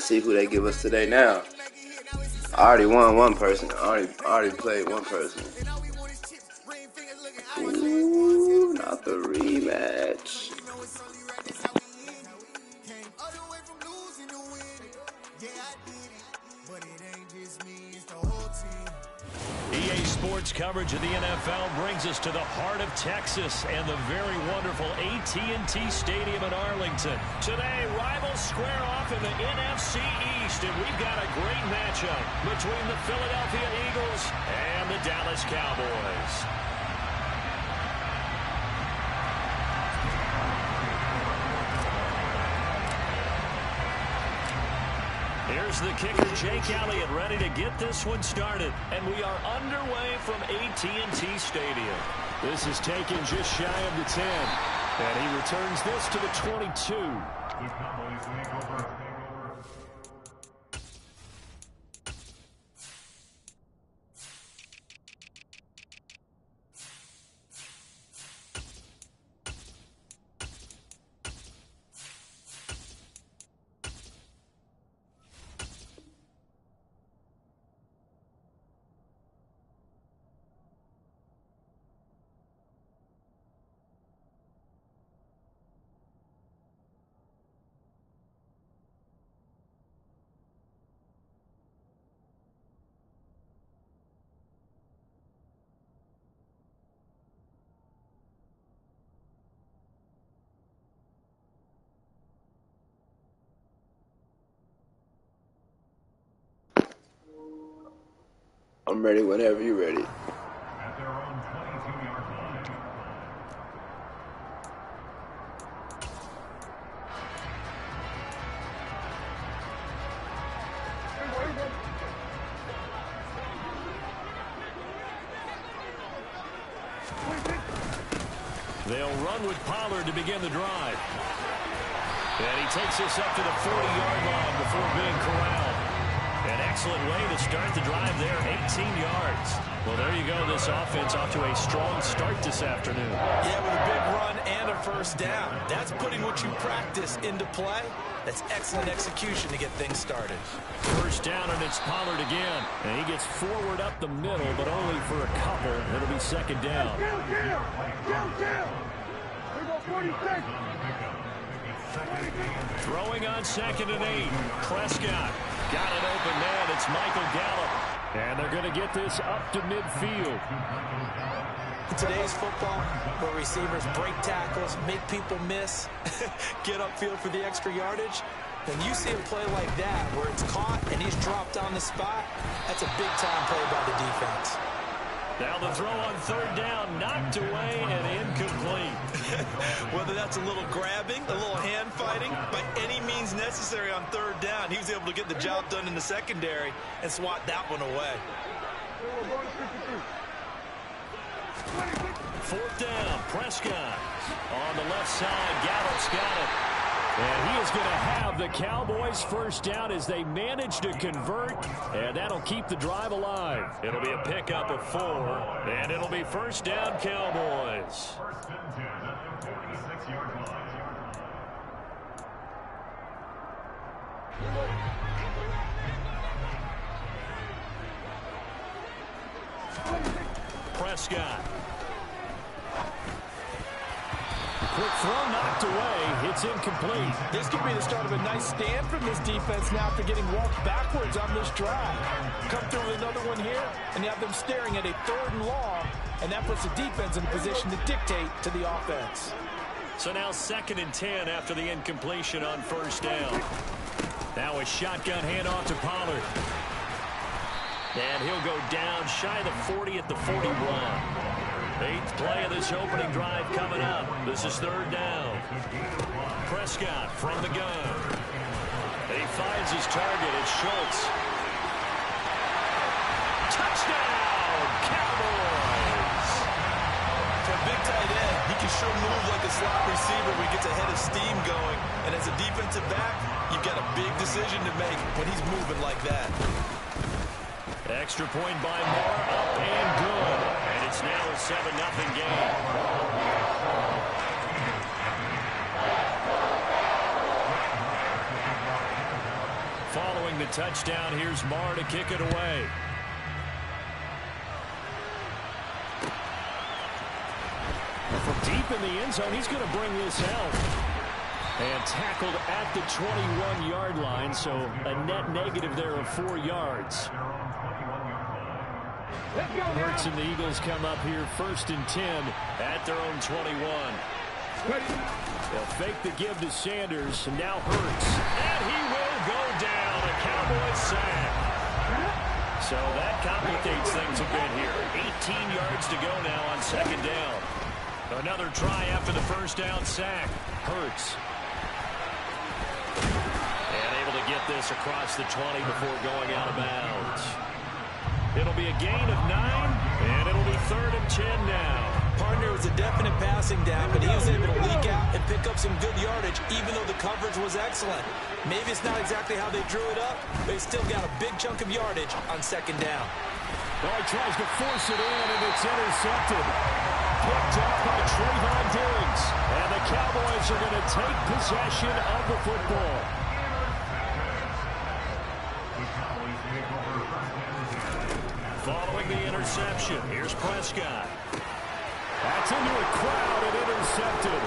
Let's see who they give us today now. I already won one person. I already played one person. Ooh, not the rematch. EA Sports coverage of the NFL brings us to the heart of Texas and the very wonderful AT&T Stadium in Arlington. Today, rivals square off in the NFC East, and we've got a great matchup between the Philadelphia Eagles and the Dallas Cowboys. Here's the kicker, Jake Elliott, ready to get this one started. And we are underway from AT&T Stadium. This is taken just shy of the 10. And he returns this to the 22. The Cowboys take over. I'm ready whenever you're ready. At their own 22-yard line. They'll run with Pollard to begin the drive. And he takes us up to the 40-yard line before being corralled. An excellent way to start the drive there, 18 yards. Well, there you go. This offense off to a strong start this afternoon. Yeah, with a big run and a first down. That's putting what you practice into play. That's excellent execution to get things started. First down, and it's Pollard again. And he gets forward up the middle, but only for a couple. It'll be second down. Throwing on 2nd and 8. Prescott. Got an open man. It's Michael Gallup. And they're going to get this up to midfield. In today's football, where receivers break tackles, make people miss, get upfield for the extra yardage, when you see a play like that where it's caught and he's dropped on the spot, that's a big-time play by the defense. Now the throw on 3rd down, knocked away and incomplete. Whether that's a little grabbing, a little hand fighting, by any means necessary on 3rd down, he was able to get the job done in the secondary and swat that one away. 4th down, Prescott. On the left side, Gallup's got it. And he is going to have the Cowboys first down as they manage to convert, and that'll keep the drive alive. It'll be a pickup of 4, and it'll be first down, Cowboys. First and 10 at the 46-yard line. Prescott. Quick throw knocked away. It's incomplete. This could be the start of a nice stand from this defense now after getting walked backwards on this drive. Come through with another one here, and you have them staring at a 3rd and long, and that puts the defense in a position to dictate to the offense. So now 2nd and 10 after the incompletion on 1st down. Now a shotgun handoff to Pollard. And he'll go down shy of the 40 at the 41. 8th play of this opening drive coming up. This is 3rd down. Prescott from the gun. He finds his target. It's Schultz. Touchdown, Cowboys! For a big tight end, he can sure move like a slot receiver when he gets a head of steam going. And as a defensive back, you've got a big decision to make when he's moving like that. Extra point by Moore, up and good. And it's now a 7-0 game. touchdown. Here's Marr to kick it away. From deep in the end zone, he's going to bring this out. And tackled at the 21-yard line, so a net negative there of 4 yards. Hurts and the Eagles come up here 1st and 10 at their own 21. They'll fake the give to Sanders, and now Hurts. And he will go down. A Cowboys sack. So that complicates things a bit here. 18 yards to go now on 2nd down. Another try after the 1st down sack. Hurts. And able to get this across the 20 before going out of bounds. It'll be a gain of 9, and it'll be 3rd and 10 now. Partner was a definite passing down, but he was able to leak out and pick up some good yardage, even though the coverage was excellent. Maybe it's not exactly how they drew it up, but he still got a big chunk of yardage on 2nd down. Well, he tries to force it in, and it's intercepted. Picked up by Trayvon Diggs. And the Cowboys are going to take possession of the football. Following the interception, here's Prescott. That's into a crowd and intercepted.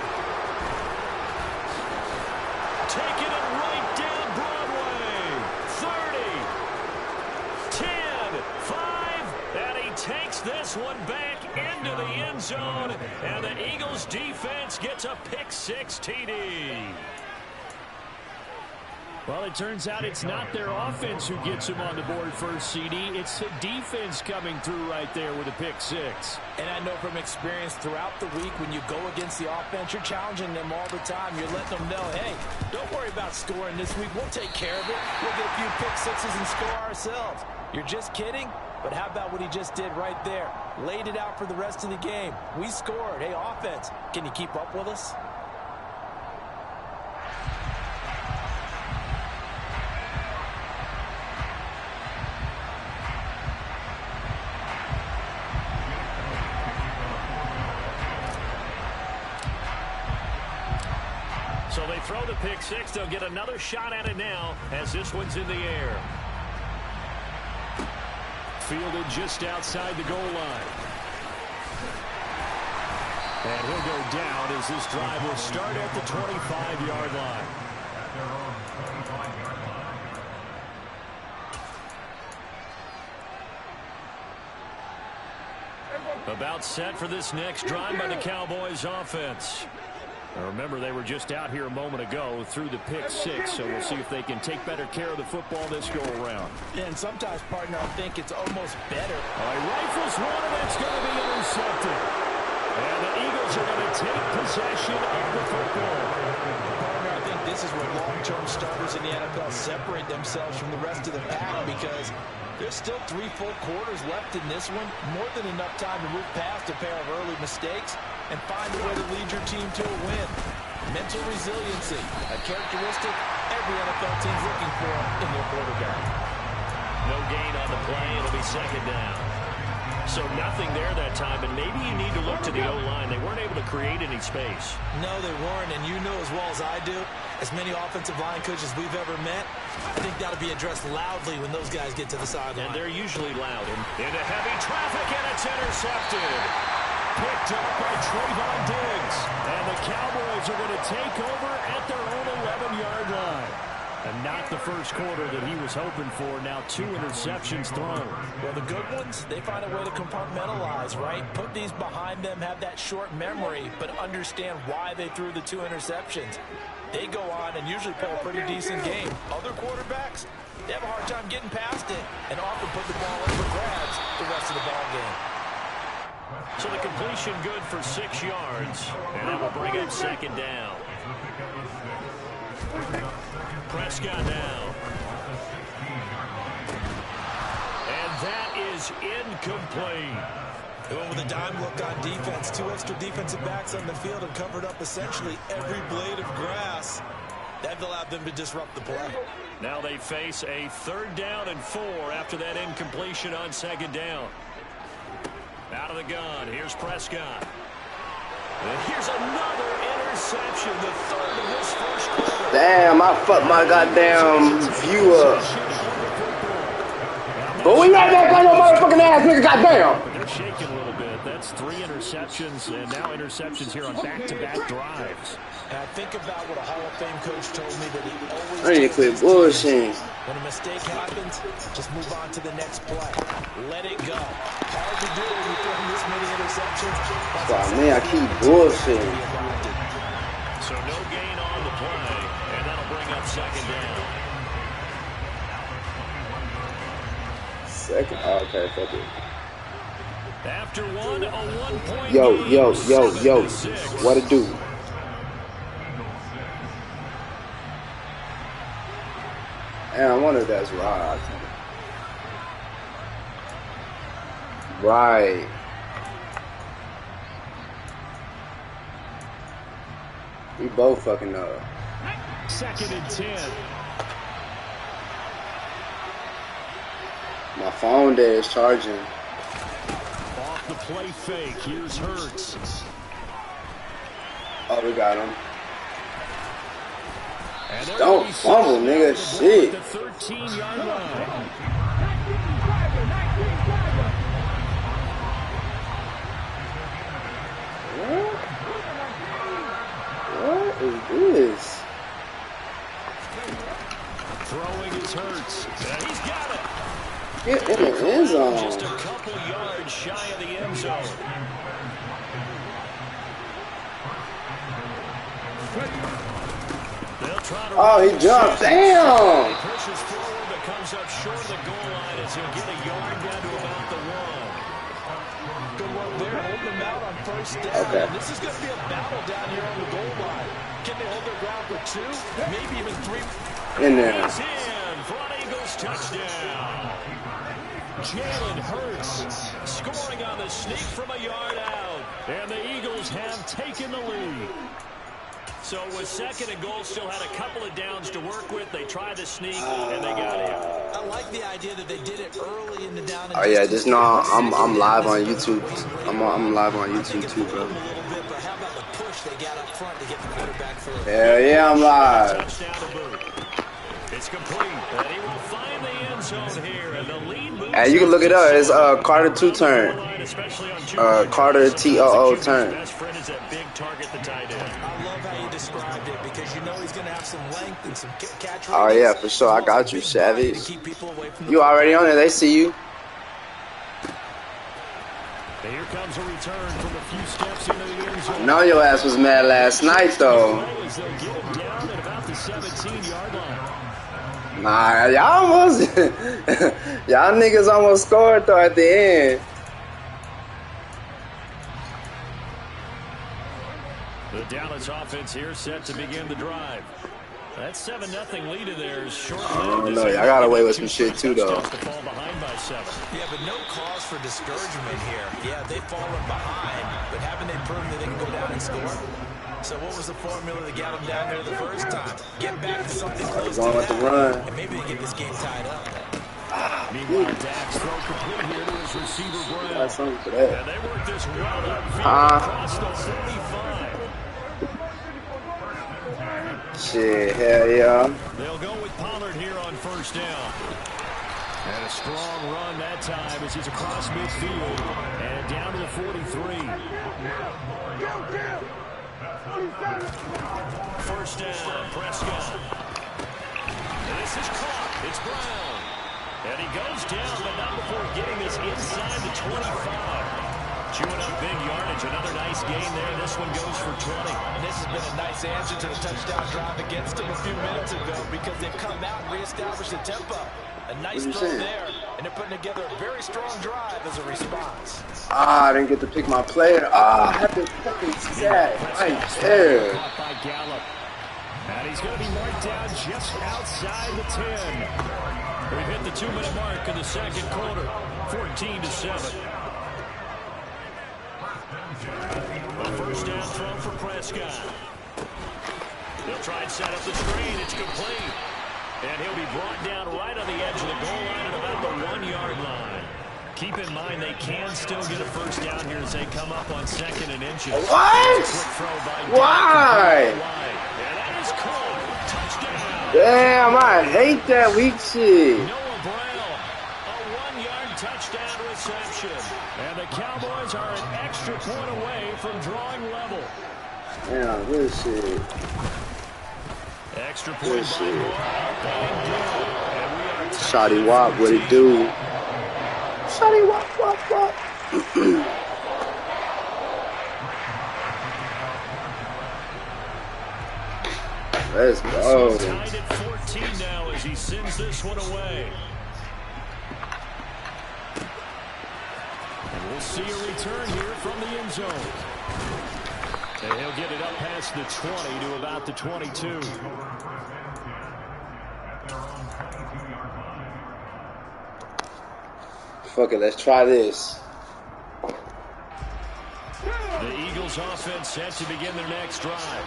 Taking it right down Broadway. 30, 10, 5, and he takes this one back into the end zone, and the Eagles defense gets a pick-6 TD. Well, it turns out it's not their offense who gets him on the board first, CD. It's the defense coming through right there with a pick-6. And I know from experience throughout the week, when you go against the offense, you're challenging them all the time. You're letting them know, hey, don't worry about scoring this week. We'll take care of it. We'll get a few pick-6s and score ourselves. You're just kidding? But how about what he just did right there? Laid it out for the rest of the game. We scored. Hey, offense, can you keep up with us? So they throw the pick-6. They'll get another shot at it now as this one's in the air. Fielded just outside the goal line. And he'll go down as this drive will start at the 25-yard line. About set for this next drive by the Cowboys offense. Now remember, they were just out here a moment ago through the pick-6, so we'll see if they can take better care of the football this go-around. And sometimes, partner, I think it's almost better. He rifles one, and that's going to be intercepted. And the Eagles are going to take possession of the football. Partner, I think this is where long-term starters in the NFL separate themselves from the rest of the pack, because there's still 3 full quarters left in this one. More than enough time to move past a pair of early mistakes and find a way to lead your team to a win. Mental resiliency, a characteristic every NFL team's looking for in their quarterback. No gain on the play. It'll be 2nd down. So nothing there that time, and maybe you need to look to the O-line. They weren't able to create any space. No, they weren't, and you know as well as I do, as many offensive line coaches we've ever met, I think that'll be addressed loudly when those guys get to the sideline. And they're usually loud. Into heavy traffic, and it's intercepted. Picked up by Trayvon Diggs. And the Cowboys are going to take over at their own 11-yard line. And not the first quarter that he was hoping for. Now 2 interceptions thrown. Well, the good ones, they find a way to compartmentalize, right? Put these behind them, have that short memory, but understand why they threw the 2 interceptions. They go on and usually play a pretty decent game. Other quarterbacks, they have a hard time getting past it and often put the ball up for grabs the rest of the ball game. So the completion good for 6 yards. And that will bring up 2nd down. Prescott now. And that is incomplete. They went with a dime look on defense. 2 extra defensive backs on the field have covered up essentially every blade of grass. That allowed them to disrupt the play. Now they face a 3rd down and 4 after that incompletion on 2nd down. Out of the gun, here's Prescott. And here's another interception, the 3rd of this first quarter. Damn, I fucked my goddamn view up. But we right back on your motherfucking ass, nigga, goddamn. But they're shaking a little bit. That's 3 interceptions, and now interceptions here on back-to-back drives. And I think about what a Hall of Fame coach told me that he always I need to quit bullshitting. when a mistake happens, just move on to the next play. Let it go. Hard to do when you throw this many interceptions. Wow, man, I keep bullshitting. So no gain on the play, and that'll bring up second down. Second, oh, okay, fuck it. After one, a 1-point Yo, lead, yo, 7-6. what it do? And I wonder if that's right. Right. We both fucking know. 2nd and 10. My phone there is charging. Off the play fake. Here's Hurts. Oh, we got him. And Don't fumble, nigga. Shit. The 13-yard line. What is this? Throwing his Hurts. And he's got it. Get in the end zone. Just a couple yards shy of the end zone. Oh, he jumped. Damn. He pushes forward but comes up short of the goal line as he'll get a yard down to about the 1. Good work there, holding them out on first down. Okay. This is going to be a battle down here on the goal line. Can they hold their ground for 2, maybe even 3? In there. He's in for an Eagles touchdown. Jalen Hurts scoring on the sneak from a yard out. And the Eagles have taken the lead. So with 2nd and goal, still had a couple of downs to work with. They tried to sneak, and they got it. I like the idea that they did it early in the down. Oh yeah, just know I'm live on YouTube. I'm live on YouTube too, bro. Hell yeah, I'm live. Touchdown to boot. It's complete, and he will find the end zone here, and the lead moves. Hey, you can look it up. It's Carter 2 turn. Carter TOO turn. Best friend is that big target, the tight end. I love how you described it because you know he's going to have some length and some catch. Oh yeah, for sure. I got you, Savage. You already on there. They see you. Here comes a return from a few steps into the end zone. I know your ass was mad last night though. They'll get him down at about the 17-yard line. Nah, y'all almost, y'all niggas almost scored though at the end. The Dallas offense here set to begin the drive. That 7-0 lead of theirs short-lived. I don't know. Y'all got away with some shit too though. To fall behind by 7. Yeah, but no cause for discouragement here. Yeah, they've fallen behind, but haven't they proven that they can go down and score? So what was the formula that got them down there the first time? Get back to something close to Going with that, the run. and maybe they get this game tied up. Meanwhile, Dax throw complete here to his receiver, Brown. Got something for that. And they work this well upfield across the 35. Shit, hell yeah. They'll go with Pollard here on first down. And a strong run that time as he's across midfield and down to the 43. First down, Prescott. And this is caught. It's Brown. And he goes down, but not before getting this inside the 25. Chewing up big yardage. Another nice gain there. This one goes for 20. And this has been a nice answer to the touchdown drive against them a few minutes ago because they've come out and reestablished the tempo. A nice throw there, and they're putting together a very strong drive as a response. Ah, I didn't get to pick my player. Ah, I had to fucking sack right there. By Gallup. And he's going to be marked down just outside the 10. We've hit the 2-minute mark in the second quarter. 14-7. A first down throw for Prescott. They'll try and set up the screen. It's complete. And he'll be brought down right on the edge of the goal line at about the 1-yard line. Keep in mind they can still get a first down here as they come up on 2nd and inches. What? Why? And that is caught. Touchdown. Damn, I hate that weak shit. Noah Brown, a And the Cowboys are an extra point away from drawing level. Yeah, good shit. Extra point by Moore, up and good. And we are Shotty Wop, what it do? Shotty Wop, wop, wop. Let's go. Tied at 14 now as he sends this one away. And we'll see a return here from the end zone. And he'll get it up past the 20 to about the 22. Fuck it, let's try this. The Eagles offense set to begin their next drive.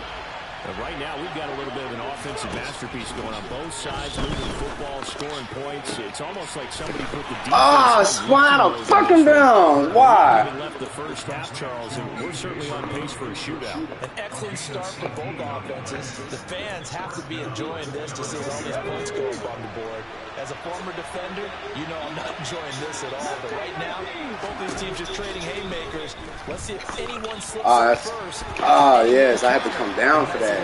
And right now, we've got a little bit of an offensive masterpiece going on both sides, moving the football, scoring points. It's almost like somebody put the defense. Ah, slide a fucking down. Why? We left the first half, Charles, and we're certainly on pace for a shootout. An excellent start for both offenses. The fans have to be enjoying this to see all these points go up on the board. As a former defender, you know I'm not enjoying this at all. But right now, both these teams just trading haymakers. Let's see if anyone slips up first. Oh, yes, I have to come down for that.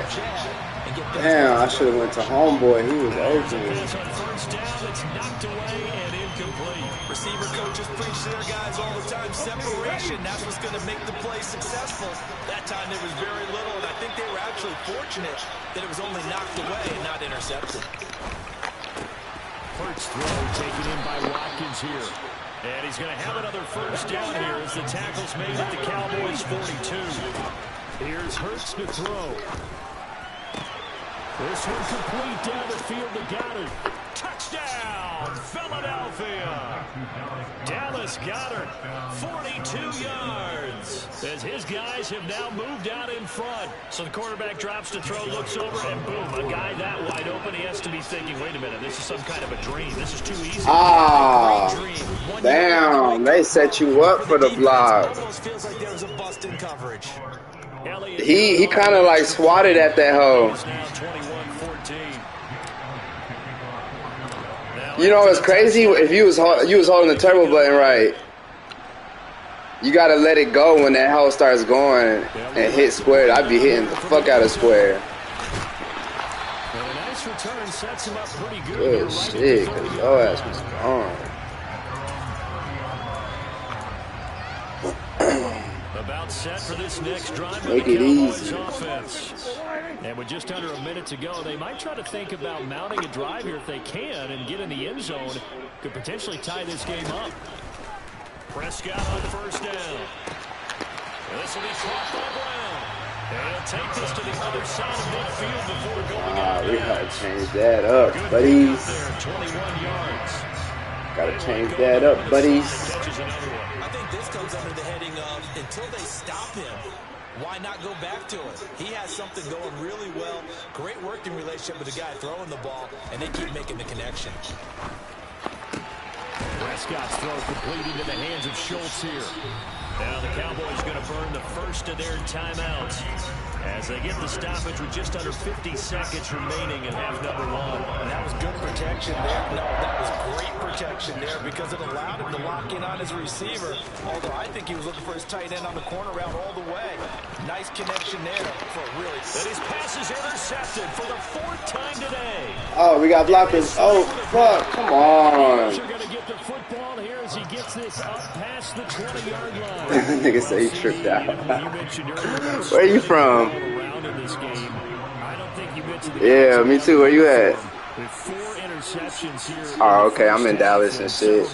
Damn, I should have went to homeboy. He was open. First down, it's knocked away and incomplete. Receiver coaches preach to their guys all the time. Separation, that's what's going to make the play successful. That time there was very little, and I think they were actually fortunate that it was only knocked away and not intercepted. Hurts throw taken in by Watkins here. And he's going to have another first down here as the tackle's made at the Cowboys 42. Here's Hurts to throw. This one complete down the field to Goddard. Touchdown, Philadelphia. Dallas Goddard, 42 yards. As his guys have now moved out in front. So the quarterback drops to throw, looks over, and boom, a guy that wide open. He has to be thinking, wait a minute, this is some kind of a dream. This is too easy. Ah, damn, they set you up for the block. Feels like there was a bust in coverage. He kind of like swatted at that hole. You know it's crazy if you was holding the turbo button right. You gotta let it go when that hole starts going and hit square. I'd be hitting the fuck out of square. Good shit, cause your ass was gone. About set for this next drive. Make it easy. Offense. And with just under a minute to go, they might try to think about mounting a drive here if they can and get in the end zone. Could potentially tie this game up. Prescott on first down. This will be caught by Brown. And he'll take this to the other side of midfield before going out. We gotta change that up, buddies. 21 yards. Gotta change that up, buddies. I think this comes under the heading of until they stop him, why not go back to it? He has something going really well. Great working relationship with the guy throwing the ball, and they keep making the connection. Prescott's throw complete into the hands of Schultz here. Now the Cowboys going to burn the first of their timeouts as they get the stoppage with just under 50 seconds remaining in half number one. And that was good protection there. No, that was great protection there because it allowed him to lock in on his receiver. Although I think he was looking for his tight end on the corner route all the way. Nice connection there for really. And his pass is intercepted for the fourth time today. Oh, we got blockers. Oh, fuck. Come on. You're going to get the football here as he gets this up past the 20-yard line. Nigga say he tripped out. Where are you from? Yeah, me too. Where you at? Oh, okay. I'm in Dallas and shit.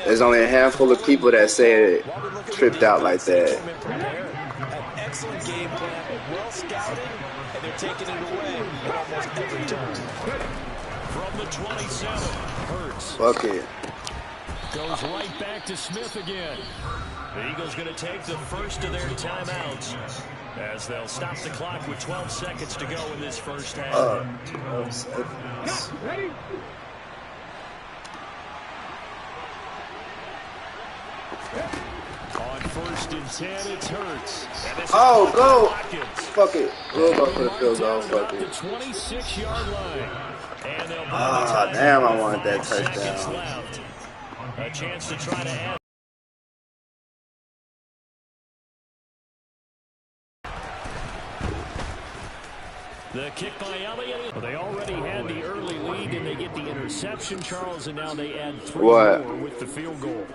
There's only a handful of people that say it tripped out like that. Excellent game plan, well scouted, and they're taking it away at almost every turn. From the 27, Hurts. Fuck it. Goes right back to Smith again. The Eagles going to take the first of their timeouts as they'll stop the clock with 12 seconds to go in this first half. 12 seconds. Ready? On first and 10, it's Hurts. Oh, go! Fuck it. We'll go for the field goal. Fuck it. The 26-yard line. And And they'll buy the Ah, time damn, I with wanted that 5 seconds touchdown. left. A chance to try to add. The kick by Elliott. Well, they already had the early lead, and they get the interception, Charles, and now they add 3 What? more with the field goal.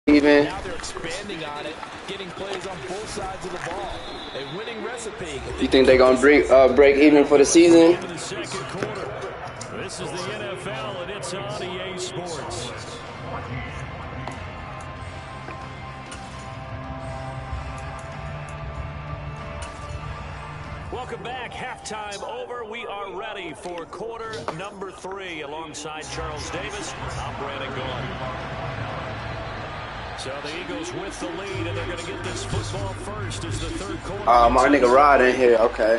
Even? Now they're expanding on it, getting plays on both sides of the ball. A winning recipe. You think they're going to break even for the season? Into the second quarter. This is the NFL, and it's on EA Sports. Welcome back. Halftime over. We are ready for quarter number 3 alongside Charles Davis. I'm Brandon Gaughan. So the Eagles with the lead, and they're going to get this football first as the third quarter. My nigga Rod in here. Okay.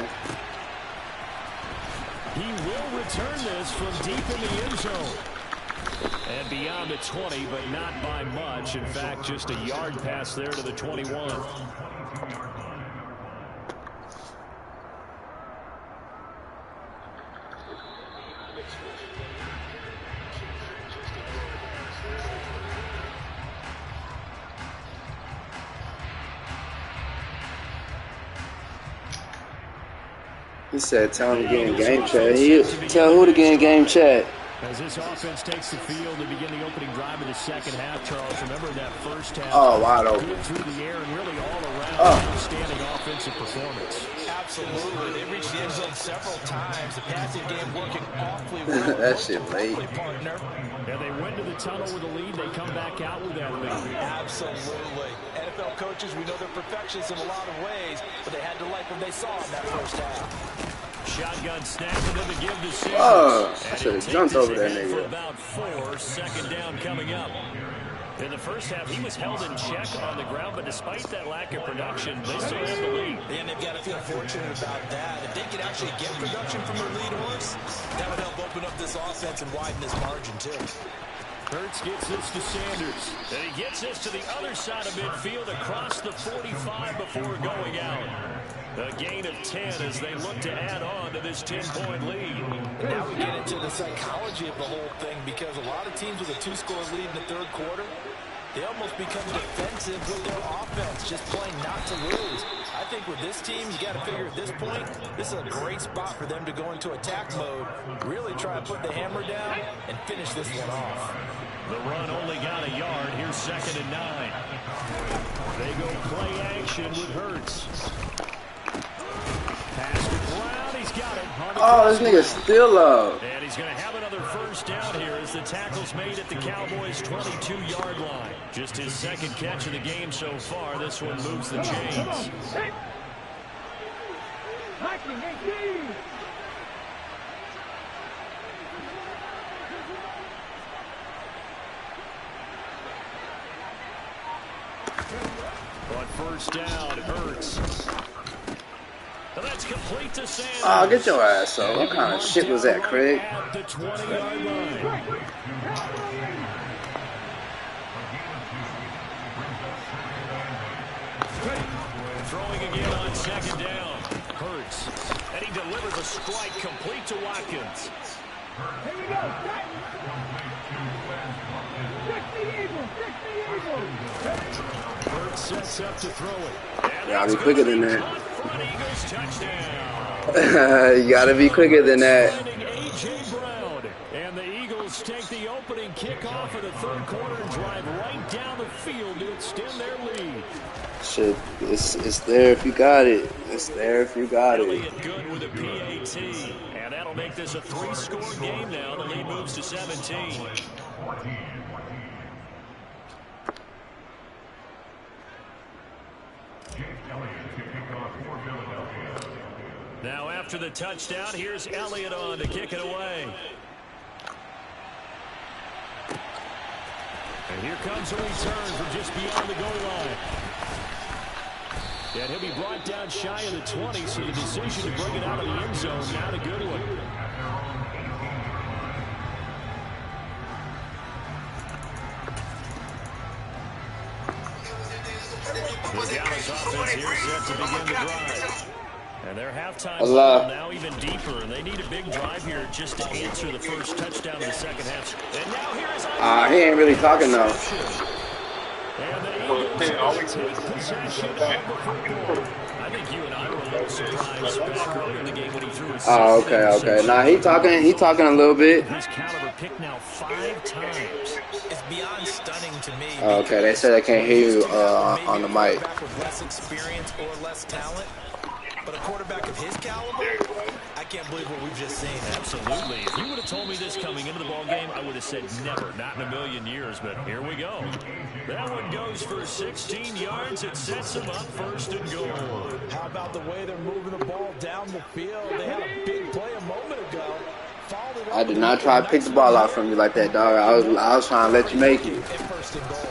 He will return this from deep in the end zone. And beyond the 20, but not by much. In fact, just a yard pass there to the 21. He said, tell him to get in game chat. He tell who to get in game chat. As this offense takes the field to begin the opening drive of the second half, Charles, remember that first half. Oh, wide open. Good through the air and really all around outstanding offensive performance. Absolutely. They reached the end zone several times. The passing game working awfully well. That shit late. Partner. And they went to the tunnel with a lead. They come back out with that lead. Absolutely. NFL coaches, we know they're perfectionists in a lot of ways, but they had to like what they saw in that first half. Shotgun snap and then to give to Sanders. Oh, I should have jumped over that For nigga. about 4, second down coming up. In the first half, he was held in check on the ground, but despite that lack of production, they still have the lead. And they've got to feel fortunate about that. If they could actually get production from their lead horse, that would help open up this offense and widen this margin, too. Hurts gets this to Sanders. And he gets this to the other side of midfield across the 45 before going out. A gain of 10 as they look to add on to this 10-point lead. And now we get into the psychology of the whole thing, because a lot of teams with a 2-score lead in the third quarter, they almost become defensive with their offense, just playing not to lose. I think with this team, you got to figure at this point, this is a great spot for them to go into attack mode, really try to put the hammer down and finish this one off. The run only got a yard. Here's 2nd and 9. They go play action with Hurts. Pass to Brown. He's got it. Oh, this nigga still up. And he's going to have another first down here as the tackle's made at the Cowboys' 22-yard line. Just his second catch of the game so far. This one moves the chains. On first down, Hurts. That's complete to Sanders. Oh, get your ass up. What kind of shit was that, Craig? At the 20-yard line. Throwing again on 2nd down. Hurts. And he delivers a strike complete to Watkins. Here we go. Hurts sets up to throw it. And Gotta be quicker than that. Eagles touchdown. You gotta be quicker than that. A.J. Brown. And the Eagles take the opening kickoff of the third quarter and drive right down the field to extend their lead. Shit, it's there if you got it. It's there if you got it. Elliott good with a PAT. And that'll make this a 3-score game now. The lead moves to 17. Now after the touchdown, here's Elliott on to kick it away. And here comes a return from just beyond the goal line. And he'll be brought down shy of the 20, so the decision to bring it out of the end zone, not a good one. The Dallas offense here set to begin the drive. And their halftime Allah. ball now even deeper, and they need a big drive here just to answer the first touchdown of the second half. And now here is He ain't really talking though. and the Eagles take possession of the football. I think you and I were a little surprised back early in the game when he threw his Okay. Nah, he talking a little bit. His caliber picked now 5 times. It's beyond stunning to me. Okay, they said they can't hear you on the mic. With less experience or less talent, but a quarterback of his caliber, I can't believe what we've just seen. Absolutely. If you would have told me this coming into the ball game, I would have said never, not in a million years. But here we go. That one goes for 16 yards. It sets them up first and goal. How about the way they're moving the ball down the field? They had a big play a moment ago. I did not try to pick the ball out from you like that, dog. I was trying to let you make it. First and goal.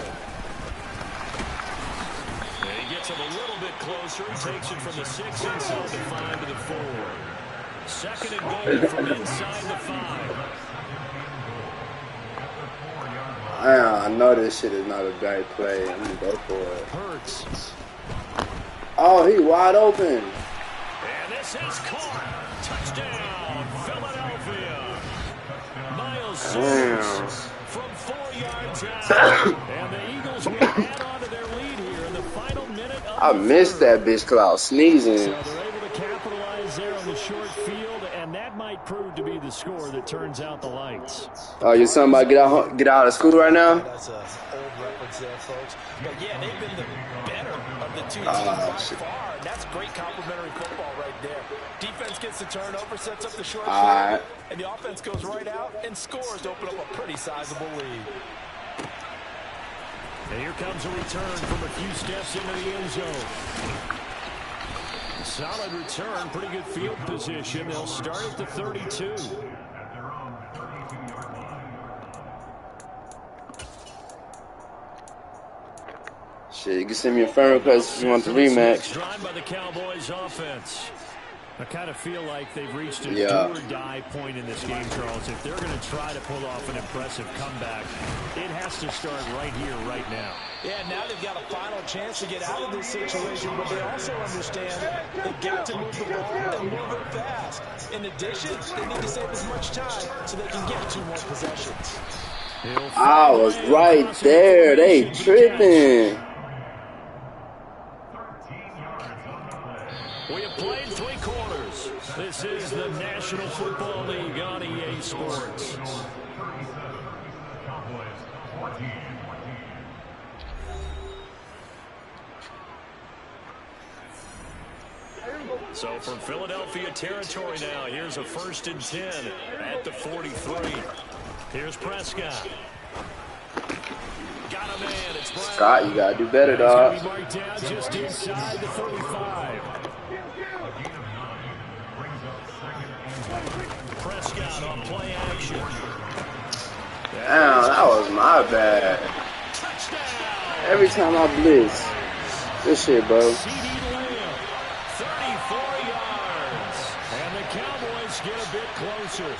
He gets him a little bit closer. He takes it from the 6 inside the 5 to the 4. Second and goal from inside the 5. I know this shit is not a great play. I'm gonna go for it. Hurts. Oh, he wide open. And this is caught. Touchdown, Philadelphia. Miles Sanders from 4 yards out. And the Eagles will add on to their lead here in the final minute of I missed that bitch because I was sneezing. So they're able to capitalize there on the short field, and that might prove to be the score that turns out the lights. Oh, you're talking about get out of school right now? That's an old reference there, folks. But yeah, they've been the better of the two teams by far. That's great complimentary football right there. Defense gets the turnover, sets up the short field, and the offense goes right out and scores to open up a pretty sizable lead. And here comes a return from a few steps into the end zone. Solid return, pretty good field position. They'll start at the 32. Shit, you can send me a friend request if you want the rematch. Drive by the Cowboys offense. I kind of feel like they've reached a do-or-die point in this game, Charles. If they're going to try to pull off an impressive comeback, it has to start right here, right now. Yeah, now they've got a final chance to get out of this situation, but they also understand they've got to move the ball and move it fast. In addition, they need to save as much time so they can get 2 more possessions. I was right there. They tripping. We have played 3 quarters. This is the National Football League on EA Sports. So from Philadelphia territory now, here's a 1st and 10 at the 43. Here's Prescott. Got a man. It's Brown. Scott, you gotta do better, dog. He's marked down just inside the 45. Prescott on play action. Damn, that was my bad. Touchdown. Every time I blitz. Good shit, bro. CD Lamb, 34 yards. And the Cowboys get a bit closer.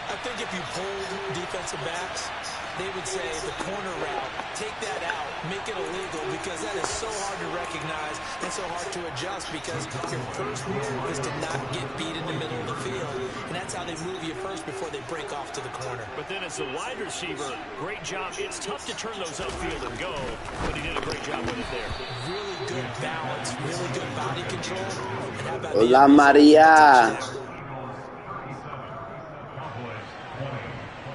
I think if you pulled defensive backs, they would say the corner route, take that out, make it illegal, because that is so hard to recognize and so hard to adjust, because your first move is to not get beat in the middle of the field, and that's how they move you first before they break off to the corner. But then as a wide receiver, great job. It's tough to turn those upfield and go, but he did a great job with it there. Really good balance, really good body control. And how about Hola, Maria.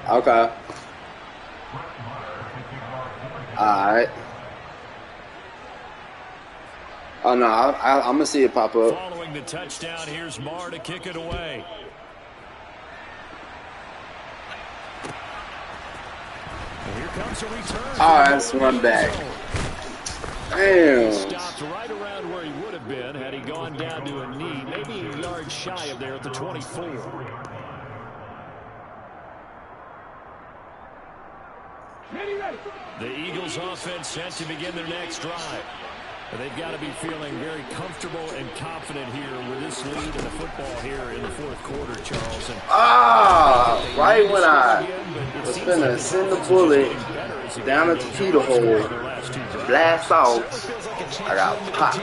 Okay. Alright. Oh no, I'm gonna see it pop up. Following the touchdown, here's Marr to kick it away. And here comes a return. Alright, let's run back. Damn. Stopped right around where he would have been had he gone down to a knee, maybe a yard shy of there at the 24. The Eagles offense set to begin their next drive. They've got to be feeling very comfortable and confident here with this lead in the football here in the 4th quarter, Charles. And right when I was finna send the bullet down the torpedo hole, blast off, I got popped.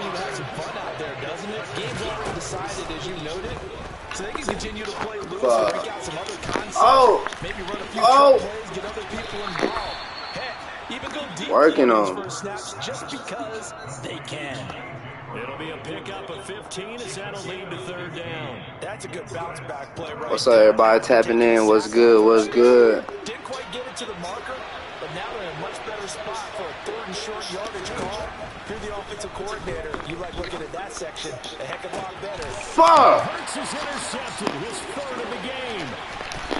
continue to play loose, break out some other concepts, maybe run a few plays, get other people involved. Heck, even go deep working on on first snaps just because they can. It'll be a pickup of 15 as that'll lead to third down. That's a good bounce back play right What's up, there. everybody tapping in? What's good? What's good? Didn't quite get it to the marker, but now they're in a much better spot for a third and short yardage call. If you're the offensive coordinator, you like looking at that section a heck of a lot better. Fuck! Hurts is intercepted, his third of the game.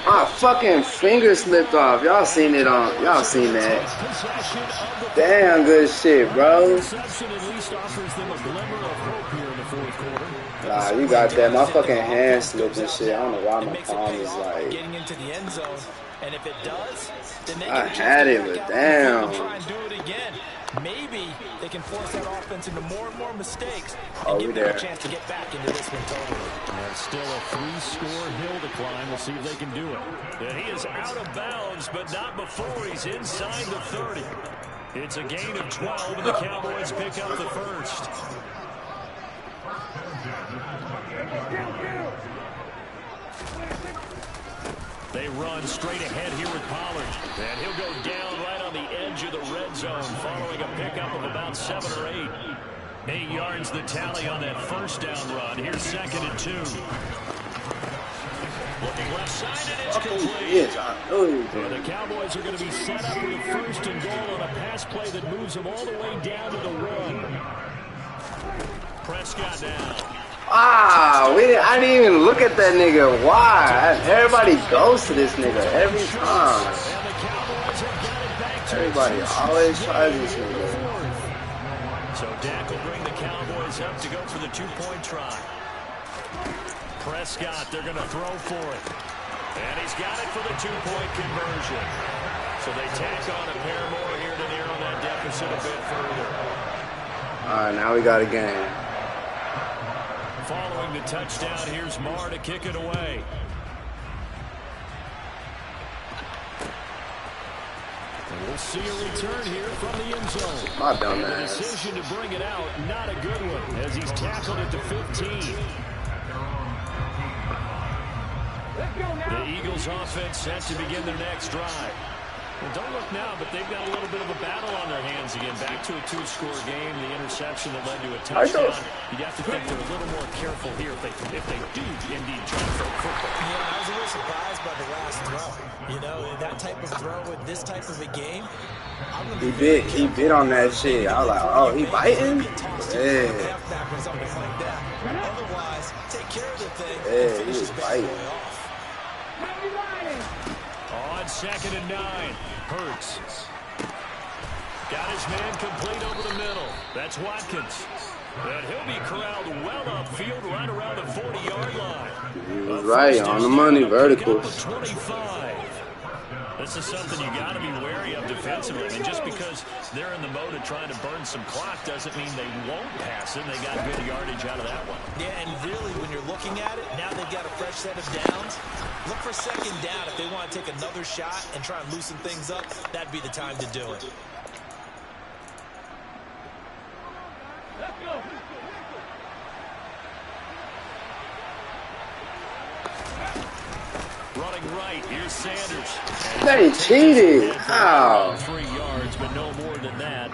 My fucking finger slipped off. Y'all seen it on. Y'all seen that. Damn good shit, bro. Interception at least offers them a glimmer of hope here in the fourth quarter. Nah, you got that. My fucking hand slipped and shit. I don't know why my palm is like. Getting into the end zone, and if it does, then they I can had it, but damn. try and do it again. Maybe they can force that offense into more and more mistakes Oh, and we give them there. a chance to get back into this one totally. And still a 3-score hill to climb. We'll see if they can do it. And he is out of bounds, but not before he's inside the 30. It's a gain of 12, and the Cowboys pick up the first. They run straight ahead here with Pollard. And he'll go down right on the edge of the red zone following a pickup of about 7 or 8. 8 yards the tally on that first down run. Here's 2nd and 2. Looking left side, and it's complete. And the Cowboys are going to be set up with a 1st and goal on a pass play that moves them all the way down to the 1. Prescott now. Ah, I didn't even look at that nigga. Why? Everybody goes to this nigga every time. Everybody always tries this nigga. So Dak will bring the Cowboys up to go for the 2-point try. Prescott, they're going to throw for it. And he's got it for the 2-point conversion. So they tack on a pair more here to narrow that deficit a bit further. All right, now we got a game. Following the touchdown, here's Marr to kick it away. And we'll see a return here from the end zone. My dumb The ass. decision to bring it out, not a good one, as he's tackled at the 15. The Eagles offense set to begin their next drive. Well, don't look now, but they've got a little bit of a battle on their hands again. Back to a 2-score game. The interception that led to a touchdown. You'd have to think they're a little more careful here if they do indeed try to throw football. Yeah, I was a little surprised by the last throw. You know, that type of throw with this type of a game. He bit on that shit. I was like, oh, he biting? Yeah. Otherwise, take care of the thing. Yeah, he was biting. On 2nd and 9, Hurts. Got his man complete over the middle. That's Watkins. And he'll be corralled well upfield right around the 40-yard line. He was right, on the money, vertical. 25. This is something you got to be wary of defensively. I mean, just because they're in the mode of trying to burn some clock doesn't mean they won't pass it. They got good yardage out of that one. Yeah, and really, when you're looking at it, now they've got a fresh set of downs. Look for 2nd down. If they want to take another shot and try and loosen things up, that'd be the time to do it. Let's go. Running right, here's Sanders. They cheated. How? 3 yards, but no more than that.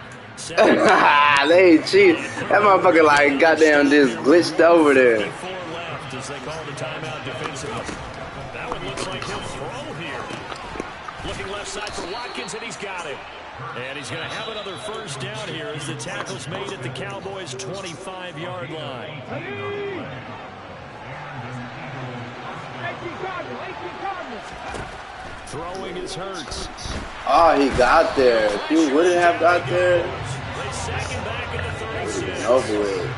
They cheated. That motherfucker like goddamn just glitched over there. 4 left as they call the timeout defensively. That one looks like he'll throw here. Looking left side for Watkins, and he's got it. And he's going to have another 1st down here as the tackle's made at the Cowboys' 25-yard line. Throwing is Hurts. Oh, he got there. If he wouldn't have got there, They sack him back at the 36. over with.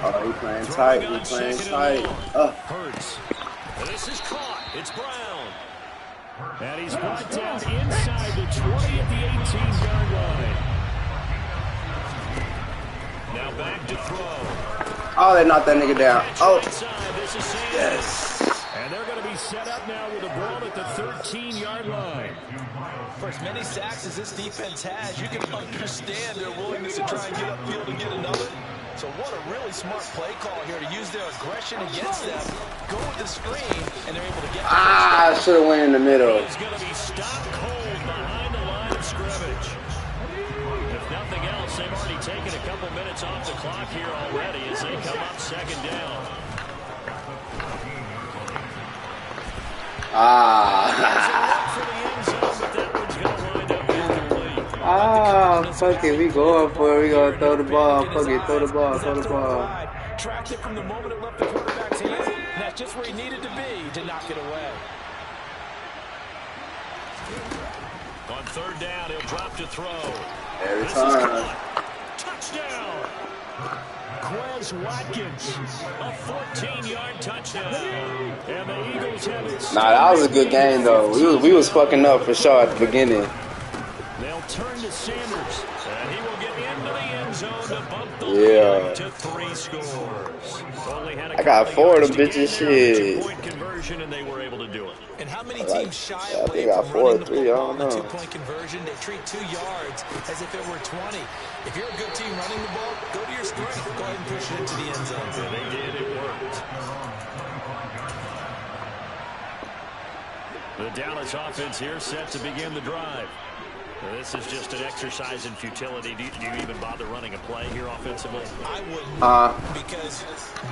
Oh, he playing tight. He playing tight. Hurts. This is caught. It's Brown. And he's brought down inside the 20 at the 18-yard line. Now back to throw. Oh, they knocked that nigga down. Oh, This is Sanders. yes. And they're going to be set up now with a ball at the 13-yard line. For as many sacks as this defense has, you can understand their willingness to try and get upfield and get another. So what a really smart play call here to use their aggression against them, go with the screen, and they're able to get the I should have went in the middle. He's going to be stopped cold behind the line of scrimmage. If nothing else, they've already taken a couple minutes off the clock here already as they come up second down. Fuck it, we going for it. We gonna throw the ball. Fuck it, throw the ball, throw the ball. Tracked it from the moment it left the quarterback's hands, and that's just where he needed to be to knock it away. On third down, he'll drop to throw. Every time. Touchdown! Quez Watkins, a 14-yard touchdown. And the Eagles have it. Nah, that was a good game though. We was fucking up for sure at the beginning. They'll turn to Sanders, and he will get into the end zone to bump the lead to 3 scores. Only had a I got 4 of them bitches. Shit. Two-point conversion, and they were able to do it. And how many teams shy I away think I got from 4 or running the 3. I football don't on the know. two-point conversion? They treat 2 yards as if it were 20. If you're a good team running the ball, go to your strength. Go ahead and push it into the end zone. Yeah, they did. It worked. The Dallas offense here set to begin the drive. This is just an exercise in futility. Do you even bother running a play here offensively? I wouldn't, because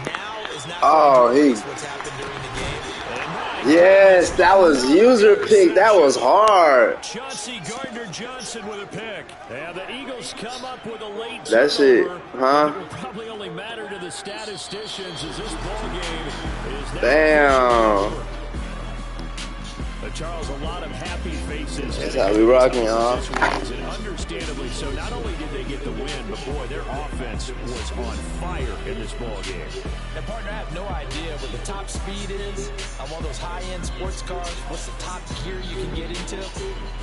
now is not what's happened during the game. Yes, that was user pick. That was hard. Chauncey Gardner-Johnson with a pick. And the Eagles come up with a late That's it, huh? It will probably only matter to the statisticians as this ball game is now. Damn. Charles, a lot of happy faces. That's how we rocking, y'all. And understandably so. Not only did they get the win, but boy, their offense was on fire in this ball game. And partner, I have no idea what the top speed is on one of those high-end sports cars. What's the top gear you can get into?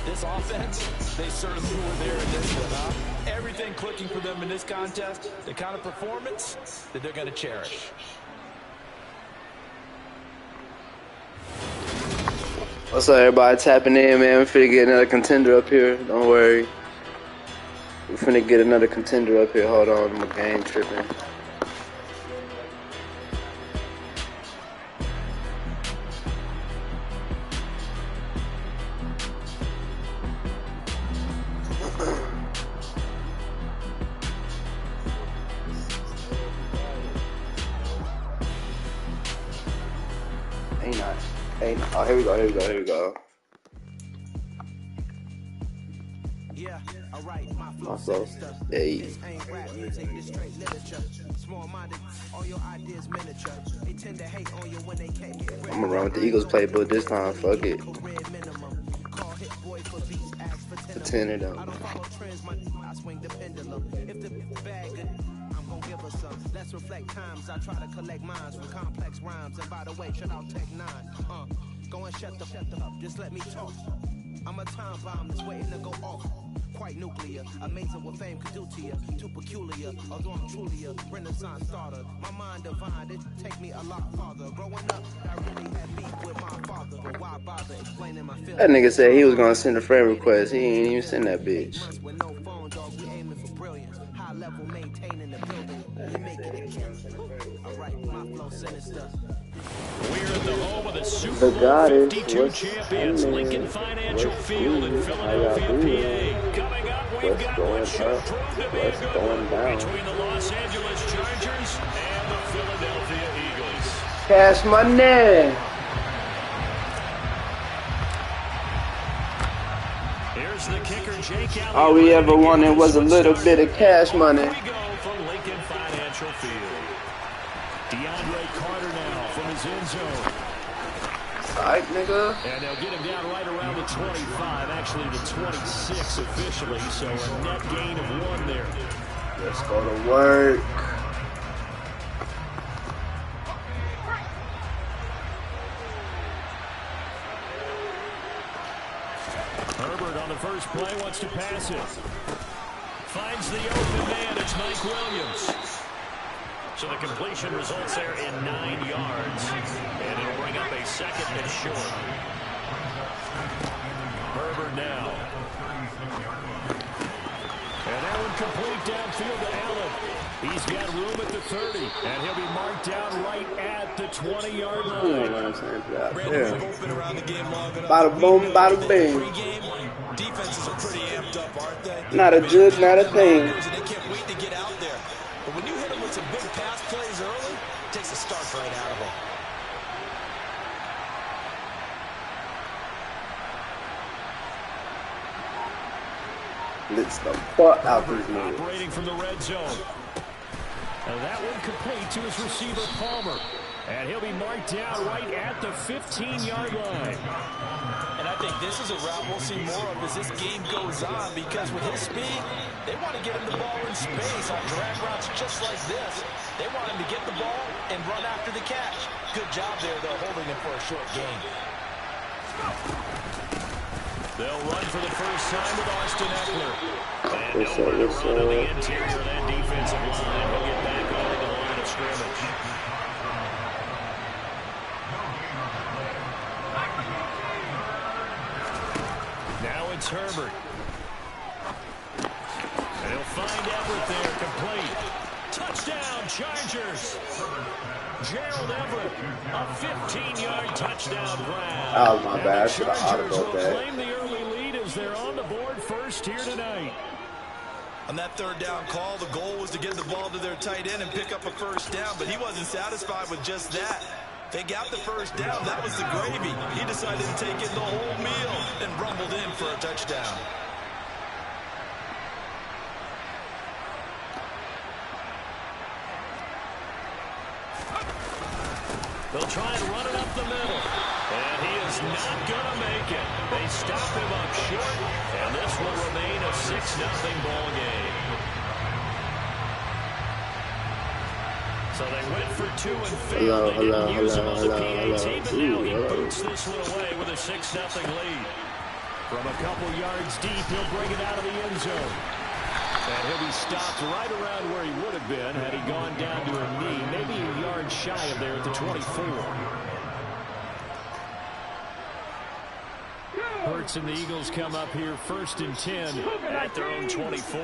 This offense, they certainly were there in this one, huh? Everything clicking for them in this contest, the kind of performance that they're going to cherish. What's up, everybody? Tapping in, man. We're finna get another contender up here. Don't worry. We're finna get another contender up here. Hold on, my game tripping. Oh, here we go. Yeah, all right, my My flow. Hey. I'm gonna run with the Eagles playbook this time. Fuck it. Pretend it out. Let's reflect times. I try to collect minds from complex rhymes. And by the way, shut out Tech 9. Go and shut the up. Just let me talk. I'm a time bomb that's waiting to go off. Quite nuclear. Amazing what fame could do to you. Too peculiar. Although I'm truly a Renaissance starter. My mind divine. It take me a lot farther. Growing up, I really had beef with my father. But why bother explaining my feelings? That nigga said he was gonna send a friend request. He ain't even send that bitch. With no phone, dog, we aiming for brilliance. High level maintaining the building. We make it a alright, my flow sinister. We're at the home of the Super Bowl 52 champions, Lincoln Financial Field in Philadelphia, PA. Coming up, we've got what should prove to be a good one between the Los Angeles Chargers and the Philadelphia Eagles. Cash money. Here's the kicker, Jake Elliott. All we ever wanted was a little bit of cash money. Here we go from Lincoln Financial Field. DeAndre Carter now from his end zone. Alright, nigga. And they'll get him down right around the 25, actually the 26 officially, so a net gain of 1 there. Let's go to work. Herbert on the first play wants to pass it. Finds the open man, it's Mike Williams. So the completion results there in 9 yards. And it'll bring up a second and short. Herbert now. And that one complete downfield to Allen. He's got room at the 30, and he'll be marked down right at the 20-yard You know line. what I'm saying? Yeah. Brandon, we've been around the game long enough. Bada boom, bada bing. Pre-game, defenses are pretty amped up, aren't they? Not a good, not a thing. And they can't wait to get out there. But when you hit them with some big pass plays early, it takes a start right out of them. Blitz the fuck out these moves. Operating from the red zone. And that one complete to his receiver, Palmer. And he'll be marked down right at the 15-yard line. And I think this is a route we'll see more of as this game goes on, because with his speed, they want to get him the ball in space on drag routes just like this. They want him to get the ball and run after the catch. Good job there, though, holding him for a short gain. They'll run for the first time with Austin Eckler. And nowhere to run on the interior of that defensive line. He'll get back over the line of scrimmage. Now it's Herbert. And he'll find Everett there, complete. Touchdown, Chargers. Gerald Everett, a 15-yard touchdown grab. Oh, my bad. I should have audibled that. Claim the early lead as they're on the board first here tonight. On that third down call, the goal was to get the ball to their tight end and pick up a first down, but he wasn't satisfied with just that. They got the first down. That was the gravy. He decided to take in the whole meal and rumbled in for a touchdown. They'll try and run it up the middle. And he is not going to make it. They stop him up short, and this will remain a 6-0 ball game. So they went for two and failed. They didn't use him on the PAT, but now he boots this one away with a 6-0 lead. From a couple yards deep, he'll bring it out of the end zone. And he'll be stopped right around where he would have been had he gone down to a knee, maybe a yard shy of there at the 24. Hurts and the Eagles come up here 1st and 10 at their own 24.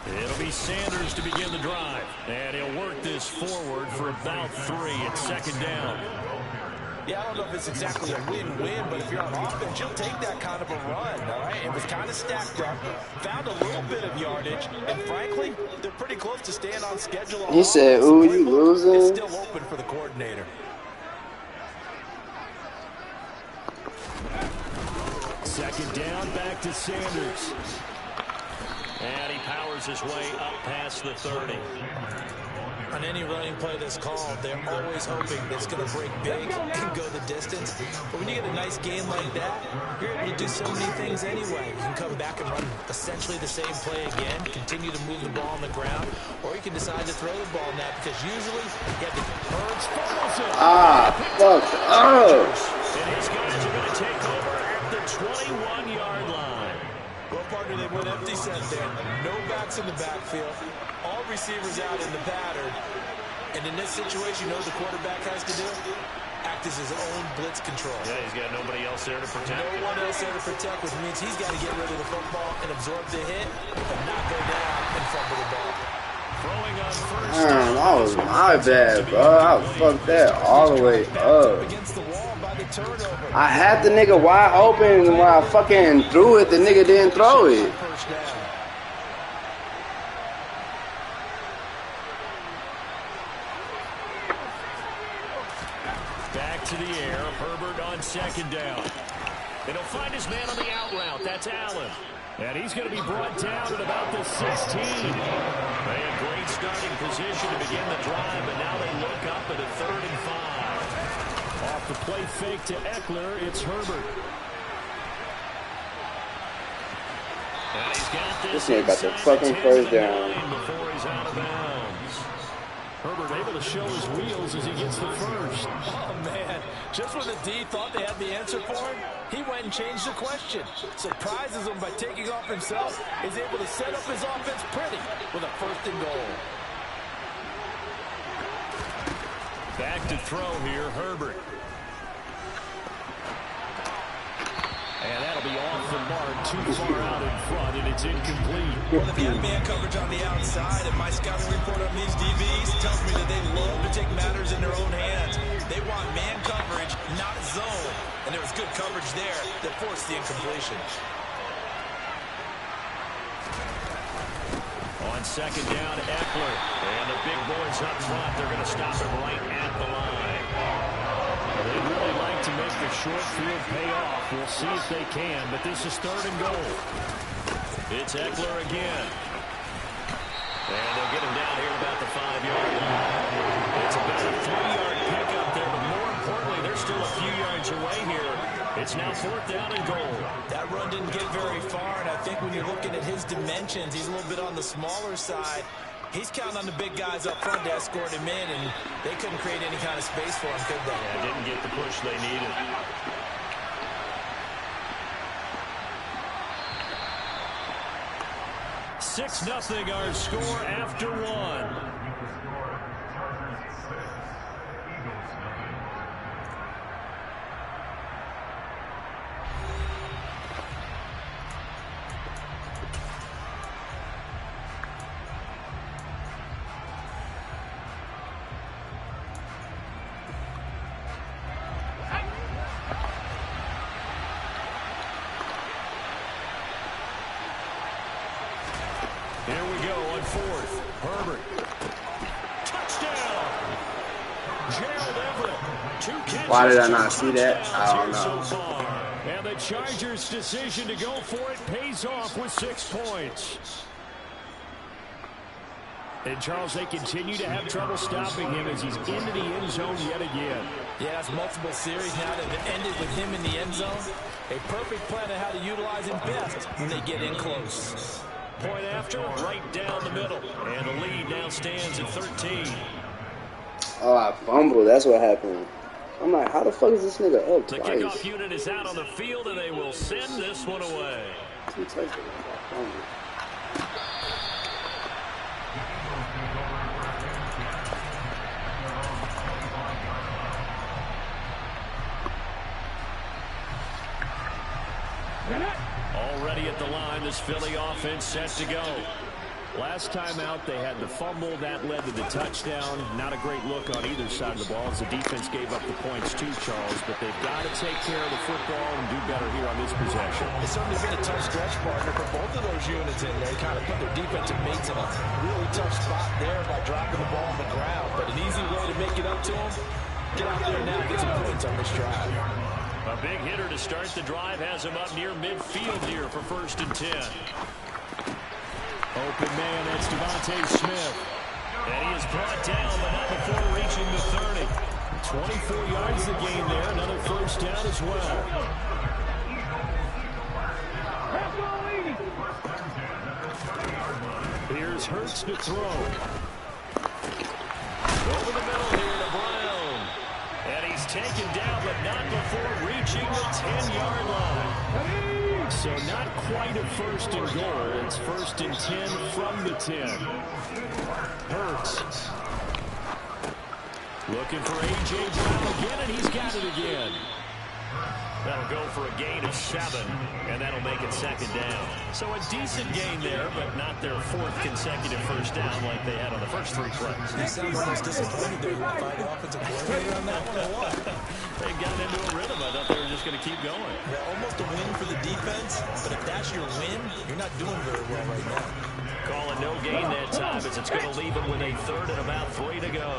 It'll be Sanders to begin the drive. And he'll work this forward for about 3 at 2nd down. Yeah, I don't know if it's exactly a win-win, but if you're on offense, you'll take that kind of a run, all right? It was kind of stacked up, found a little bit of yardage, and frankly, they're pretty close to staying on schedule. He said, ooh, you losing? It's still open for the coordinator. Second down, back to Sanders. And he powers his way up past the 30. On any running play that's called, they're always hoping that it's going to break big and go the distance. But when you get a nice game like that, you're able to do so many things anyway. You can come back and run essentially the same play again, continue to move the ball on the ground, or you can decide to throw the ball now, because usually you have the Hurts fumbles it. Fuck. Oh. And his guys are going to take over at the 21-yard line. Well, partner, they went empty set there. No backs in the backfield. All receivers out in the pattern. And in this situation, you know what the quarterback has to do? Act as his own blitz control. Yeah, he's got nobody else there to protect. No one else there to protect, which means he's got to get rid of the football and absorb the hit, but not go down and fumble the ball. Throwing on first. Damn, that was my bad, bro. I fucked that all the way up. Against the wall by the turnover. I had the nigga wide open, and when I fucking threw it, the nigga didn't throw it. First down. Back to the air. Herbert on 2nd down. And he'll find his man on the out route. That's Allen. And he's going to be brought down at about the 16. They had great starting position to begin the drive, but now they look up at a 3rd and 5. Off the play fake to Eckler, it's Herbert. And he's got this nigga got the fucking first down. Before he's out of bounds. Herbert able to show his wheels as he gets the first. Oh, man. Just when the D thought they had the answer for him, he went and changed the question. Surprises him by taking off himself. Is able to set up his offense pretty with a 1st and goal. Back to throw here, Herbert. And that'll be off off the mark, too far out in front, and it's incomplete. Well, if you have man coverage on the outside, and my scouting report on these DBs tells me that they love to take matters in their own hands. They want man coverage, not zone. And there was good coverage there that forced the incompletion. On second down, Eckler. And the big boys up front, they're going to stop him right at the line. They'd really like to make the short field pay off. We'll see if they can, but this is 3rd and goal. It's Eckler again. And they'll get him down here about the 5-yard line. It's about a 3-yard pickup there, but more importantly, they're still a few yards away here. It's now 4th down and goal. That run didn't get very far, and I think when you're looking at his dimensions, he's a little bit on the smaller side. He's counting on the big guys up front to escort him in, and they couldn't create any kind of space for him, could they? Yeah, didn't get the push they needed. Six 0 our score after one. Here we go on 4th. Herbert. Touchdown. Gerald Everett. 2 catches. Why did I not see that? I don't know. So far. And the Chargers' decision to go for it pays off with 6 points. And, Charles, they continue to have trouble stopping him as he's into the end zone yet again. Yeah, it's multiple series now that have ended with him in the end zone. A perfect plan on how to utilize him best when they get in close. Point after, right down the middle. And the lead now stands at 13. Oh, I fumbled. That's what happened. I'm like, how the fuck is this nigga up The twice? kickoff unit is out on the field, and they will send this one away. 2 touchdowns. I fumbled. Already at the line, this Philly offense set to go. Last time out, they had the fumble. That led to the touchdown. Not a great look on either side of the ball as the defense gave up the points too, Charles. But they've got to take care of the football and do better here on this possession. It's certainly been a tough stretch, partner, for both of those units in there. Kind of put their defensive mates in a really tough spot there by dropping the ball on the ground. But an easy way to make it up to them, get out there now and get some points on this drive. A big hitter to start the drive has him up near midfield here for 1st and 10. Open man, that's Devontae Smith. And he is brought down, but not before reaching the 30. 24 yards to gain there, another 1st down as well. Here's Hurts to throw. Over the middle here to Brown. And he's taken down, but not before reaching the 10-yard line. So not quite a 1st and goal. It's 1st and 10 from the 10. Hurts. Looking for A.J. Brown again, and he's got it again. That'll go for a gain of 7, and that'll make it 2nd down. So a decent gain there, but not their 4th consecutive 1st down like they had on the first 3 plays. They sound almost disappointed there by the offensive coordinator on that one. They got into a rhythm. I thought they were just going to keep going. Yeah, almost a win for the defense, but if that's your win, you're not doing very well right now. Calling no gain that time as it's going to leave them with a 3rd and about 3 to go.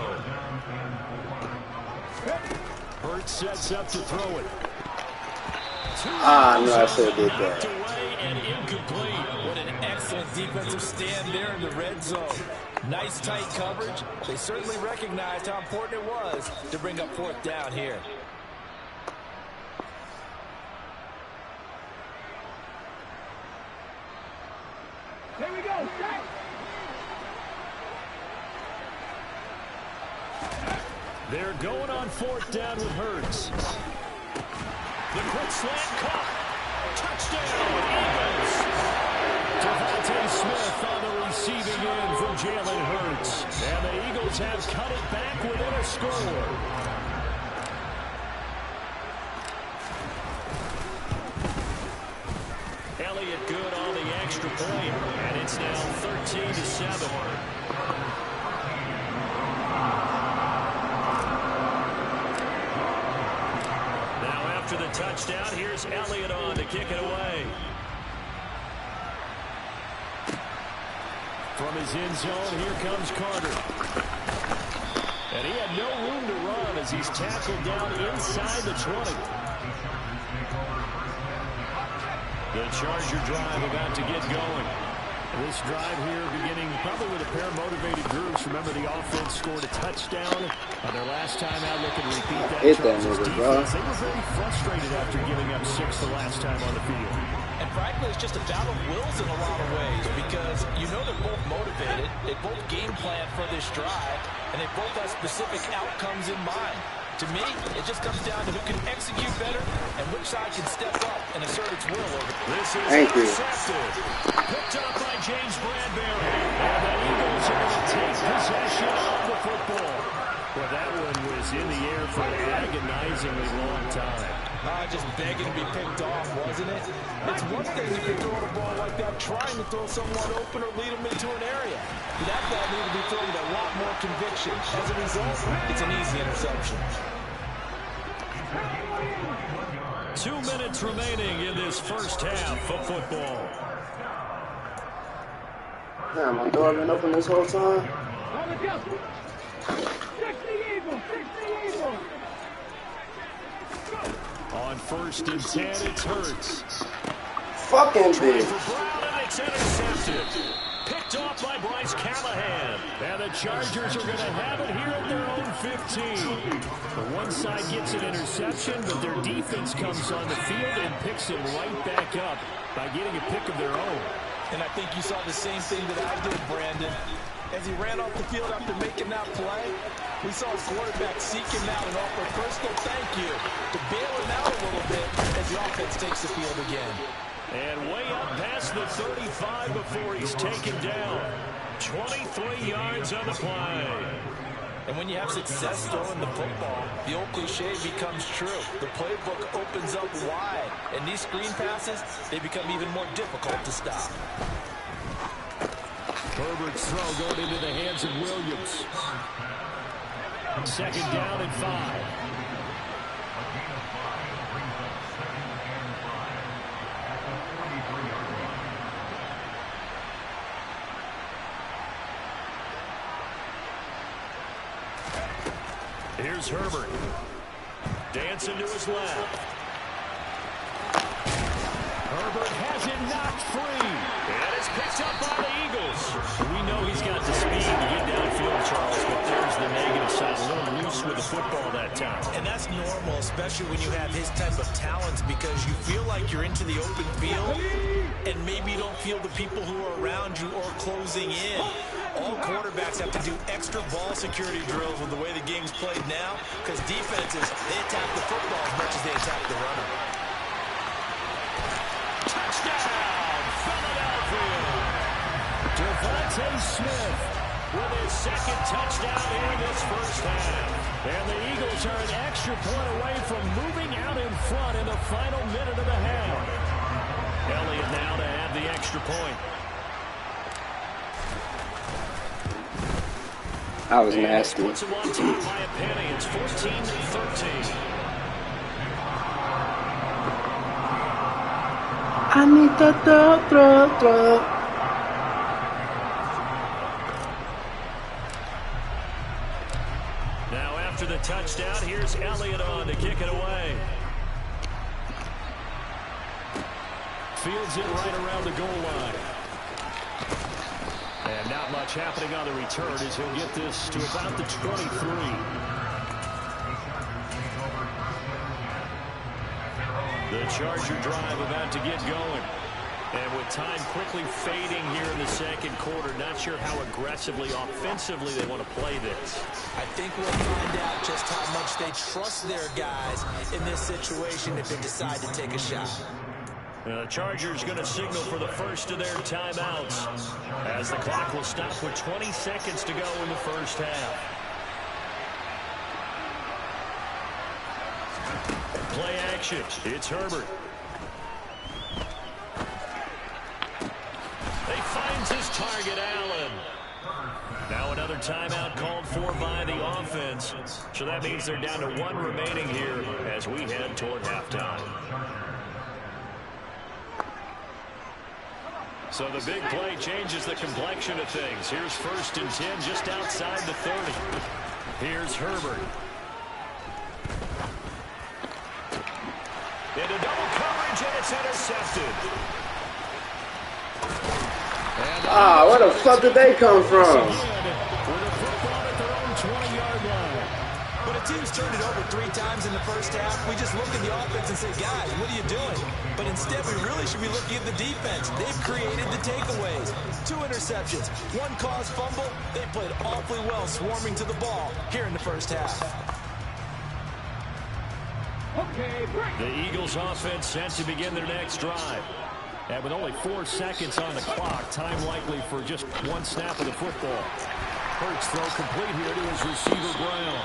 Hurts sets up to throw it. Ah, no, I should have did Knocked that. away and incomplete. What an excellent defensive stand there in the red zone. Nice tight coverage. They certainly recognized how important it was to bring up 4th down here. Here we go. Stay. They're going on 4th down with Hurts. The quick slant caught. Touchdown, Eagles. Devontae Smith on the receiving end from Jalen Hurts. And the Eagles have cut it back within a score. point, and it's now 13-7. Now after the touchdown, here's Elliott on to kick it away. From his end zone, here comes Carter. And he had no room to run as he's tackled down inside the 20. The Charger drive about to get going. This drive here beginning probably with a pair of motivated groups. Remember, the offense scored a touchdown on their last time out. Looking to repeat that. Chargers defense. They were very frustrated after giving up 6 the last time on the field. And frankly, it's just a battle of wills in a lot of ways because you know they're both motivated. They both game plan for this drive, and they both have specific outcomes in mind. To me, it just comes down to who can execute better and which side can step up and assert its will over. This is intercepted. Picked up by James Bradbury. And the Eagles are going to take possession of the football. Well, that one was in the air for an agonizingly long time. Just begging to be picked off, wasn't it? It's one thing if you're throwing a ball like that, trying to throw someone open or lead them into an area. That ball needed to be thrown with a lot more conviction. As a result, it's an easy interception. 2 minutes remaining in this first half of football. Damn, my door been open this whole time. On 1st and 10, it's Hurts. Fucking bitch. For Brown, and it's intercepted. Picked off by Bryce Callahan. And the Chargers are going to have it here at their own 15. The one side gets an interception, but their defense comes on the field and picks him right back up by getting a pick of their own. And I think you saw the same thing that I did, Brandon. As he ran off the field after making that play, we saw his quarterback seek him out and offer a personal thank you to bail him out a little bit as the offense takes the field again. And way up past the 35 before he's taken down. 23 yards on the play. And when you have success throwing the football, the old cliche becomes true. The playbook opens up wide, and these screen passes, they become even more difficult to stop. Herbert's throw going into the hands of Williams. 2nd down and 5. Here's Herbert. Dancing to his left. Herbert has it knocked free. And it's picked up by the Eagles. We know he's got the speed to get downfield, Charles, but there's the negative side. A little loose with the football that time. And that's normal, especially when you have his type of talents, because you feel like you're into the open field, and maybe you don't feel the people who are around you or closing in. All quarterbacks have to do extra ball security drills with the way the game's played now, because defenses, they attack the football as much as they attack the runner. Touchdown, Philadelphia! Devontae Smith with his 2nd touchdown here in this first half. And the Eagles are an extra point away from moving out in front in the final minute of the half. Elliott now to have the extra point. That was nasty. Puts him on top by a penny. It's 14-13. I need to throw. Now after the touchdown, here's Elliott on to kick it away. Fields it right around the goal line. And not much happening on the return as he'll get this to about the 23. The Charger drive about to get going. And with time quickly fading here in the 2nd quarter, not sure how aggressively, offensively they want to play this. I think we'll find out just how much they trust their guys in this situation if they decide to take a shot. The Chargers going to signal for the first of their timeouts as the clock will stop with 20 seconds to go in the first half. Play action. It's Herbert. target Allen. Now another timeout called for by the offense. So that means they're down to 1 remaining here as we head toward halftime. So the big play changes the complexion of things. Here's 1st and 10 just outside the 30. Here's Herbert. Into double coverage, and it's intercepted. Ah, where the fuck did they come from? With a football at their own 20-yard line. But a team's turned it over 3 times in the first half. We just look at the offense and say, guys, what are you doing? But instead, we really should be looking at the defense. They've created the takeaways. 2 interceptions, 1 caused fumble. They played awfully well swarming to the ball here in the first half. The Eagles offense set to begin their next drive. And with only 4 seconds on the clock, time likely for just 1 snap of the football. Hurts throw complete here to his receiver Brown.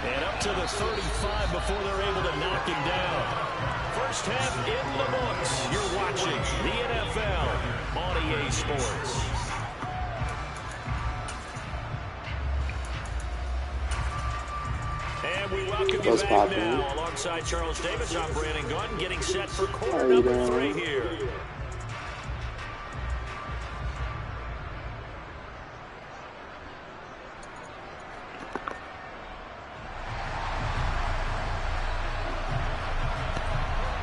And up to the 35 before they're able to knock him down. First half in the books. You're watching the NFL on EA Sports. And we welcome you back now. Alongside Charles Davis, I'm Brandon Gunn, getting set for quarter number 3 here.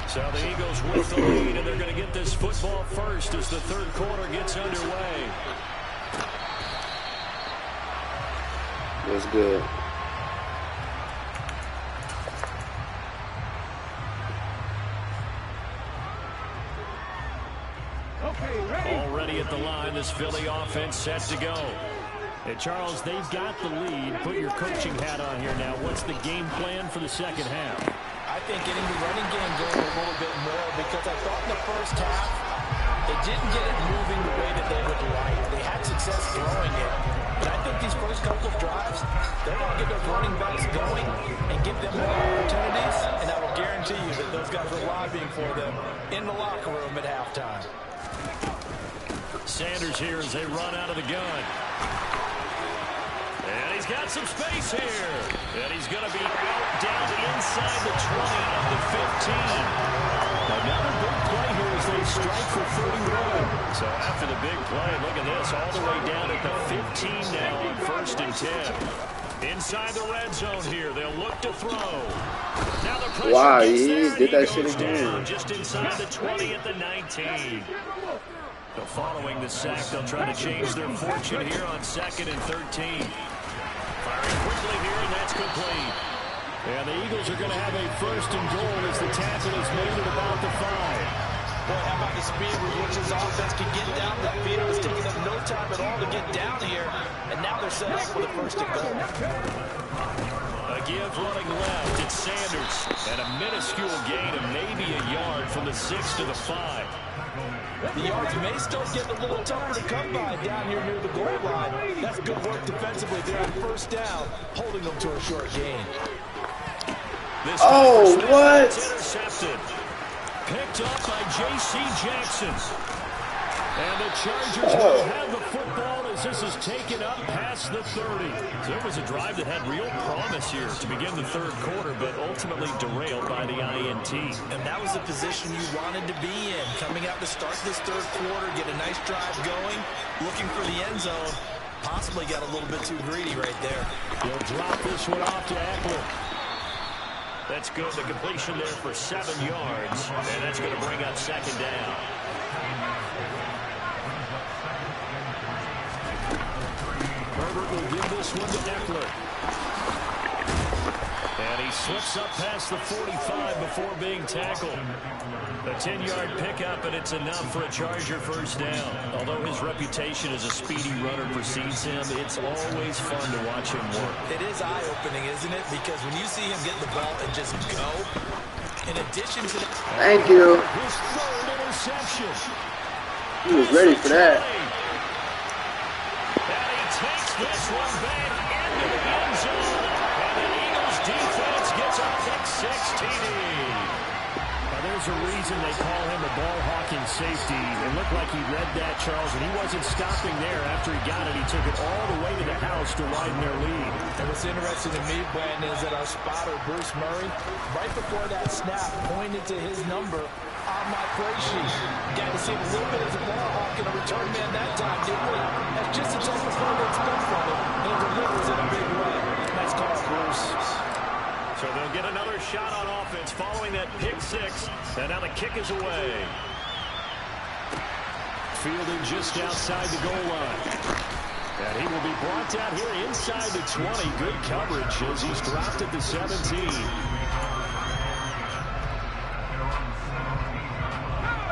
So the Eagles with the lead, and they're going to get this football first as the 3rd quarter gets underway. That's good. Already at the line, this Philly offense set to go. And Charles, they've got the lead. Put your coaching hat on here now. What's the game plan for the second half? I think getting the running game going a little bit more, because I thought in the first half they didn't get it moving the way that they would like. They had success throwing it. But I think these first couple of drives, they're going to get those running backs going and give them more opportunities. And I will guarantee you that those guys are lobbying for them in the locker room at halftime. Sanders here as they run out of the gun. And he's got some space here. And he's going to be out down inside the 20 of the 15. Another big play here as they strike for 41. So after the big play, look at this, all the way down at the 15 now on 1st and 10. Inside the red zone here, they'll look to throw. Now the pressure gets there, he did that shit goes again. down just inside the 20 at the 19. So following the sack, they'll try to change their fortune here on 2nd and 13. Firing quickly here, and that's complete. And the Eagles are going to have a 1st and goal as the tackle is made at about the 5. Boy, how about the speed with which his offense can get down the field? It's taking them no time at all to get down here, and now they're set up for the 1st and goal. A give running left, it's Sanders. And a minuscule gain of maybe a yard from the 6 to the 5. The yards may start getting a little tougher to come by down here near the goal line. That's good work defensively there on 1st down, holding them to a short gain. This what? Intercepted. Picked up by J.C. Jackson. And the Chargers will have the football as this is taken up past the 30. So it was a drive that had real promise here to begin the 3rd quarter, but ultimately derailed by the INT. And that was the position you wanted to be in. Coming out to start this 3rd quarter, get a nice drive going, looking for the end zone. Possibly got a little bit too greedy right there. He'll drop this one off to Eckler. That's good. The completion there for 7 yards. And that's going to bring up 2nd down. Herbert will give this one to Eckler. And he slips up past the 45 before being tackled. A 10-yard pickup, and it's enough for a Charger 1st down. Although his reputation as a speedy runner precedes him, it's always fun to watch him work. It is eye-opening, isn't it? Because when you see him get the ball and just go, in addition to the... Thank you. His 3rd interception. He was ready for that. And he takes this one back into the end zone. And the Eagles defense gets a pick 6 TD. Now, there's a reason they call him a ball-hawking safety. It looked like he read that, Charles, and he wasn't stopping there. After he got it, he took it all the way to the house to widen their lead. And what's interesting to me, Brandon, is that our spotter, Bruce Murray, right before that snap, pointed to his number on my play sheet. Got to see a little bit as a ball hawk and a return man that time, didn't we? That's just the type of play to expect from him, and it delivers in a big way. Nice call, Bruce. So they'll get another shot on offense following that pick six. And now the kick is away. Fielding just outside the goal line. And he will be brought down here inside the 20. Good coverage as he's dropped at the 17.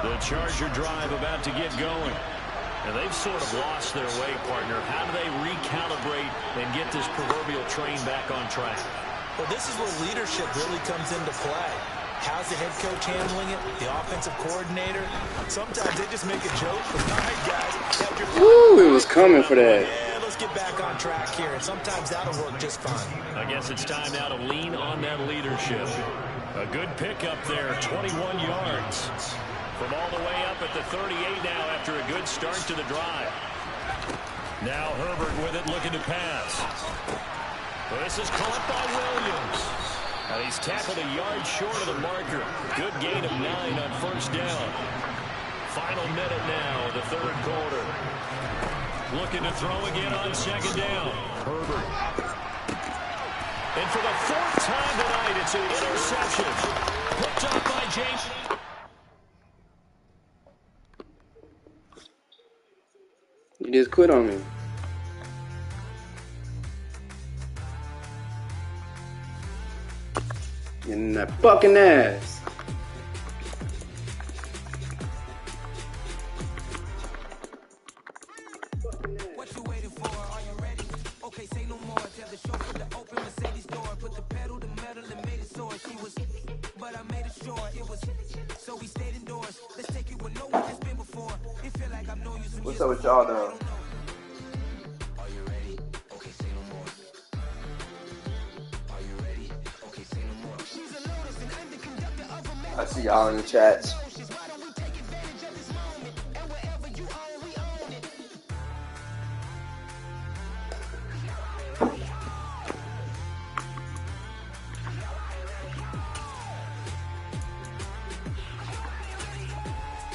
The Charger drive about to get going. And they've sort of lost their way, partner. How do they recalibrate and get this proverbial train back on track? Well, this is where leadership really comes into play. How's the head coach handling it? The offensive coordinator? Sometimes they just make a joke. But all right, guys. Woo, it was coming for that. Yeah, let's get back on track here. And sometimes that'll work just fine. I guess it's time now to lean on that leadership. A good pickup there, 21 yards. From all the way up at the 38 now after a good start to the drive. Now Herbert with it, looking to pass. This is caught by Williams. And he's tackled a yard short of the marker. Good gain of 9 on first down. Final minute now of the third quarter. Looking to throw again on second down. Herbert. And for the fourth time tonight, it's an interception. Picked up by James. You just quit on me. In that fucking ass. What you waiting for? Are you ready? Okay, say no more. Tell the chauffeur to open Mercedes door. Put the pedal to metal and made it soar. She was, but I made it sure it was. So we stayed indoors. Let's take it where no one has been before. It feel like I've known you some What's up with y'all though? Are you ready? Okay, say no more. Are you ready? Okay, say no more. I see y'all in the chats.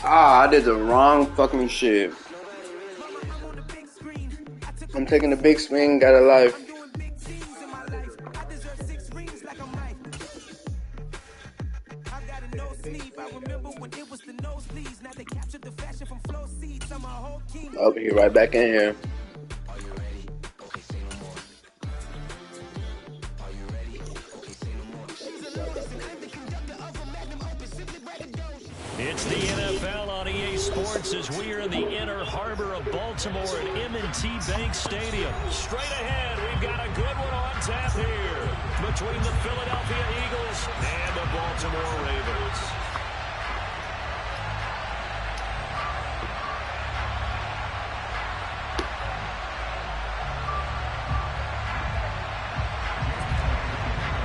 Ah, I did the wrong fucking shit. I'm taking the big swing, got a life. I'll be right back in here. It's the NFL on EA Sports as we are in the inner harbor of Baltimore at M&T Bank Stadium. Straight ahead, we've got a good one on tap here between the Philadelphia Eagles and the Baltimore Ravens.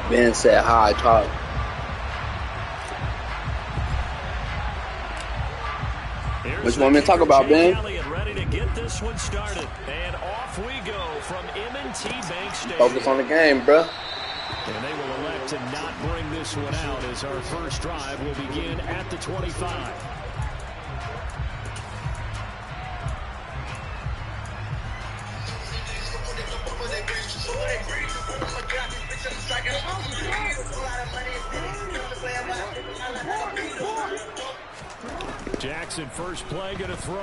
Ben said hi, talk. What you want me to talk about, Ben? Ready to get this one started. And off we go from M&T Bank Stadium. Focus on the game, bro. And they will elect to not bring this one out as our first drive will begin at the 25. Jackson, first play, going to throw.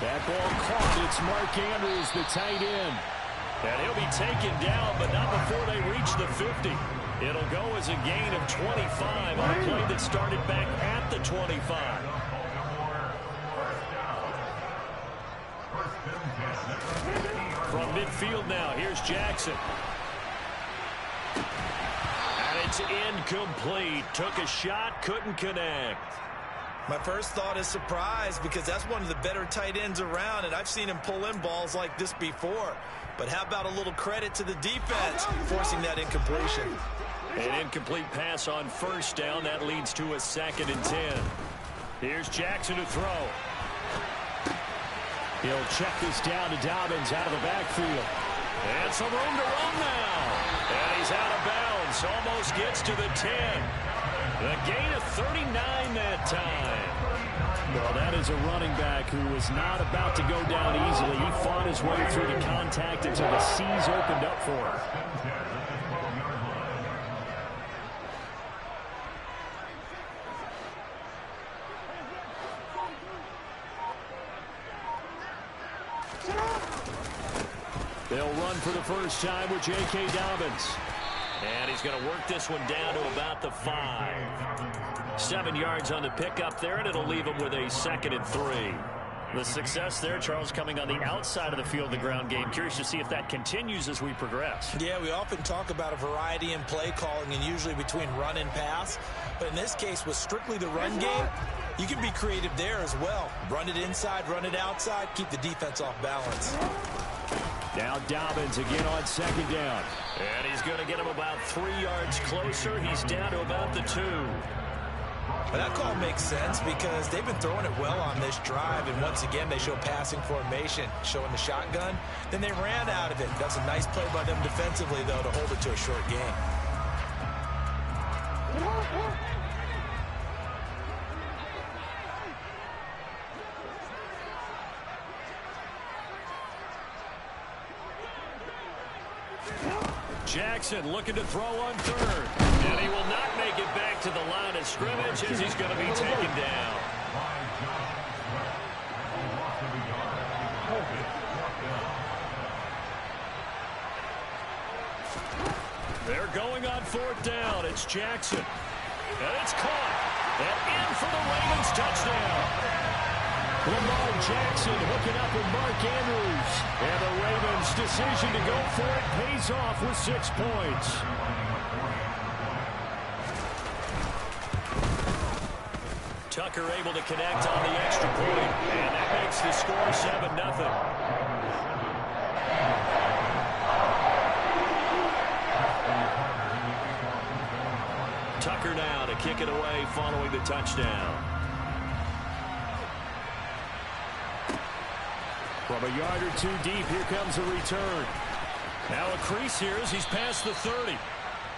That ball caught. It's Mark Andrews, the tight end. And he'll be taken down, but not before they reach the 50. It'll go as a gain of 25 on a play that started back at the 25. From midfield now, here's Jackson. And it's incomplete. Took a shot, couldn't connect. My first thought is surprise because that's one of the better tight ends around, and I've seen him pull in balls like this before. But how about a little credit to the defense forcing that incompletion? An incomplete pass on first down. That leads to a 2nd and 10. Here's Jackson to throw. He'll check this down to Dobbins out of the backfield. And some room to run now. And he's out of bounds. Almost gets to the 10. A gain of 39 that time. Well, that is a running back who was not about to go down easily. He fought his way through the contact until the seas opened up for him. They'll run for the first time with J.K. Dobbins. And he's going to work this one down to about the 5. 7 yards on the pickup there, and it'll leave him with a 2nd and 3. The success there, Charles, coming on the outside of the field, the ground game. Curious to see if that continues as we progress. Yeah, we often talk about a variety in play calling and usually between run and pass. But in this case, with strictly the run game, you can be creative there as well. Run it inside, run it outside, keep the defense off balance. Now Dobbins again on 2nd down. And he's going to get him about 3 yards closer. He's down to about the 2. But that call makes sense because they've been throwing it well on this drive. And once again, they show passing formation, showing the shotgun. Then they ran out of it. That's a nice play by them defensively, though, to hold it to a short game. Jackson looking to throw on 3rd. And he will not make it back to the line of scrimmage as he's going to be taken down. They're going on 4th down. It's Jackson. And it's caught. And in for the Ravens touchdown. Lamar Jackson hooking up with Mark Andrews. And the Ravens' decision to go for it pays off with 6 points. Tucker able to connect on the extra point. And that makes the score 7-0. Tucker now to kick it away following the touchdown. From a yard or 2 deep, here comes a return. Now a crease here as he's past the 30.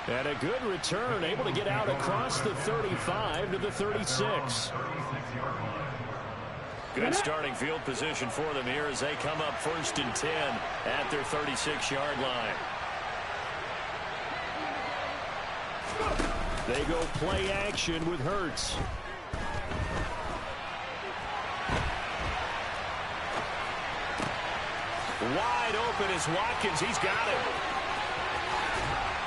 And a good return, able to get out across the 35 to the 36. Good starting field position for them here as they come up 1st and 10 at their 36-yard line. They go play action with Hurts. Wide open is Watkins. He's got it.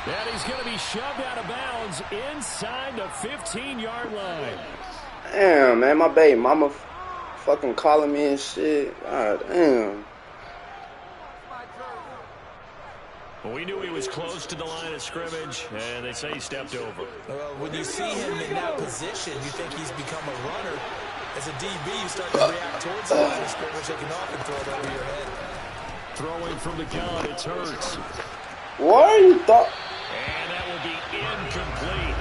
And he's going to be shoved out of bounds inside the 15-yard line. Damn, man, my baby mama fucking calling me and shit. God damn. Well, we knew he was close to the line of scrimmage, and they say he stepped over. Well, when you see him in that position, you think he's become a runner. As a DB, you start to react towards the line of scrimmage. They can often throw it over your head. Throwing from the gun, it's Hurts. What are you thought? And that will be incomplete.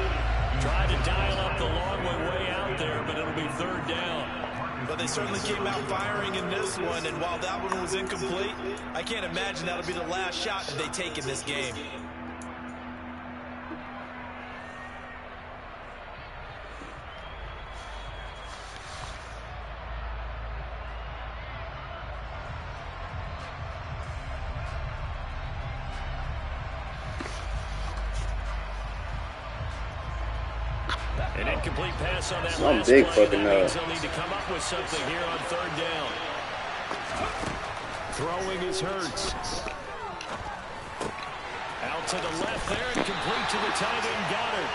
Tried to dial up the long way out there, but it'll be 3rd down. But they certainly came out firing in this one, and while that one was incomplete, I can't imagine that'll be the last shot that they take in this game. An incomplete pass on that Some last big play. fucking That means they'll need to come up with something here on 3rd down. Throwing is Hurts. Out to the left there and complete to the tight end Goddard.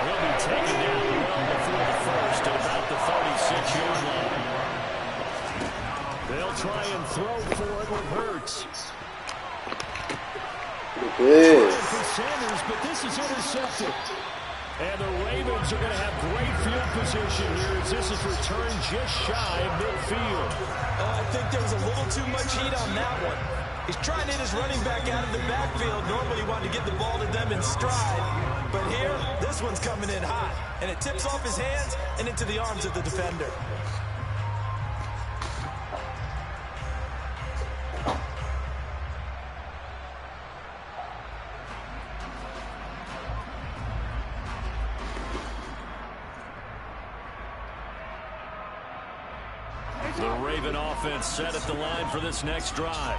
He'll be taken down well before the 1st at about the 36-yard line. They'll try and throw for it with Hurts. Yes. For Sanders, but this is intercepted. And the Ravens are going to have great field position here as this is returned just shy of midfield. I think there was a little too much heat on that one. He's trying to hit his running back out of the backfield. Normally he wanted to get the ball to them in stride. But here, this one's coming in hot, and it tips off his hands and into the arms of the defender. The Raven offense set at the line for this next drive.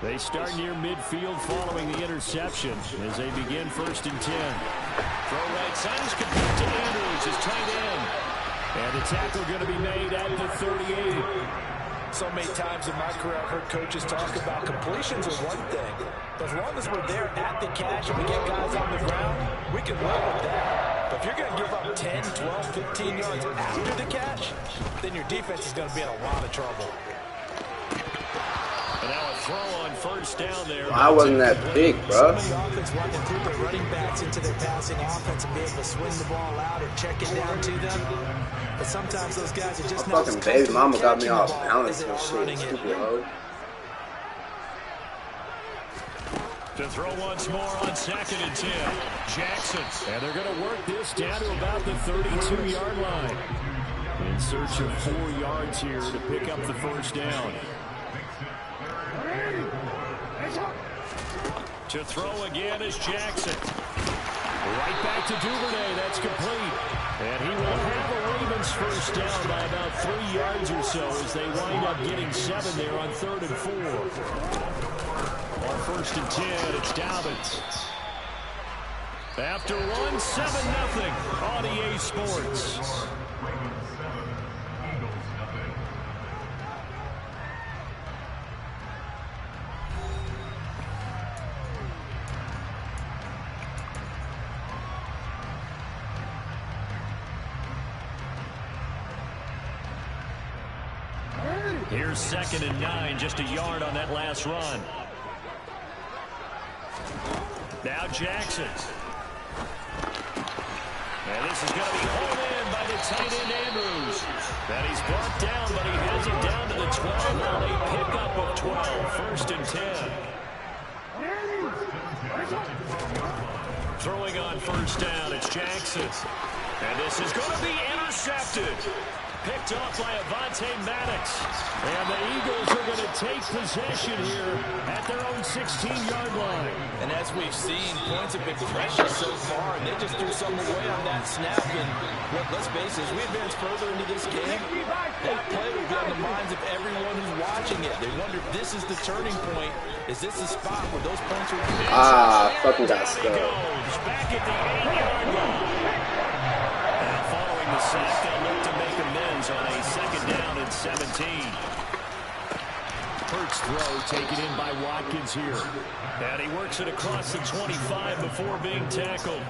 They start near midfield following the interception as they begin 1st and 10. Throw right side is complete to Andrews, his tight end. And the tackle going to be made at the 38. So many times in my career I've heard coaches talk about completions are one thing. But as long as we're there at the catch and we get guys on the ground, we can live with that. But if you're going to give up 10, 12, 15 yards after the catch, then your defense is going to be in a lot of trouble. And now a throw on 1st down there. Why wasn't that big, bro? So many offense want to include their running backs into their passing offense and be able to swing the ball out or check it down to them. But sometimes those guys are just My not fucking baby mama got me off balance and and shit. Stupid hoe. To throw once more on 2nd and 10. Jackson. And they're going to work this down to about the 32-yard line. In search of 4 yards here to pick up the 1st down. To throw again is Jackson. Right back to Duvernay. That's complete. And he will have a Ravens 1st down by about 3 yards or so as they wind up getting 7 there on 3rd and 4. On 1st and 10, it's Dobbins. After one, 7-0 on EA Sports. Here's 2nd and 9, just a yard on that last run. Now Jackson. And this is going to be hauled in by the tight end Andrews. And he's brought down, but he has it down to the 12 on a pickup of 12. 1st and 10. Throwing on 1st down, it's Jackson. And this is going to be intercepted. Picked off by Avonte Maddox. And the Eagles are going to take possession here at their own 16-yard line. And as we've seen, points have been precious so far, and they just threw something away on that snap. And let's face it, as we advance further into this game, that play will be on the minds of everyone who's watching it. They wonder if this is the turning point. Is this the spot where those points will be? Fucking got stuck. Back at the 8-yard line. And following the sack, they'll look to make amends on a 2nd down and 17. Hurts throw taken in by Watkins here. And he works it across the 25 before being tackled.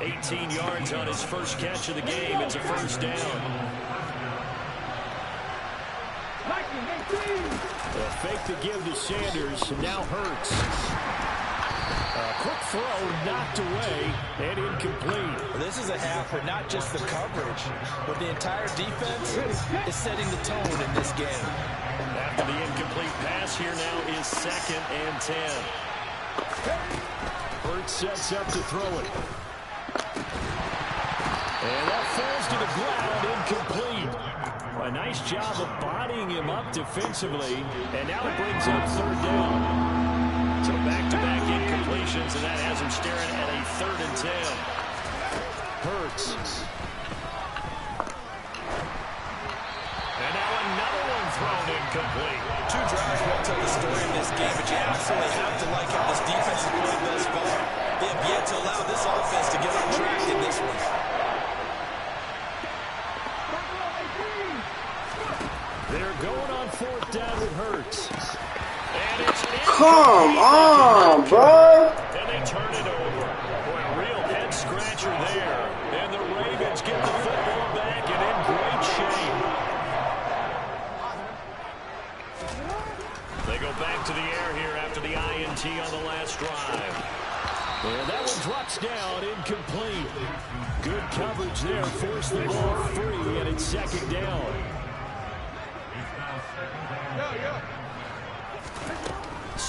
18 yards on his first catch of the game. It's a 1st down. A fake to give to Sanders. Now Hurts. A quick throw knocked away and incomplete. This is a half where not just the coverage, but the entire defense is setting the tone in this game. After the incomplete pass, here now is 2nd and 10. Hurts sets up to throw it. And that falls to the ground, incomplete. A nice job of bodying him up defensively, and now it brings up 3rd down. So back-to-back incompletions, and that has him staring at a 3rd and 10. Hurts. And now another one thrown incomplete. 2 drives won't tell the story in this game, but you absolutely have to like how this defense has played thus far. They have yet to allow this offense to get on track in this one. They're going on 4th down with Hurts. And it's Come on, bro. And they turn it over. Boy, a real head-scratcher there. And the Ravens get the football back and in great shape. They go back to the air here after the INT on the last drive. And that one drops down, incomplete. Good coverage there, forced the ball free, and it's 2nd down.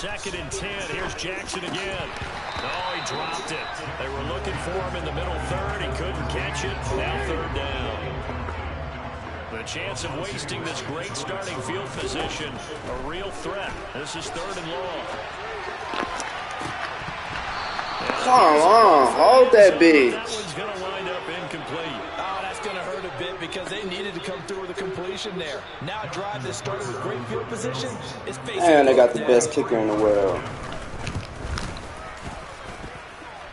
2nd and 10. Here's Jackson again. Oh, he dropped it. They were looking for him in the middle third. He couldn't catch it. Now 3rd down. The chance of wasting this great starting field position, a real threat. This is 3rd and long. Come on, hold that bitch. That one's going to wind up incomplete. Oh, that's going to hurt a bit because they needed to come through with a completion there. Now a drive that started with great field position is facing. And they got the best kicker in the world.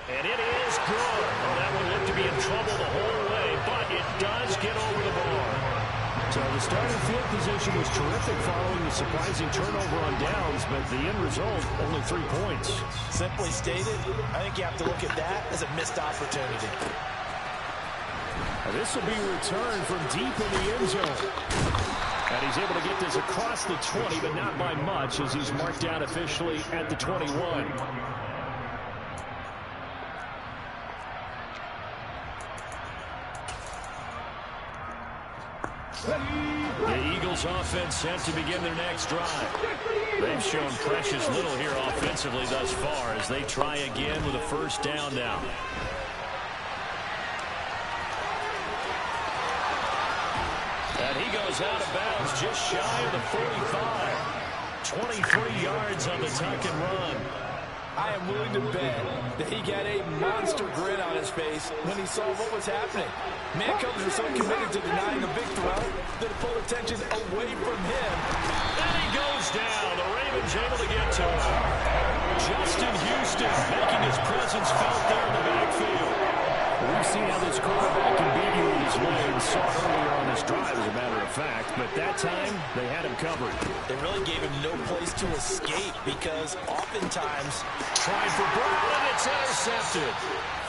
And it is good. Oh, that one looked to be in trouble the whole way, but it does get over the bar. So the starting field position was terrific following the surprising turnover on downs, but the end result, only 3 points. Simply stated, I think you have to look at that as a missed opportunity. And this will be returned from deep in the end zone. And he's able to get this across the 20, but not by much as he's marked down officially at the 21. The Eagles offense set to begin their next drive. They've shown precious little here offensively thus far as they try again with a 1st down now. And he goes out of bounds just shy of the 45. 23 yards on the tuck and run. I am willing to bet that he got a monster grin on his face when he saw what was happening. Man coverage was so committed to denying a big throw that it pulled attention away from him. And he goes down. The Ravens able to get to him. Justin Houston making his presence felt there in the backfield. We've seen how this quarterback can beat you in his legs. Saw it earlier on this drive, as a matter of fact. But that time, they had him covered. They really gave him no place to escape because oftentimes trying for Brown, and it's intercepted.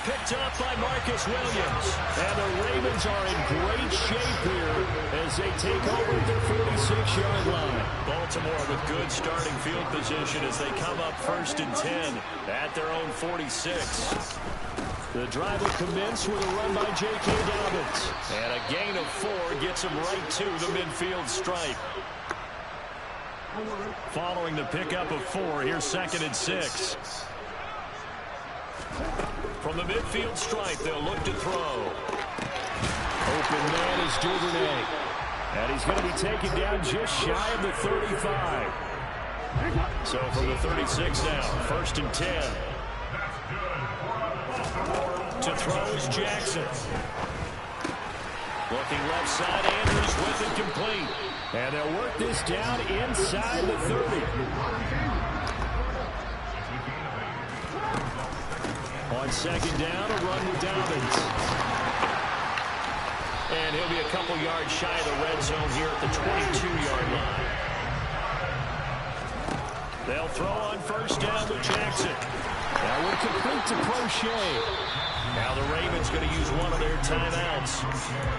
Picked up by Marcus Williams. And the Ravens are in great shape here as they take over at their 46-yard line. Baltimore with good starting field position as they come up 1st and 10 at their own 46. The drive will commence with a run by J.K. Dobbins. And a gain of 4 gets him right to the midfield stripe. Following the pickup of 4, here's 2nd and 6. From the midfield stripe, they'll look to throw. Open man is Duvernay. And he's going to be taken down just shy of the 35. So from the 36 now, 1st and 10. To throw is Jackson. Looking left side, Andrews with it complete. And they'll work this down inside the 30. On 2nd down, a run with Dobbins. And he'll be a couple yards shy of the red zone here at the 22-yard line. They'll throw on 1st down with Jackson. That would complete to Crochet. Now the Ravens going to use one of their timeouts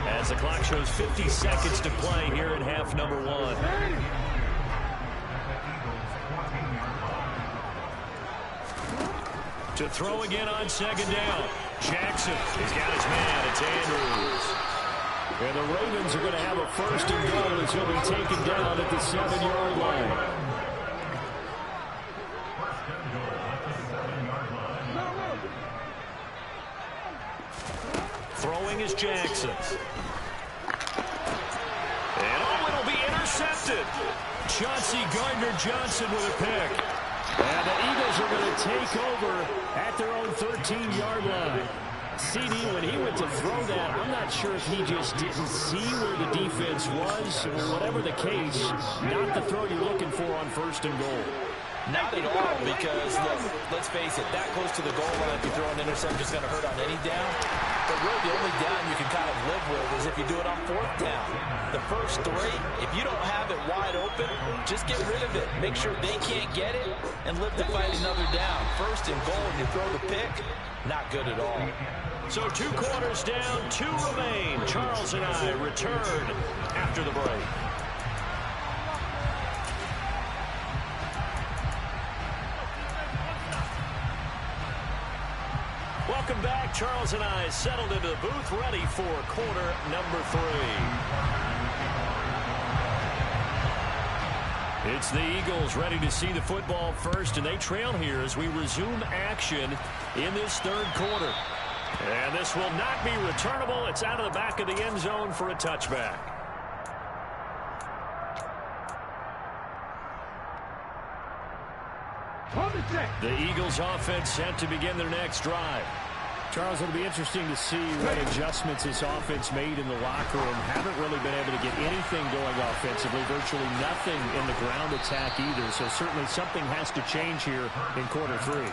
as the clock shows 50 seconds to play here in half number 1. To throw again on 2nd down. Jackson, he's got his man. It's Andrews. And the Ravens are going to have a 1st and goal as he'll be taken down at the 7-yard line. Throwing is Jackson. And oh, it'll be intercepted. Chauncey Gardner-Johnson with a pick. And the Eagles are going to take over at their own 13-yard line. CD, when he went to throw that, I'm not sure if he just didn't see where the defense was, or whatever the case, not the throw you're looking for on 1st and goal. Not at all, because, look, let's face it, that close to the goal line, if you throw an interception, is going to hurt on any down. But really, the only down you can kind of live with is if you do it on 4th down. The first 3, if you don't have it wide open, just get rid of it. Make sure they can't get it and live to fight another down. 1st and goal, and you throw the pick, not good at all. So 2 quarters down, 2 remain. Charles and I return after the break. Welcome back. Charles and I settled into the booth, ready for quarter number 3. It's the Eagles ready to see the football first, and they trail here as we resume action in this third quarter. And this will not be returnable. It's out of the back of the end zone for a touchback. The Eagles offense set to begin their next drive. Charles, it'll be interesting to see what adjustments this offense made in the locker room. Haven't really been able to get anything going offensively, virtually nothing in the ground attack either. So certainly something has to change here in quarter three.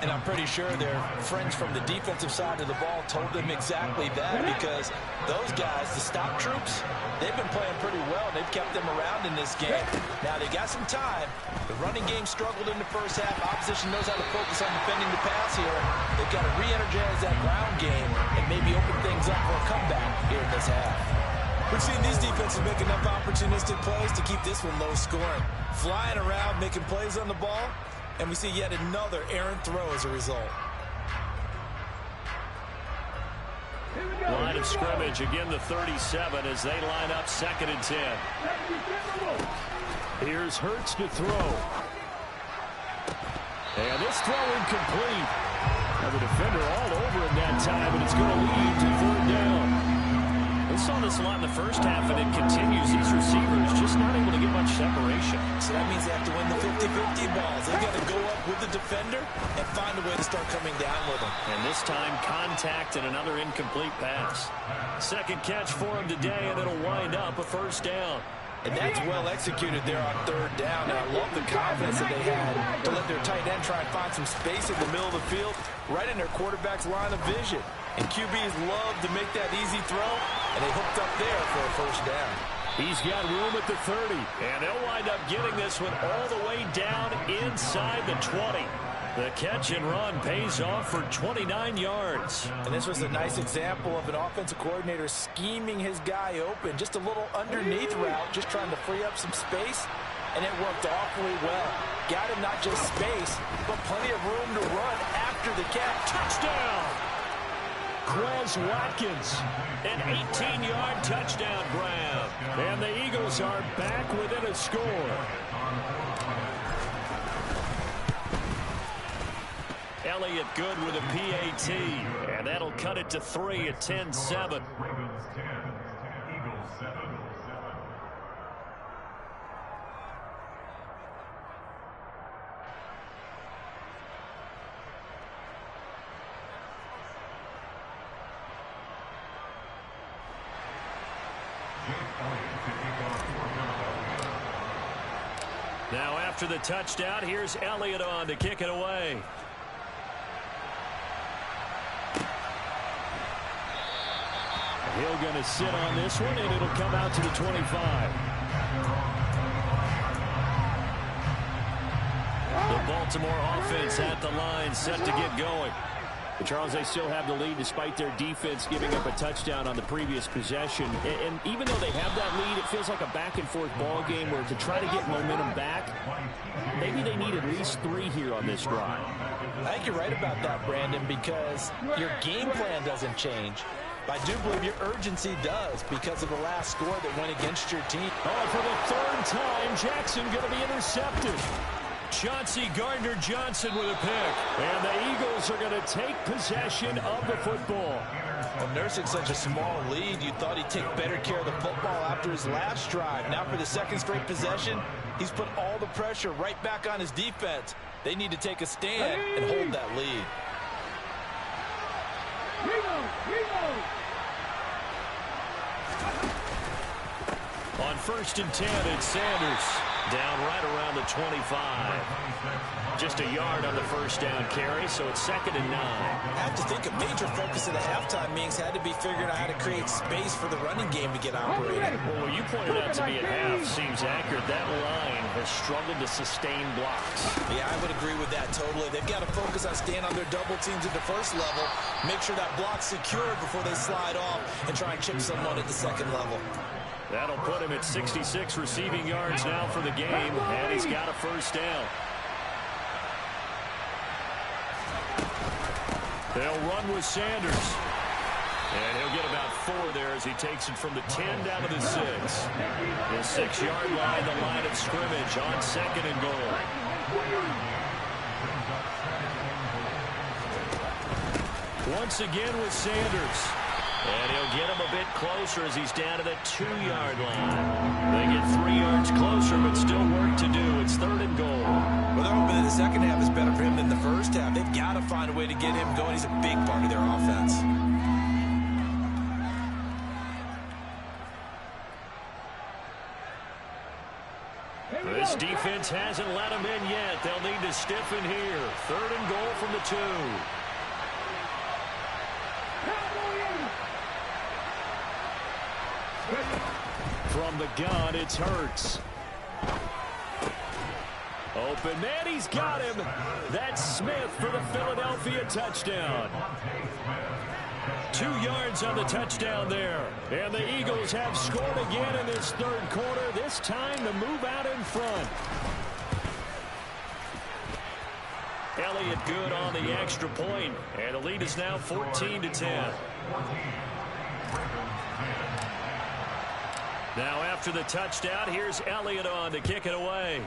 And I'm pretty sure their friends from the defensive side of the ball told them exactly that, because those guys, the stop troops, they've been playing pretty well. They've kept them around in this game. Now, they got some time. The running game struggled in the first half. Opposition knows how to focus on defending the pass here. They've got to re-energize that ground game and maybe open things up for a comeback here in this half. We've seen these defenses make enough opportunistic plays to keep this one low scoring. Flying around, making plays on the ball. And we see yet another errant throw as a result. Line of scrimmage, again the 37 as they line up 2nd and 10. Here's Hurts to throw. And this throw incomplete. Now the defender all over him that time, and it's going to lead to 3rd down. We saw this a lot in the first half, and it continues. These receivers just not able to get much separation. So that means they have to win the 50-50 balls. They've got to go up with the defender and find a way to start coming down with them. And this time, contact and another incomplete pass. Second catch for him today, and it'll wind up a 1st down. And that's well executed there on 3rd down. And I love the confidence that they had to let their tight end try and find some space in the middle of the field, right in their quarterback's line of vision. And QBs love to make that easy throw, and they hooked up there for a 1st down. He's got room at the 30, and they'll wind up getting this one all the way down inside the 20. The catch and run pays off for 29 yards. And this was a nice example of an offensive coordinator scheming his guy open. Just a little underneath route, just trying to free up some space, and it worked awfully well. Got him not just space, but plenty of room to run after the catch. Touchdown! Quez Watkins, an 18-yard touchdown grab. And the Eagles are back within a score. Elliott good with a PAT, and that'll cut it to 3 at 10-7. Now after the touchdown, here's Elliott on to kick it away. Hill going to sit on this one, and it'll come out to the 25. The Baltimore offense at the line, set to get going. But Charles, they still have the lead despite their defense giving up a touchdown on the previous possession. And even though they have that lead, it feels like a back-and-forth ball game where to try to get momentum back, maybe they need at least 3 here on this drive. I think you're right about that, Brandon, because your game plan doesn't change. But I do believe your urgency does because of the last score that went against your team. Oh, for the 3rd time, Jackson going to be intercepted. Chauncey Gardner-Johnson with a pick. And the Eagles are going to take possession of the football. Well, nursing such a small lead, you thought he'd take better care of the football after his last drive. Now for the 2nd straight possession, he's put all the pressure right back on his defense. They need to take a stand and hold that lead. On 1st and 10, it's Sanders. Down right around the 25. Just a yard on the 1st down carry, so it's 2nd and 9. I have to think a major focus of the halftime meetings had to be figuring out how to create space for the running game to get operating. Well, what you pointed out to me at half seems accurate. That line has struggled to sustain blocks. Yeah, I would agree with that totally. They've got to focus on staying on their double teams at the 1st level, make sure that block's secured before they slide off, and try and chip someone at the 2nd level. That'll put him at 66 receiving yards now for the game, and he's got a 1st down. They'll run with Sanders. And he'll get about 4 there as he takes it from the 10 down to the 6. The 6-yard line, the line of scrimmage on 2nd and goal. Once again with Sanders. And he'll get him a bit closer as he's down to the 2-yard line. They get 3 yards closer, but still work to do. It's 3rd and goal. Well, they're hoping that the second half is better for him than the first half. They've got to find a way to get him going. He's a big part of their offense. This defense hasn't let him in yet. They'll need to stiffen here. 3rd and goal from the 2. From the gun, it's Hurts. Open man, he's got him. That's Smith for the Philadelphia touchdown. 2 yards on the touchdown there. And the Eagles have scored again in this 3rd quarter. This time to move out in front. Elliott good on the extra point. And the lead is now 14-10. Now after the touchdown, here's Elliott on to kick it away.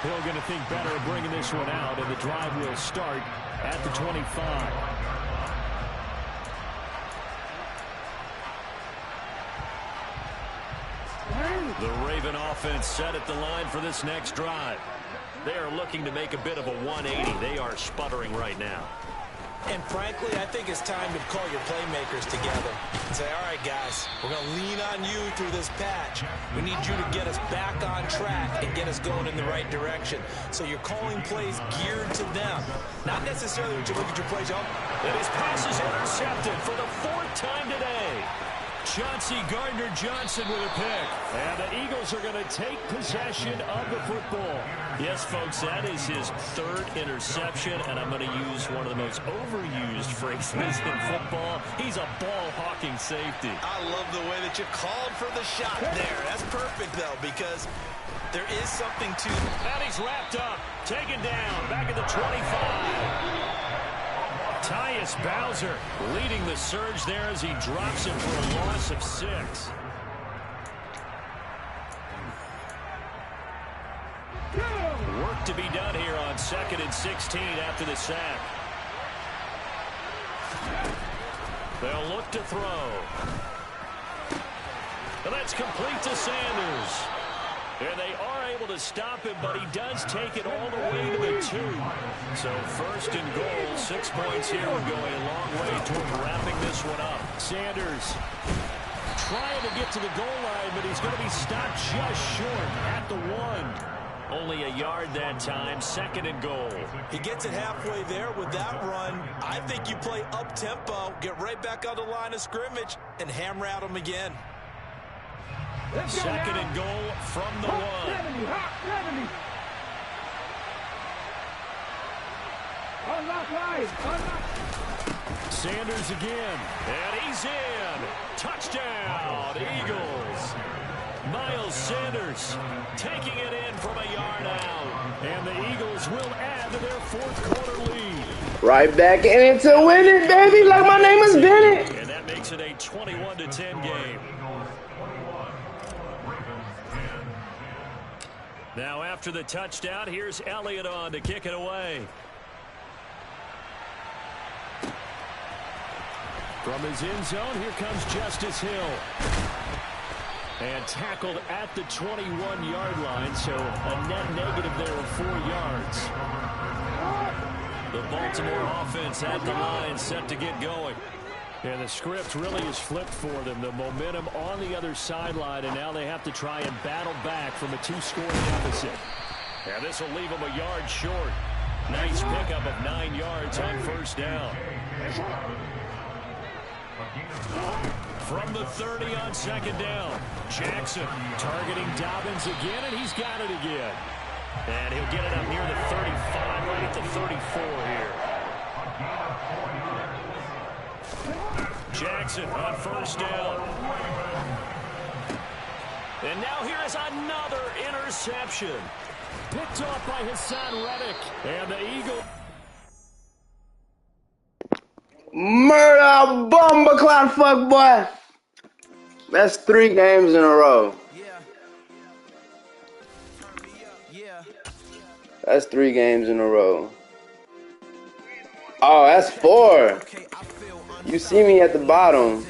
Hill going to think better of bringing this one out, and the drive will start at the 25. The Raven offense set at the line for this next drive. They are looking to make a bit of a 180. They are sputtering right now. And frankly, I think it's time to call your playmakers together and say, all right, guys, we're going to lean on you through this patch. We need you to get us back on track and get us going in the right direction. So you're calling plays geared to them. Not necessarily when you look at your plays. And his pass is intercepted for the 4th time today. Chauncey Gardner-Johnson with a pick. And the Eagles are going to take possession of the football. Yes, folks, that is his 3rd interception, and I'm going to use one of the most overused phrases in football. He's a ball-hawking safety. I love the way that you called for the shot there. That's perfect, though, because there is something to... And he's wrapped up, taken down, back at the 25. Tyus Bowser leading the surge there as he drops it for a loss of 6. Work to be done here on 2nd and 16 after the sack. They'll look to throw. And that's complete to Sanders. And they are able to stop him, but he does take it all the way to the 2. So 1st and goal, 6 points here would go a long way toward wrapping this one up. Sanders trying to get to the goal line, but he's going to be stopped just short at the 1. Only a yard that time, 2nd and goal. He gets it halfway there with that run. I think you play up-tempo, get right back on the line of scrimmage, and hammer at him again. 2nd and goal from the 1. Unlock line. Unlock. Sanders again. And he's in. Touchdown, Eagles. Miles Sanders taking it in from a yard out. And the Eagles will add to their 4th quarter lead. Right back in it to win it, baby, like my name is Bennett. And that makes it a 21-10 game. Now after the touchdown, here's Elliott on to kick it away. From his end zone, here comes Justice Hill. And tackled at the 21-yard line, so a net negative there of 4 yards. The Baltimore offense at the line set to get going. And the script really is flipped for them. The momentum on the other sideline, and now they have to try and battle back from a 2-score deficit. And this will leave them a yard short. Nice pickup of 9 yards on 1st down. From the 30 on 2nd down, Jackson targeting Dobbins again, and he's got it again. And he'll get it up near the 35, right at the 34 here. Jackson on 1st down. And now here is another interception. Picked off by Hassan Reddick. And the Eagles. Murder bomber clock fuck boy. That's 3 games in a row. That's 3 games in a row. Oh, that's 4. You see me at the bottom.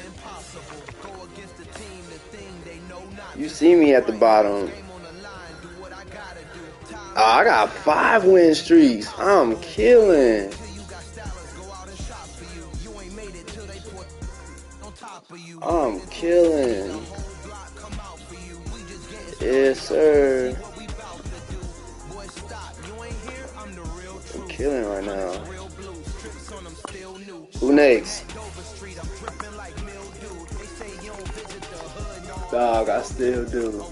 You see me at the bottom. Oh, I got 5 win streaks. I'm killing. I'm killing. Yes, sir. I'm killing right now. Who next? Dog, I still do.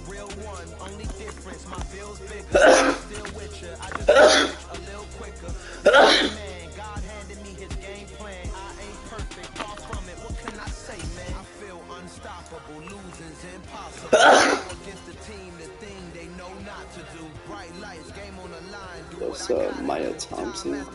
What's up, Maya Thompson?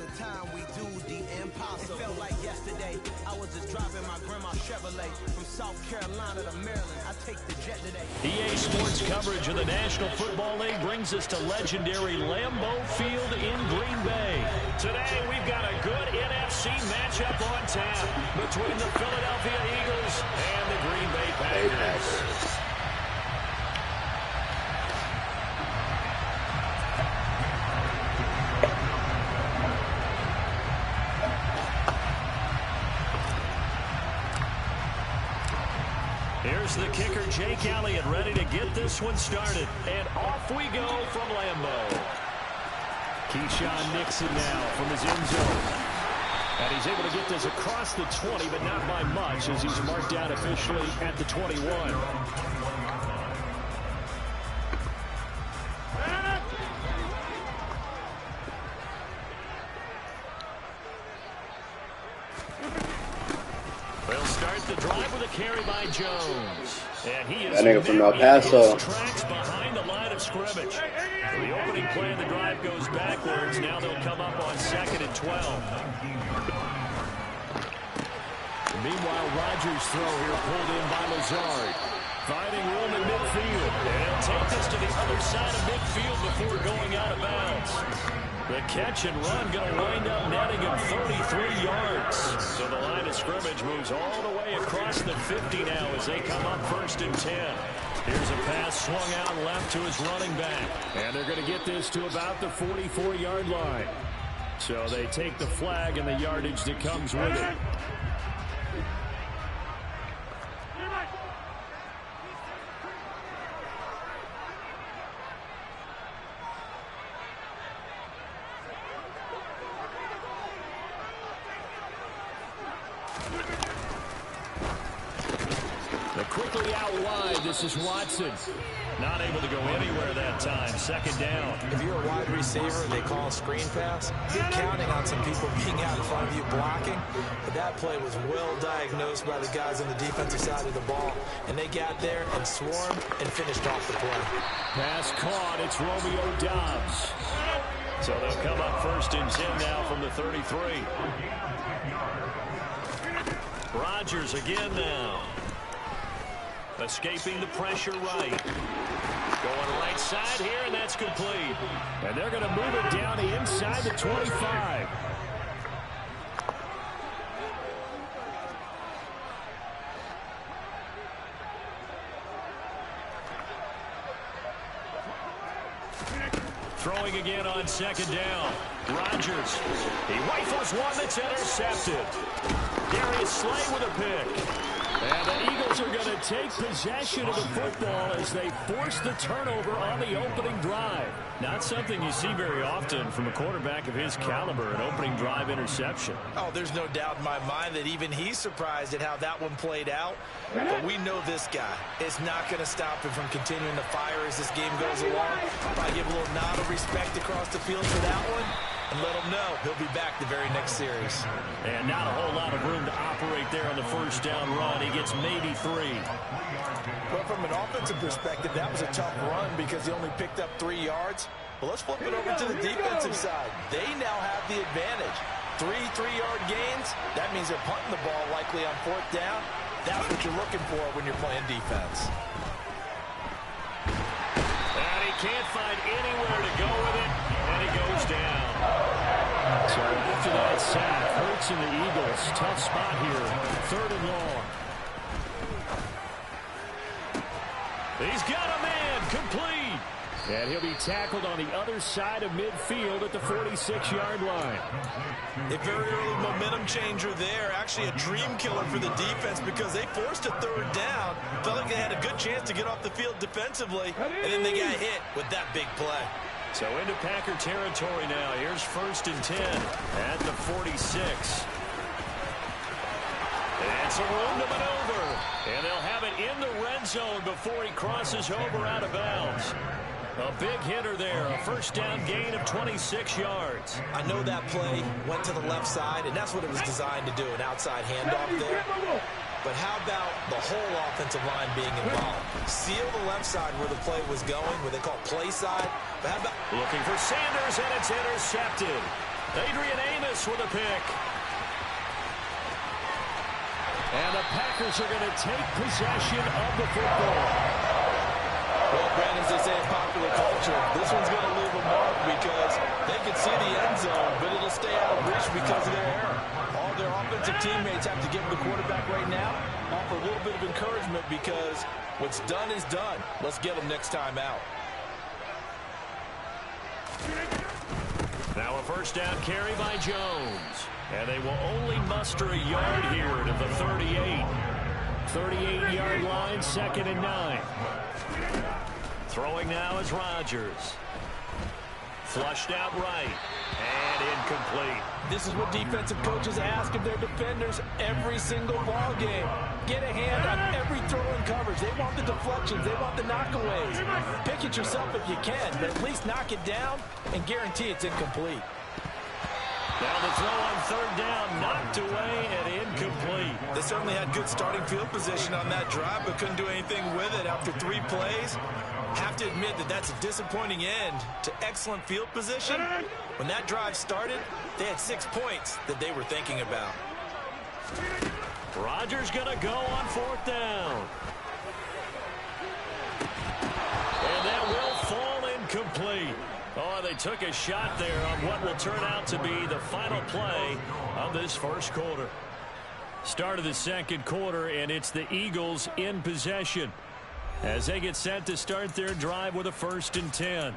EA Sports coverage of the National Football League brings us to legendary Lambeau Field in Green Bay. Today, we've got a good NFC matchup on tap between the Philadelphia Eagles and the Green Bay Packers. Here's the kicker, Jake Elliott, ready to get this one started. And off we go from Lambeau. Keyshawn Nixon now from his end zone. And he's able to get this across the 20, but not by much, as he's marked down officially at the 21. They'll start the drive with a carry by Jones. And he is that nigga from El Paso. Tracks behind the line of scrimmage. The opening play of the drive goes backwards. Now they'll come up on 2nd and 12. Meanwhile, Rodgers' throw here pulled in by Lazard. Finding room in midfield. And he'll take this to the other side of midfield before going out of bounds. The catch and run going to wind up netting him 33 yards. So the line of scrimmage moves all the way across the 50 now as they come up 1st and 10. Here's a pass swung out left to his running back. And they're going to get this to about the 44-yard line. So they take the flag and the yardage that comes with it. Quickly out wide, this is Watson. Not able to go anywhere that time. 2nd down. If you're a wide receiver, they call a screen pass. You're counting on some people being out in front of you blocking. But that play was well diagnosed by the guys on the defensive side of the ball. And they got there and swarmed and finished off the play. Pass caught. It's Romeo Doubs. So they'll come up 1st and 10 now from the 33. Rodgers again now. Escaping the pressure right. Going right side here, and that's complete. And they're going to move it down to inside the 25. Throwing again on 2nd down. Rodgers. He rifles one that's intercepted. Darius Slay with a pick. And the Eagles are going to take possession of the football as they force the turnover on the opening drive. Not something you see very often from a quarterback of his caliber, an opening drive interception. Oh, there's no doubt in my mind that even he's surprised at how that one played out. But we know this guy is not going to stop him from continuing to fire as this game goes along. Probably give a little nod of respect across the field for that one. And let him know he'll be back the very next series. And not a whole lot of room to operate there on the 1st down run. He gets maybe 3. But from an offensive perspective, that was a tough run because he only picked up 3 yards. Well, let's flip it over to the defensive side. They now have the advantage. 3 3-yard gains, that means they're punting the ball likely on 4th down. That's what you're looking for when you're playing defense. And he can't find anywhere to go with it, and he goes down. So after that sack, Hurts and the Eagles, tough spot here, 3rd and long. He's got a man, complete. And he'll be tackled on the other side of midfield at the 46-yard line. A very early momentum changer there. Actually a dream killer for the defense because they forced a 3rd down. Felt like they had a good chance to get off the field defensively, and then they got hit with that big play. So into Packer territory now. Here's 1st and 10 at the 46. And some room to maneuver. And they'll have it in the red zone before he crosses over out of bounds. A big hitter there, a 1st down gain of 26 yards. I know that play went to the left side, and that's what it was designed to do, an outside handoff there. But how about the whole offensive line being involved? Seal the left side where the play was going, where they call play side. But how about looking for Sanders, and it's intercepted. Adrian Amos with a pick. And the Packers are going to take possession of the football. Well, Brandon, as they say in popular culture, this one's going to leave a mark because they can see the end zone, but it'll stay out of reach because of their error. All their offensive teammates have to give the quarterback right now, offer a little bit of encouragement because what's done is done. Let's get them next time out. Now a 1st down carry by Jones. And they will only muster a yard here to the 38. 38-yard line, 2nd and 9. Throwing now is Rodgers. Flushed out right. And incomplete. This is what defensive coaches ask of their defenders every single ball game. Get a hand on every throw in coverage. They want the deflections. They want the knockaways. Pick it yourself if you can, but at least knock it down and guarantee it's incomplete. Now the throw on 3rd down, knocked away and incomplete. They certainly had good starting field position on that drive, but couldn't do anything with it after 3 plays. Have to admit that that's a disappointing end to excellent field position. When that drive started, they had 6 points that they were thinking about. Rodgers going to go on 4th down. And that will fall incomplete. Oh, they took a shot there on what will turn out to be the final play of this 1st quarter. Start of the 2nd quarter, and it's the Eagles in possession as they get set to start their drive with a 1st and 10.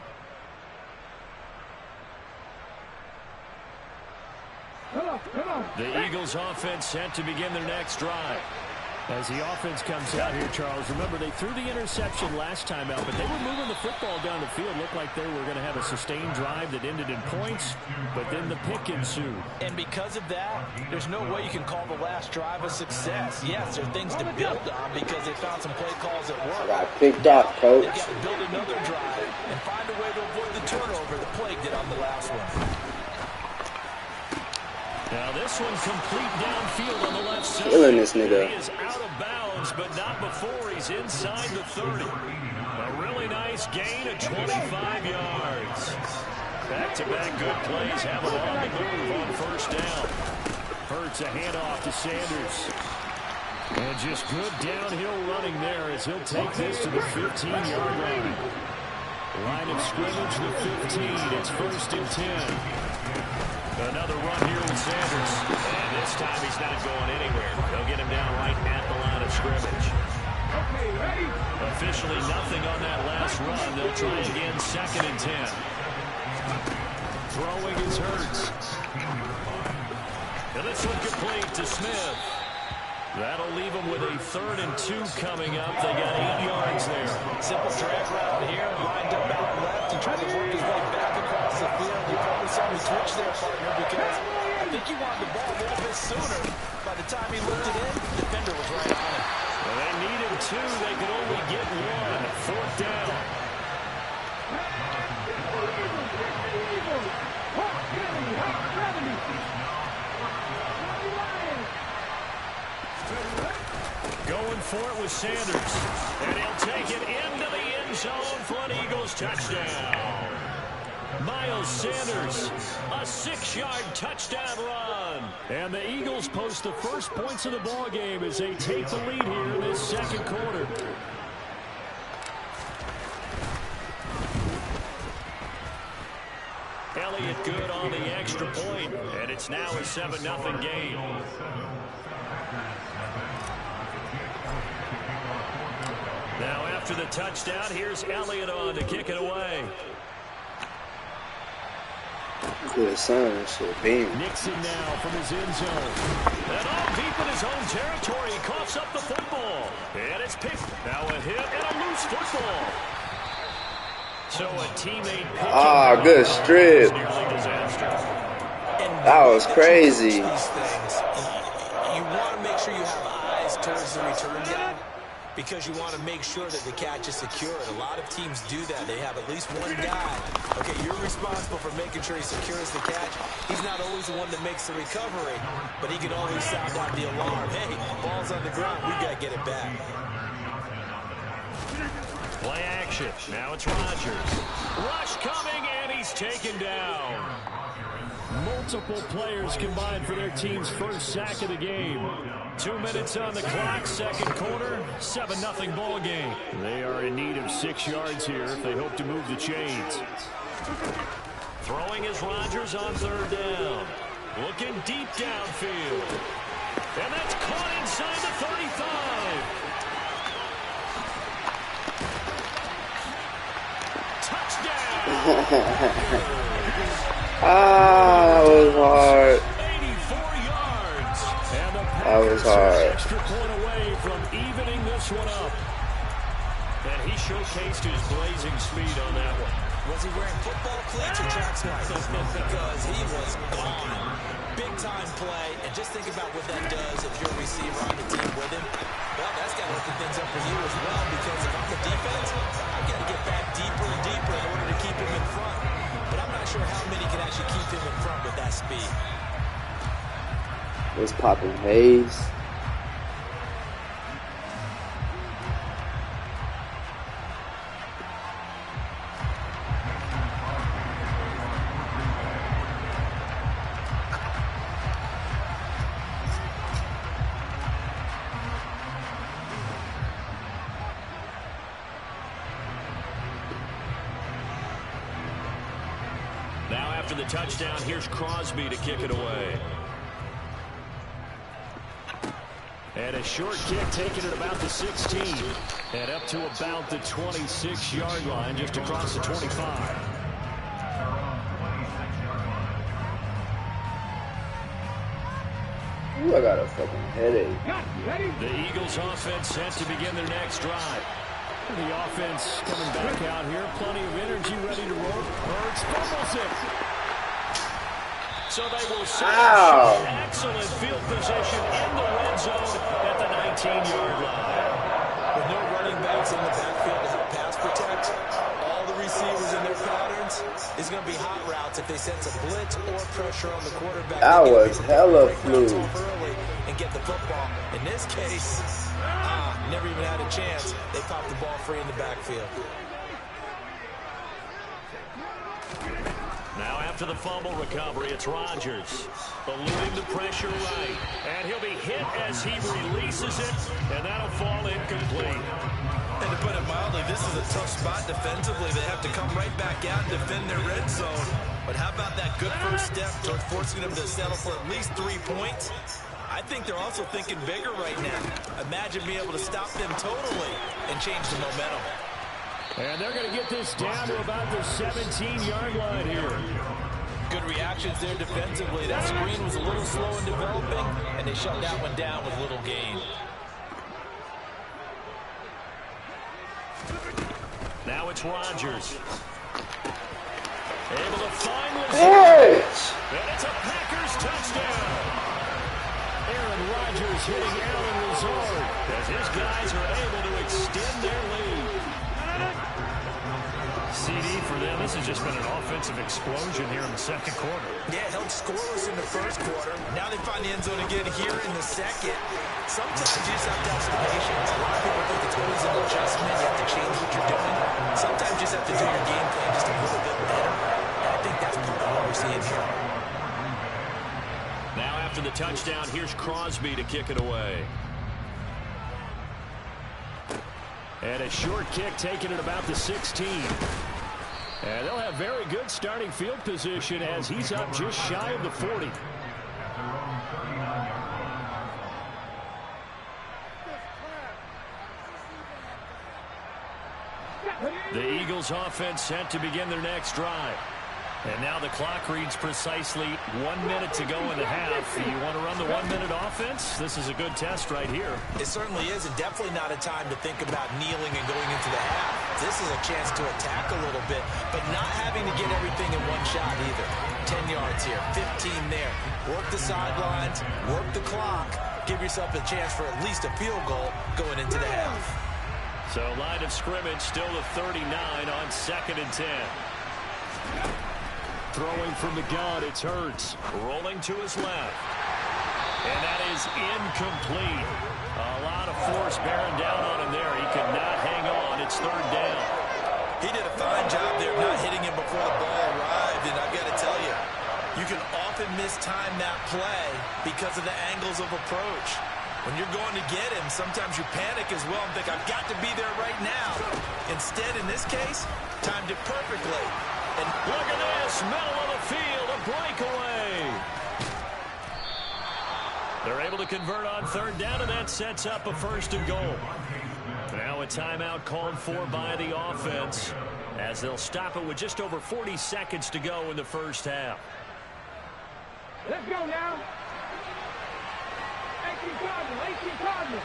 The Eagles offense set to begin their next drive. As the offense comes out here, Charles, remember they threw the interception last time out, but they were moving the football down the field. Looked like they were going to have a sustained drive that ended in points, but then the pick ensued. And because of that, there's no way you can call the last drive a success. Yes, there are things to build on because they found some play calls that work. I got picked up, coach. They've got to build another drive and find a way to avoid the turnover the plague did on the last one. Now this one complete downfield on the left side. Killing this nigga. He is out of bounds, but not before he's inside the 30. A really nice gain of 25 yards. Back-to-back good plays have him on the move on 1st down. Hurts a handoff to Sanders. And just good downhill running there as he'll take this to the 15-yard line. Line of scrimmage, the 15. It's 1st and 10. Another run here with Sanders. And this time he's not going anywhere. They'll get him down right at the line of scrimmage. Officially nothing on that last run. They'll try again 2nd and 10. Throwing is Hurts. And this one complete to Smith. That'll leave them with a 3rd and 2 coming up. They got 8 yards there. Simple drag route here, lined up out left and tried to work his way back across the field. You probably saw him switch there, partner, because I think he wanted the ball a little bit sooner. By the time he looked it in, the defender was right on him. Well, they needed 2. They could only get 1. 4th down. Going for it with Sanders. And he'll take it into the end zone for an Eagles touchdown. Miles Sanders, a 6-yard touchdown run. And the Eagles post the first points of the ball game as they take the lead here in this second quarter. Elliott good on the extra point, and it's now a 7-0 game. Now after the touchdown, here's Elliott on to kick it away. Good son, shit, beam. Nixon now from his end zone. And all deep in his own territory, he coughs up the football. And it's picked. Now a hit and a loose football. So a teammate picking good strip. That was crazy. You want to make sure you have eyes towards the return guy because you want to make sure that the catch is secured. A lot of teams do that. They have at least one guy. Okay, you're responsible for making sure he secures the catch. He's not always the one that makes the recovery, but he can always sound out the alarm. Hey, ball's on the ground. We got to get it back. Play action. Now it's Rodgers. Rush coming, and he's taken down. Multiple players combined for their team's first sack of the game. 2 minutes on the clock, second quarter, 7-0 ball game. They are in need of 6 yards here if they hope to move the chains. Throwing is Rodgers on third down. Looking deep downfield. And that's caught inside the 35. That was hard. 84 yards. And the That was hard. extra point away from evening this one up. And he showcased his blazing speed on that one. Was he wearing football cleats or track spikes? Because he was gone. Big-time play. And just think about what that does if you're a receiver on the team with him. Well, that's got to open things up for you as well, because if I'm the defense, I've got to get back deeper and deeper in order to keep him in front. But I'm not sure how many can actually keep him in front with that speed. It's popping haze. Now after the touchdown, here's Crosby to kick it away. And a short kick taken at about the 16. And up to about the 26-yard line, just across the 25. Ooh, I got a fucking headache. The Eagles offense set to begin their next drive. The offense coming back out here. Plenty of energy ready to roll. Hurts fumbles it. So they will set excellent field position in the red zone at the 19-yard line. With no running backs in the backfield to help pass protect, all the receivers in their patterns is going to be hot routes if they sense a blitz or pressure on the quarterback. That was hella fluid. Early and get the football. In this case, never even had a chance. They popped the ball free in the backfield. Now after the fumble recovery, it's Rodgers. Eluding the pressure right. And he'll be hit as he releases it, and that'll fall incomplete. And to put it mildly, this is a tough spot defensively. They have to come right back out and defend their red zone. But how about that good first step toward forcing them to settle for at least 3 points? I think they're also thinking bigger right now. Imagine being able to stop them totally and change the momentum. And they're going to get this down to about the 17-yard line here. Good reactions there defensively. That screen was a little slow in developing, and they shut that one down with little gain. Now it's Rodgers. Able to find Hey! and it's a Packers touchdown. Aaron Rodgers hitting Allen Lazard as his guys are able to extend their lead. CD for them, this has just been an offensive explosion here in the second quarter. Yeah, held scoreless in the first quarter. Now they find the end zone again here in the second. Sometimes you just have to have some patience. A lot of people think it's always an adjustment. You have to change what you're doing. Sometimes you just have to do your game plan just a little bit better. And I we're seeing here. Now after the touchdown, here's Crosby to kick it away. And a short kick taken at about the 16. And they'll have very good starting field position as he's up just shy of the 40. The Eagles offense set to begin their next drive. And now the clock reads precisely 1 minute to go in the half. You want to run the 1 minute offense? This is a good test right here. It certainly is, and definitely not a time to think about kneeling and going into the half. This is a chance to attack a little bit, but not having to get everything in one shot either. 10 yards here, 15 there. Work the sidelines, work the clock. Give yourself a chance for at least a field goal going into the half. So line of scrimmage still the 39 on 2nd and 10. Throwing from the gun, it's Hurts. Rolling to his left. And that is incomplete. A lot of force bearing down on him there. He could not hang on. It's 3rd down. He did a fine job there not hitting him before the ball arrived, and I've got to tell you, you can often mistime that play because of the angles of approach. When you're going to get him, sometimes you panic as well and think, I've got to be there right now. Instead, in this case, timed it perfectly. And look at this, middle of the field, a breakaway. They're able to convert on 3rd down, and that sets up a 1st and goal. Now a timeout called for by the offense as they'll stop it with just over 40 seconds to go in the 1st half. Let's go now. 18 Cardinals.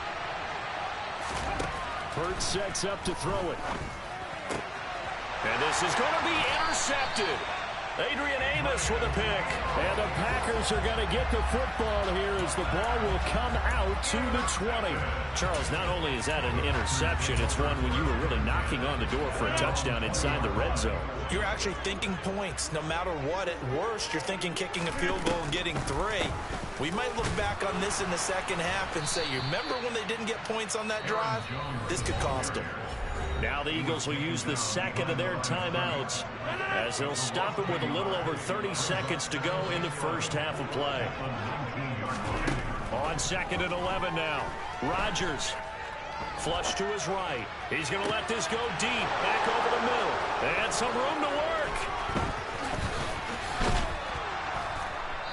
Hurts sets up to throw it. And this is going to be intercepted. Adrian Amos with a pick. And the Packers are going to get the football here as the ball will come out to the 20. Charles, not only is that an interception, it's one when you were really knocking on the door for a touchdown inside the red zone. You're actually thinking points. No matter what, at worst, you're thinking kicking a field goal and getting 3. We might look back on this in the 2nd half and say, you remember when they didn't get points on that drive? This could cost them. Now the Eagles will use the 2nd of their timeouts as they'll stop it with a little over 30 seconds to go in the 1st half of play. On 2nd and 11 now. Rodgers. Flush to his right. He's going to let this go deep. Back over the middle. And some room to work.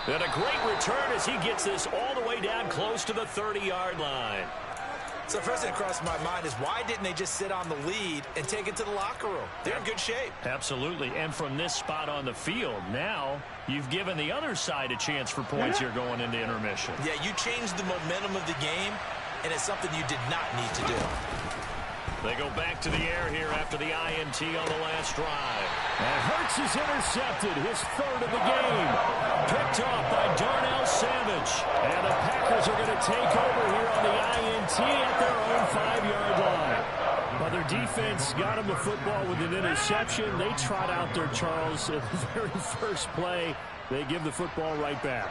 And a great return as he gets this all the way down close to the 30-yard line. So first thing that crossed my mind is why didn't they just sit on the lead and take it to the locker room? They're in good shape. Absolutely. And from this spot on the field, now you've given the other side a chance for points here going into intermission. Yeah, you changed the momentum of the game, and it's something you did not need to do. They go back to the air here after the INT on the last drive. And Hurts is intercepted, his 3rd of the game. Picked off by Darnell Savage. And the Packers are going to take over here on the INT at their own 5-yard line. Well, their defense got them the football with an interception. They trot out there, Charles, at the very first play. They give the football right back.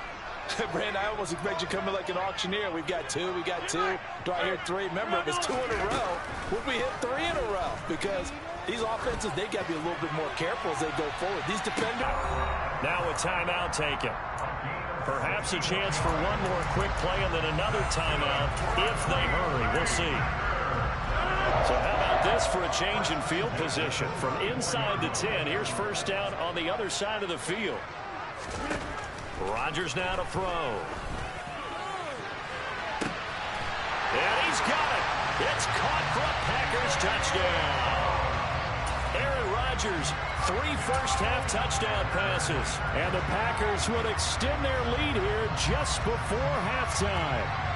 Brandon, I almost expect you coming like an auctioneer. We've got 2, we got 2. Do I hear 3? Remember, it was 2 in a row. Would we hit 3 in a row? Because these offenses, they got to be a little bit more careful as they go forward. These defenders. Now a timeout taken. Perhaps a chance for one more quick play and then another timeout if they hurry. We'll see. So how about this for a change in field position? From inside the 10, here's 1st down on the other side of the field. Rodgers now to throw. And he's got it. It's caught for a Packers touchdown. Aaron Rodgers, 3 first-half touchdown passes. And the Packers would extend their lead here just before halftime.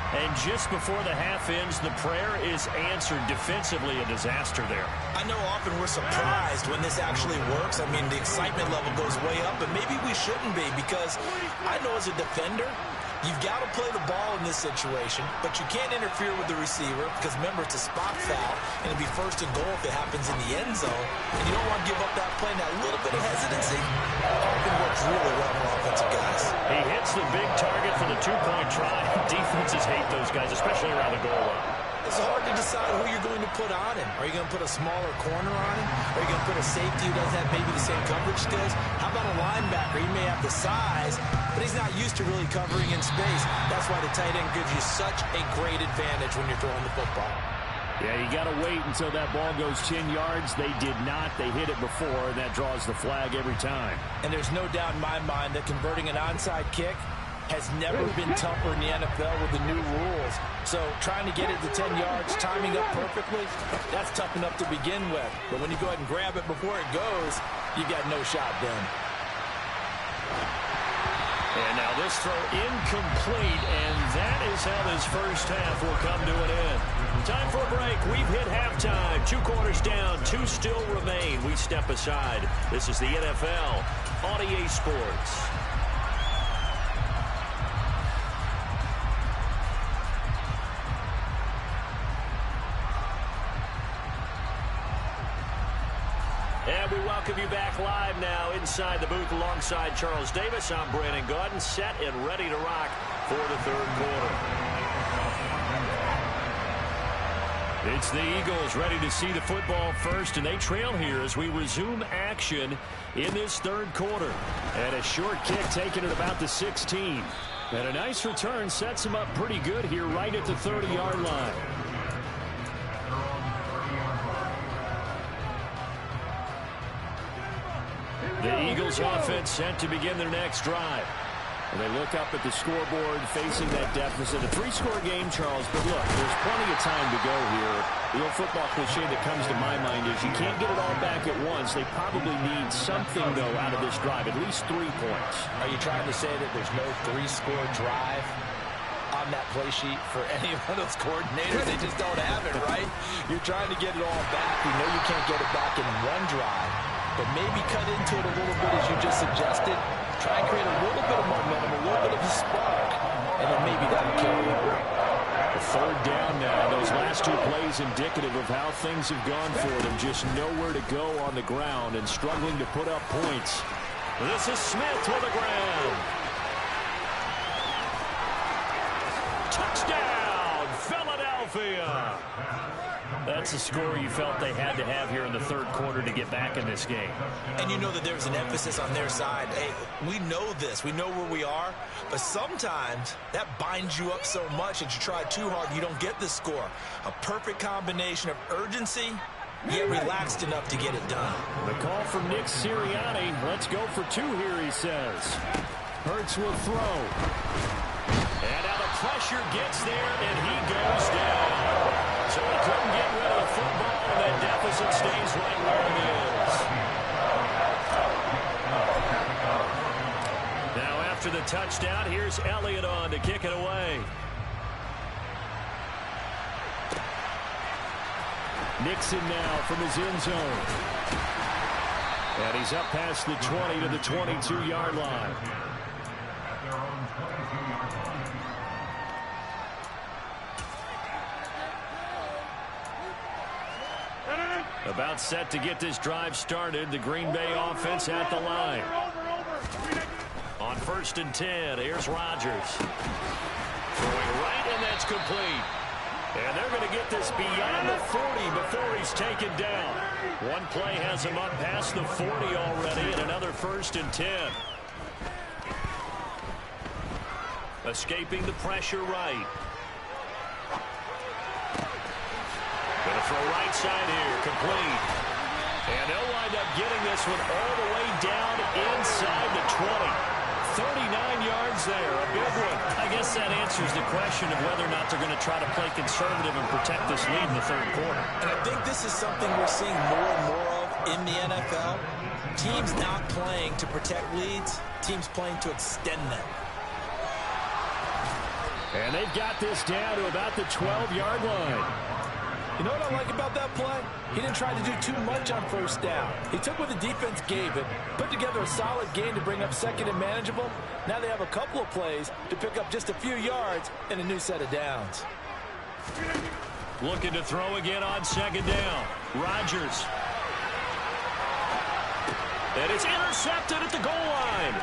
And just before the half ends, the prayer is answered. Defensively, a disaster there. I know often we're surprised when this actually works. I mean, the excitement level goes way up, but maybe we shouldn't be because I know as a defender, you've got to play the ball in this situation, but you can't interfere with the receiver because, remember, it's a spot foul, and it'll be 1st and goal if it happens in the end zone, and you don't want to give up that play. Now, a little bit of hesitancy often works really well for offensive guys. He hits the big target for the 2-point try. Defenses hate those guys, especially around the goal line. it's hard to decide who you're going to put on him. Are you going to put a smaller corner on him? Are you going to put a safety who doesn't have maybe the same coverage skills? How about a linebacker? He may have the size, but he's not used to really covering in space. That's why the tight end gives you such a great advantage when you're throwing the football. Yeah, you got to wait until that ball goes 10 yards. They did not. They hit it before, and that draws the flag every time. And there's no doubt in my mind that converting an onside kick has never been tougher in the NFL with the new rules. So trying to get it to 10 yards, timing up perfectly, that's tough enough to begin with. But when you go ahead and grab it before it goes, you got no shot then. And now this throw incomplete, and that is how this first half will come to an end. Time for a break. We've hit halftime. 2 quarters down, 2 still remain. We step aside. This is the NFL on EA Sports. And we welcome you back live now inside the booth alongside Charles Davis. I'm Brandon Gaudin, set and ready to rock for the third quarter. It's the Eagles ready to see the football first, and they trail here as we resume action in this third quarter. And a short kick taken at about the 16. And a nice return sets them up pretty good here right at the 30-yard line. The Eagles offense set to begin their next drive. And they look up at the scoreboard facing that deficit. A 3-score game, Charles, but look, there's plenty of time to go here. The old football cliche that comes to my mind is you can't get it all back at once. They probably need something, though, out of this drive, at least 3 points. Are you trying to say that there's no 3-score drive on that play sheet for any of those coordinators? They just don't have it, right? You're trying to get it all back. You know you can't get it back in one drive. But maybe cut into it a little bit as you just suggested. Try and create a little bit of momentum, a little bit of a spark, and then maybe that'll carry over. The third down now. Those last 2 plays indicative of how things have gone for them. Just nowhere to go on the ground and struggling to put up points. This is Smith with the ground. Touchdown, Philadelphia. That's the score you felt they had to have here in the third quarter to get back in this game. And you know that there's an emphasis on their side. Hey, we know this. We know where we are. But sometimes that binds you up so much that you try too hard, you don't get the score. A perfect combination of urgency, yet relaxed enough to get it done. The call from Nick Sirianni. Let's go for 2 here, he says. Hurts will throw. And now the pressure gets there, and he goes down. So he couldn't get rid of the football, and that deficit stays right where it is. Now after the touchdown, here's Elliott on to kick it away. Nixon now from his end zone. And he's up past the 20 to the 22-yard line. About set to get this drive started. The Green Bay offense at the line. On 1st and 10, here's Rodgers. Throwing right, and that's complete. And they're going to get this beyond the 40 before he's taken down. One play has him up past the 40 already, and another 1st and 10. Escaping the pressure right. Going to throw right side here, complete. And they'll wind up getting this one all the way down inside the 20. 39 yards there, a big one. I guess that answers the question of whether or not they're going to try to play conservative and protect this lead in the third quarter. And I think this is something we're seeing more and more of in the NFL. Teams not playing to protect leads, teams playing to extend them. And they've got this down to about the 12-yard line. You know what I like about that play? He didn't try to do too much on 1st down. He took what the defense gave it, put together a solid game to bring up 2nd and manageable. Now they have a couple of plays to pick up just a few yards and a new set of downs. Looking to throw again on 2nd down. Rodgers. And it's intercepted at the goal line.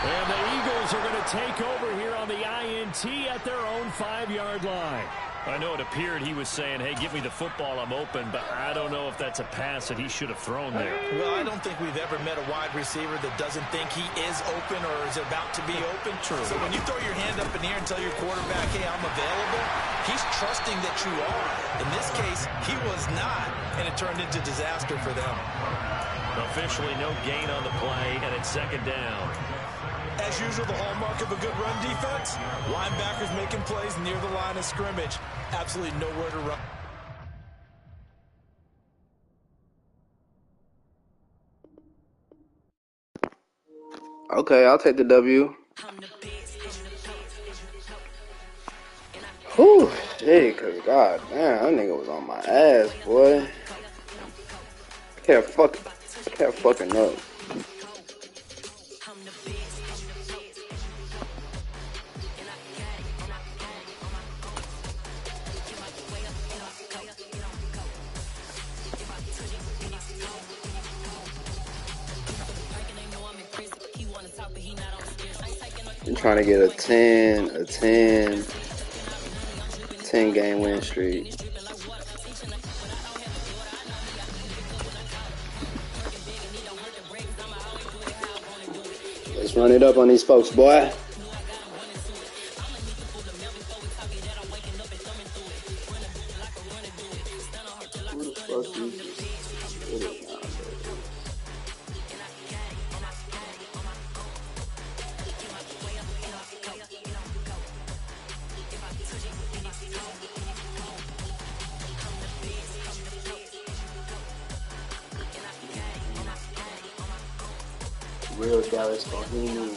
And the Eagles are going to take over here on the INT T at their own 5-yard line. I know it appeared he was saying, hey, give me the football, I'm open, but I don't know if that's a pass that he should have thrown there. Well, I don't think we've ever met a wide receiver that doesn't think he is open or is about to be open. True. So when you throw your hand up in the air and tell your quarterback, hey, I'm available, he's trusting that you are. In this case, he was not, and it turned into disaster for them. Officially no gain on the play, and it's second down. As usual, the hallmark of a good run defense, linebackers making plays near the line of scrimmage. Absolutely nowhere to run. Okay, I'll take the W. Whew, shit, cause god damn, that nigga was on my ass, boy. Can't fucking up. I'm trying to get a 10 game win streak. Let's run it up on these folks, boy. Who the fuck you just spit it now, baby? Real Dallas Bohemian.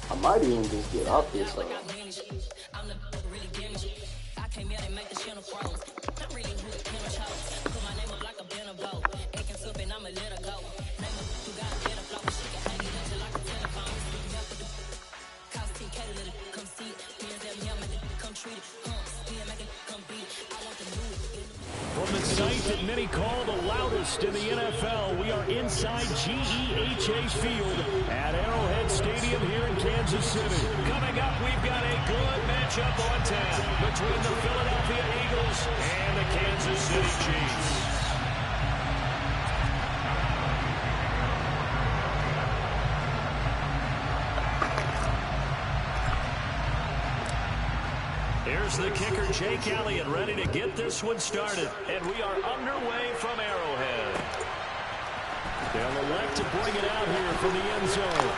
I might even just get off this one. From the site that many call the loudest in the NFL, we are inside GEHA Field at Arrowhead Stadium here in Kansas City. Coming up, we've got a good matchup on tap between the Philadelphia Eagles and the Kansas City Chiefs. Here's the kicker, Jake Elliott, ready to get this one started. And we are underway from Arrowhead. They'll elect to bring it out here from the end zone.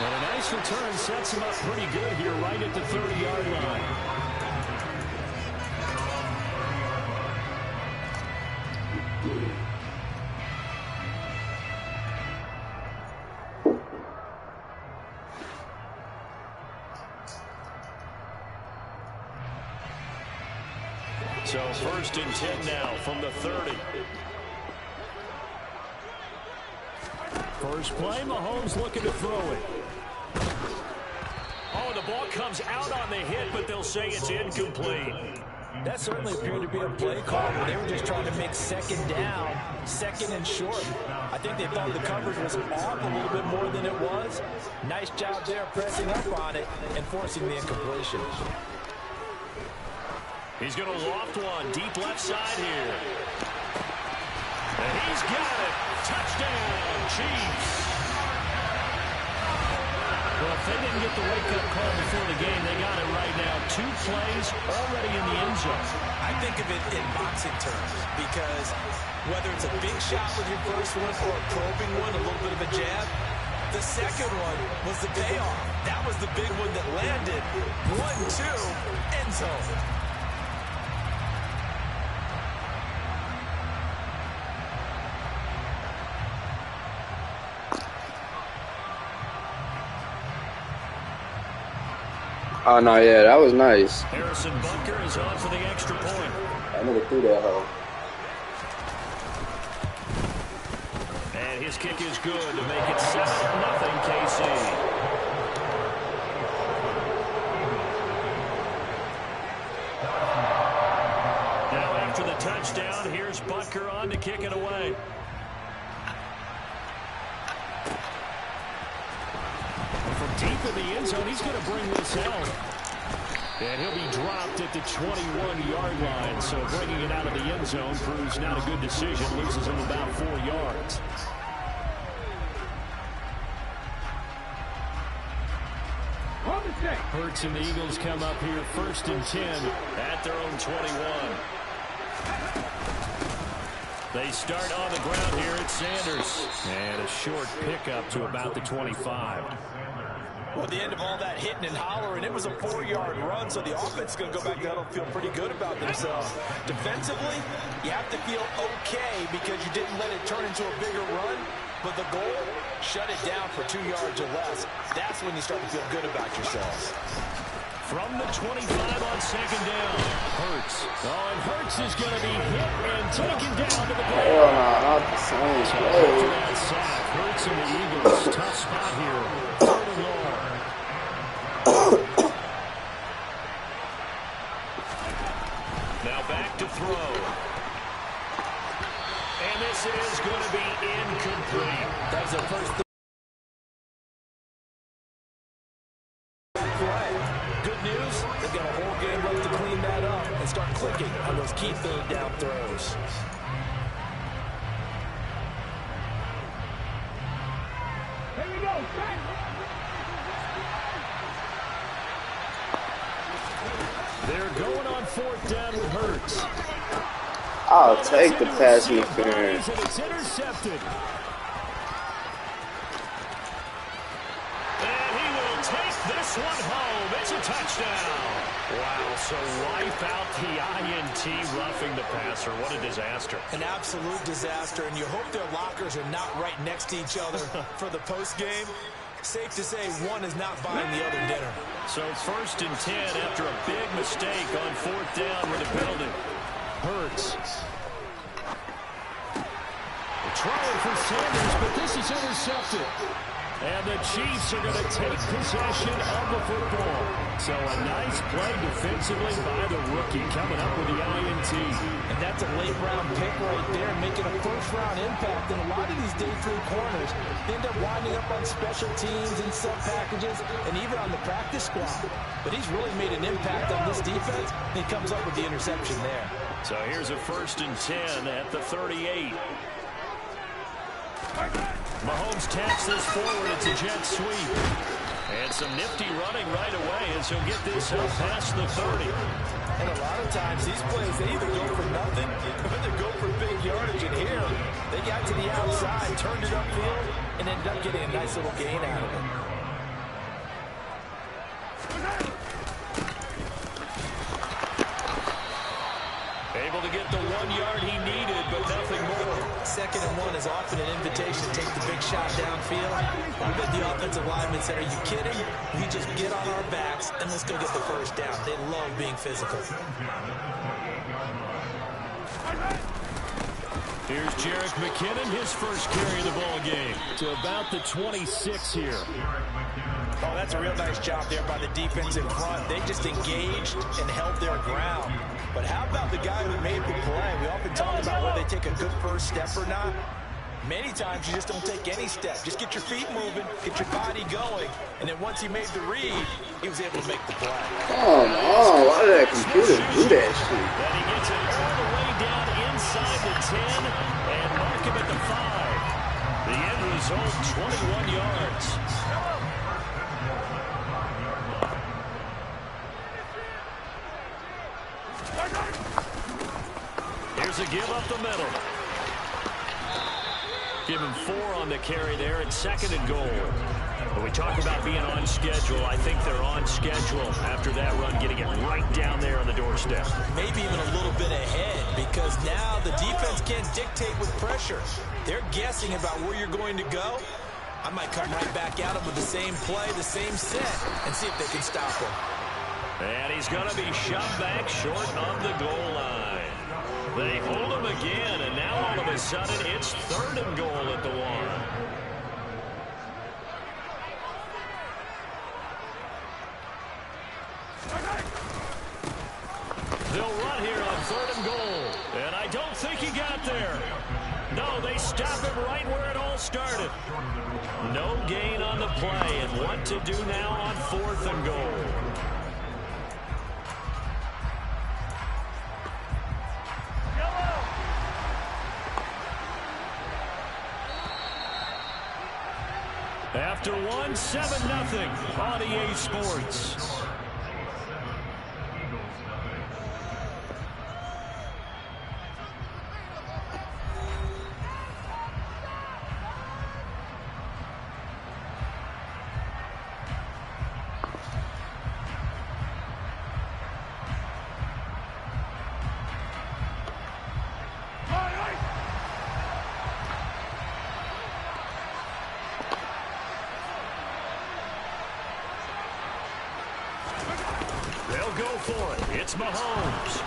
And a nice return sets him up pretty good here right at the 30-yard line. So 1st and 10 now from the 30. First play, Mahomes looking to throw it. Oh, the ball comes out on the hit, but they'll say it's incomplete. That certainly appeared to be a play call where they were just trying to make second down, second and short. I think they thought the coverage was off a little bit more than it was. Nice job there pressing up on it and forcing the incompletion. He's going to loft one deep left side here. And he's got it. Touchdown, Chiefs. Well, if they didn't get the wake-up call before the game, they got it right now. 2 plays already in the end zone. I think of it in boxing terms because whether it's a big shot with your first one or a probing one, a little bit of a jab, the second one was the payoff. That was the big one that landed. 1-2, end zone. Oh, no, yeah, that was nice. Harrison Bunker is on for the extra point. I never threw that hoe. And his kick is good to make it 7-0 KC. Now after the touchdown, here's Bunker on to kick it away. From deep in the end zone, he's going to bring this out. And he'll be dropped at the 21-yard line. So bringing it out of the end zone proves not a good decision. Loses him about 4 yards. Hurts and the Eagles come up here 1st and 10 at their own 21. They start on the ground here at Sanders. And a short pickup to about the 25. Well, at the end of all that hitting and hollering, it was a 4-yard run, so the offense is going to go back down and feel pretty good about themselves. Defensively, you have to feel okay because you didn't let it turn into a bigger run, but the goal, shut it down for 2 yards or less. That's when you start to feel good about yourselves. From the 25 on 2nd down, Hurts. Oh, and Hurts is going to be hit and taken down to the ground. Hell no, not the same play. That sack, Hurts and the Eagles, tough spot here. 3rd and long. Now back to throw. And this is going to be incomplete. That's their first play. Good news, they've got a whole game left to clean that up and start clicking on those key 3rd down throws. Here we go, back. They're going on 4th down with Hurts. I'll take the pass interference. And it's intercepted. And he will take this one home. It's a touchdown. Wow, so wipe out the INT roughing the passer. What a disaster. An absolute disaster, and you hope their lockers are not right next to each other for the post game. Safe to say one is not buying the other dinner. So 1st and 10 after a big mistake on 4th down with a penalty. Hurts. Trying for Sanders, but this is intercepted. And the Chiefs are going to take possession of the football. So a nice play defensively by the rookie coming up with the INT. And that's a late-round pick right there, making a first-round impact. And a lot of these day 3 corners end up winding up on special teams and sub-packages and even on the practice squad. But he's really made an impact on this defense, and he comes up with the interception there. So here's a 1st and 10 at the 38. Mahomes taps this forward. It's a jet sweep. And some nifty running right away as he'll get this up past the 30. And a lot of times these plays, they either go for nothing or they go for big yardage. And here, they got to the outside, turned it upfield, and ended up getting a nice little gain out of it. Able to get the 1 yard he needed, but nothing more. 2nd and 1 is often an invitation to take the big shot downfield. I bet the offensive linemen said, are you kidding? We just get on our backs and let's go get the 1st down. They love being physical. Here's Jerick McKinnon, his first carry of the ball game to about the 26 here. Oh, that's a real nice job there by the defense in front. They just engaged and held their ground. But how about the guy who made the play? We often talk about whether they take a good first step or not. Many times you just don't take any step. Just get your feet moving, get your body going, and then once he made the read, he was able to make the play. Come on, why did that computer do that shit? Then he gets it all the way down inside the 10 and mark him at the 5. The end result, 21 yards. Here's a give up the middle. Give him 4 on the carry there at 2nd and goal. When we talk about being on schedule, I think they're on schedule after that run, getting it right down there on the doorstep. Maybe even a little bit ahead, because now the defense can't dictate with pressure. They're guessing about where you're going to go. I might come right back at them with the same play, the same set, and see if they can stop him. And he's going to be shoved back short on the goal line. They hold him again, and now all of a sudden it's 3rd and goal at the 1. They'll run here on 3rd and goal, and I don't think he got there. No, they stop him right where it all started. No gain on the play, and what to do now on 4th and goal. After one, 7-0 on EA Sports. They'll go for it. It's Mahomes.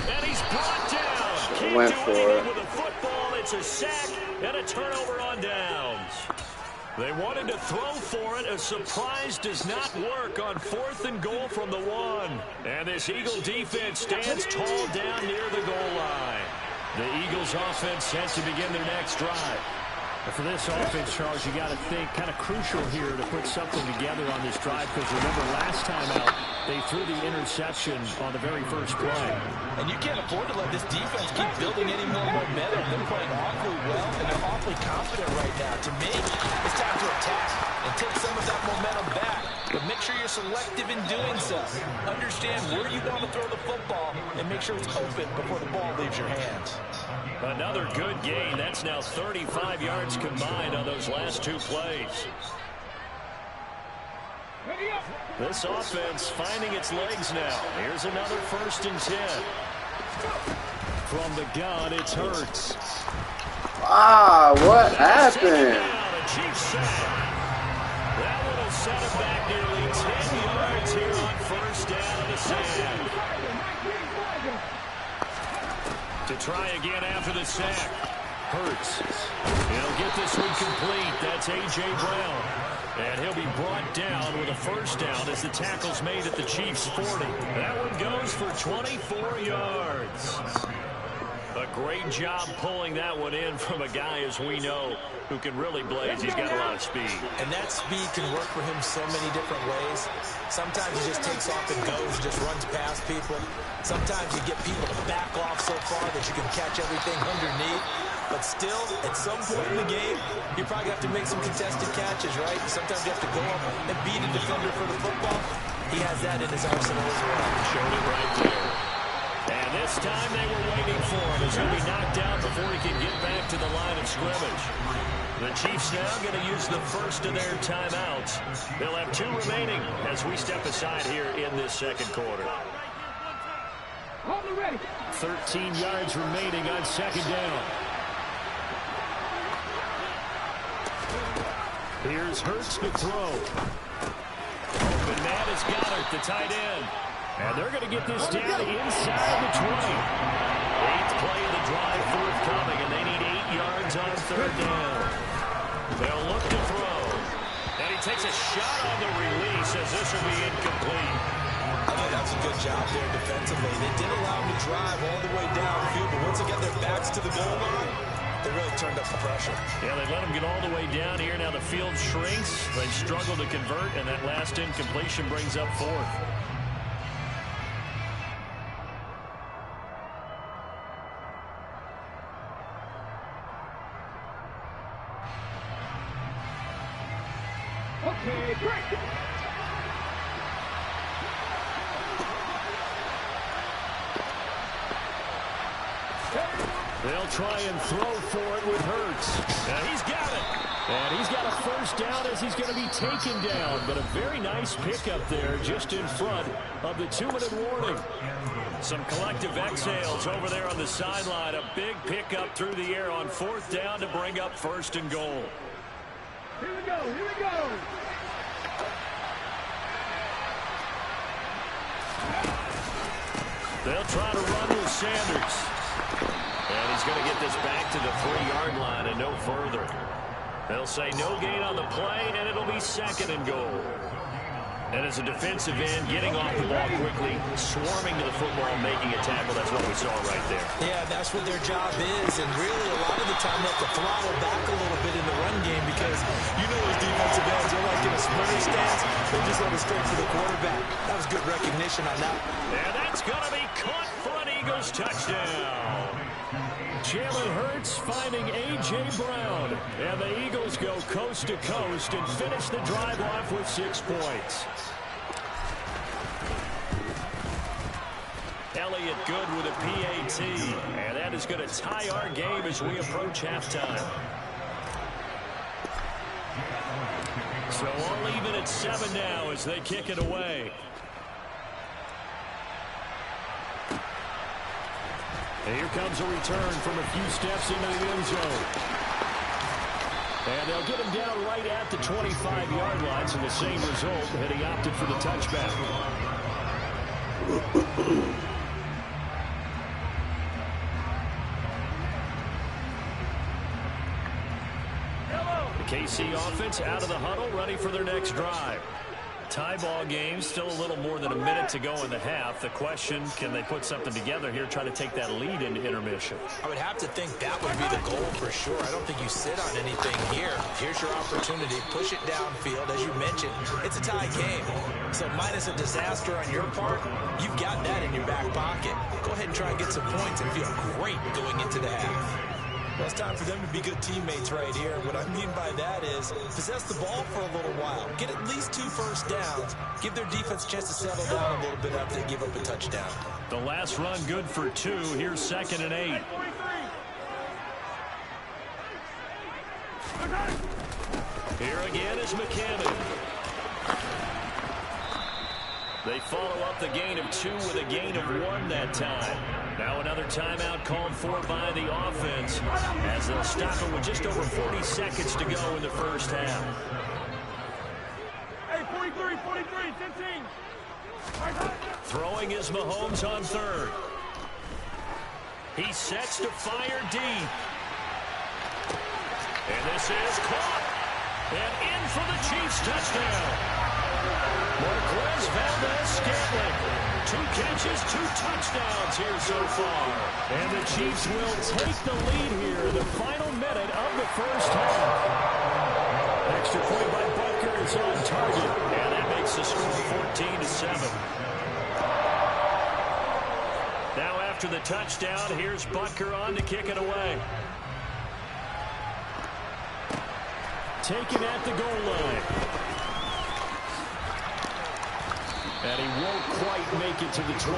And he's brought down. Can't Went do for anything it. with a football. It's a sack and a turnover on downs. They wanted to throw for it. A surprise does not work on 4th and goal from the 1. And this Eagle defense stands tall down near the goal line. The Eagles offense set to begin their next drive. For this offense, Charles, you got to think kind of crucial here to put something together on this drive, because remember last time out they threw the interception on the very first play. And you can't afford to let this defense keep building any more momentum. They're playing awfully well, and they're awfully confident right now. To me, it's time to attack and take some of that momentum back. But make sure you're selective in doing so. Understand where you want to throw the football and make sure it's open before the ball leaves your hands. Another good gain. That's now 35 yards combined on those last 2 plays. This offense finding its legs now. Here's another 1st and 10. From the gun, it's Hurts. Ah, what happened? A Chiefs sack. That one will set him back nearly 10 yards here on 1st down in the sand. To try again after the sack. Hurts. He'll get this one complete. That's A.J. Brown. And he'll be brought down with a 1st down as the tackle's made at the Chiefs' 40. That one goes for 24 yards. A great job pulling that one in from a guy, as we know, who can really blaze. He's got a lot of speed. And that speed can work for him so many different ways. Sometimes he just takes off and goes and just runs past people. Sometimes you get people to back off so far that you can catch everything underneath. But still, at some point in the game, you probably have to make some contested catches, right? Sometimes you have to go up and beat a defender for the football. He has that in his arsenal as well. Showed it right there. And this time they were waiting for him as he'll be knocked out before he can get back to the line of scrimmage. The Chiefs now going to use the first of their timeouts. They'll have 2 remaining as we step aside here in this 2nd quarter. 13 yards remaining on 2nd down. Here's Hurts to throw. Open man has got it, the tight end. And they're going to get this down inside the 20. 8th play of the drive forthcoming, and they need 8 yards on 3rd down. They'll look to throw. And he takes a shot on the release as this will be incomplete. I think that's a good job there defensively. They did allow him to drive all the way downfield, but once they got their backs to the goal line, they really turned up the pressure. Yeah, they let him get all the way down here. Now the field shrinks. They struggle to convert, and that last incompletion brings up 4th. Okay, break. They'll try and throw for it with Hurts. And he's got it. And he's got a 1st down as he's going to be taken down. But a very nice pickup there just in front of the 2-minute warning. Some collective exhales over there on the sideline. A big pickup through the air on 4th down to bring up 1st and goal. Here we go, here we go. They'll try to run with Sanders. And he's going to get this back to the 3-yard line and no further. They'll say no gain on the play, and it'll be 2nd and goal. And as a defensive end, getting off the ball quickly, swarming to the football, making a tackle, that's what we saw right there. Yeah, that's what their job is. And really, a lot of the time, they have to throttle back a little bit in the run game because you know those defensive ends, they're like in a sprinter stance. They just let it straight for the quarterback. That was good recognition on that. And that's going to be caught for an Eagles touchdown. Jalen Hurts finding A.J. Brown. And the Eagles go coast to coast and finish the drive off with 6 points. Elliott good with a PAT. And that is going to tie our game as we approach halftime. So all even at 7 now as they kick it away. And here comes a return from a few steps into the end zone. And they'll get him down right at the 25-yard line, so the same result, and he opted for the touchback. The KC offense out of the huddle, ready for their next drive. Tie ball game, still a little more than a minute to go in the half. The question, can they put something together here, try to take that lead into intermission? I would have to think that would be the goal for sure. I don't think you sit on anything here. Here's your opportunity. Push it downfield. As you mentioned, it's a tie game. So minus a disaster on your part, you've got that in your back pocket. Go ahead and try and get some points and feel great going into the half. Well, it's time for them to be good teammates right here. What I mean by that is possess the ball for a little while. Get at least 2 first downs. Give their defense a chance to settle down a little bit after they give up a touchdown. The last run good for 2. Here's 2nd and 8. Here again is McCammon. They follow up the gain of 2 with a gain of 1 that time. Now another timeout called for by the offense as they'll stop it with just over 40 seconds to go in the first half. Hey, 43, 15. Throwing is Mahomes on 3rd. He sets to fire deep. And this is caught. And in for the Chiefs touchdown. Marquez Valdez-Scantling. 2 catches, 2 touchdowns here so far. And the Chiefs will take the lead here in the final minute of the first half. Extra point by Butker is on target. And that makes the score 14-7. Now after the touchdown, here's Butker on to kick it away. Taken at the goal line. And he won't quite make it to the 25.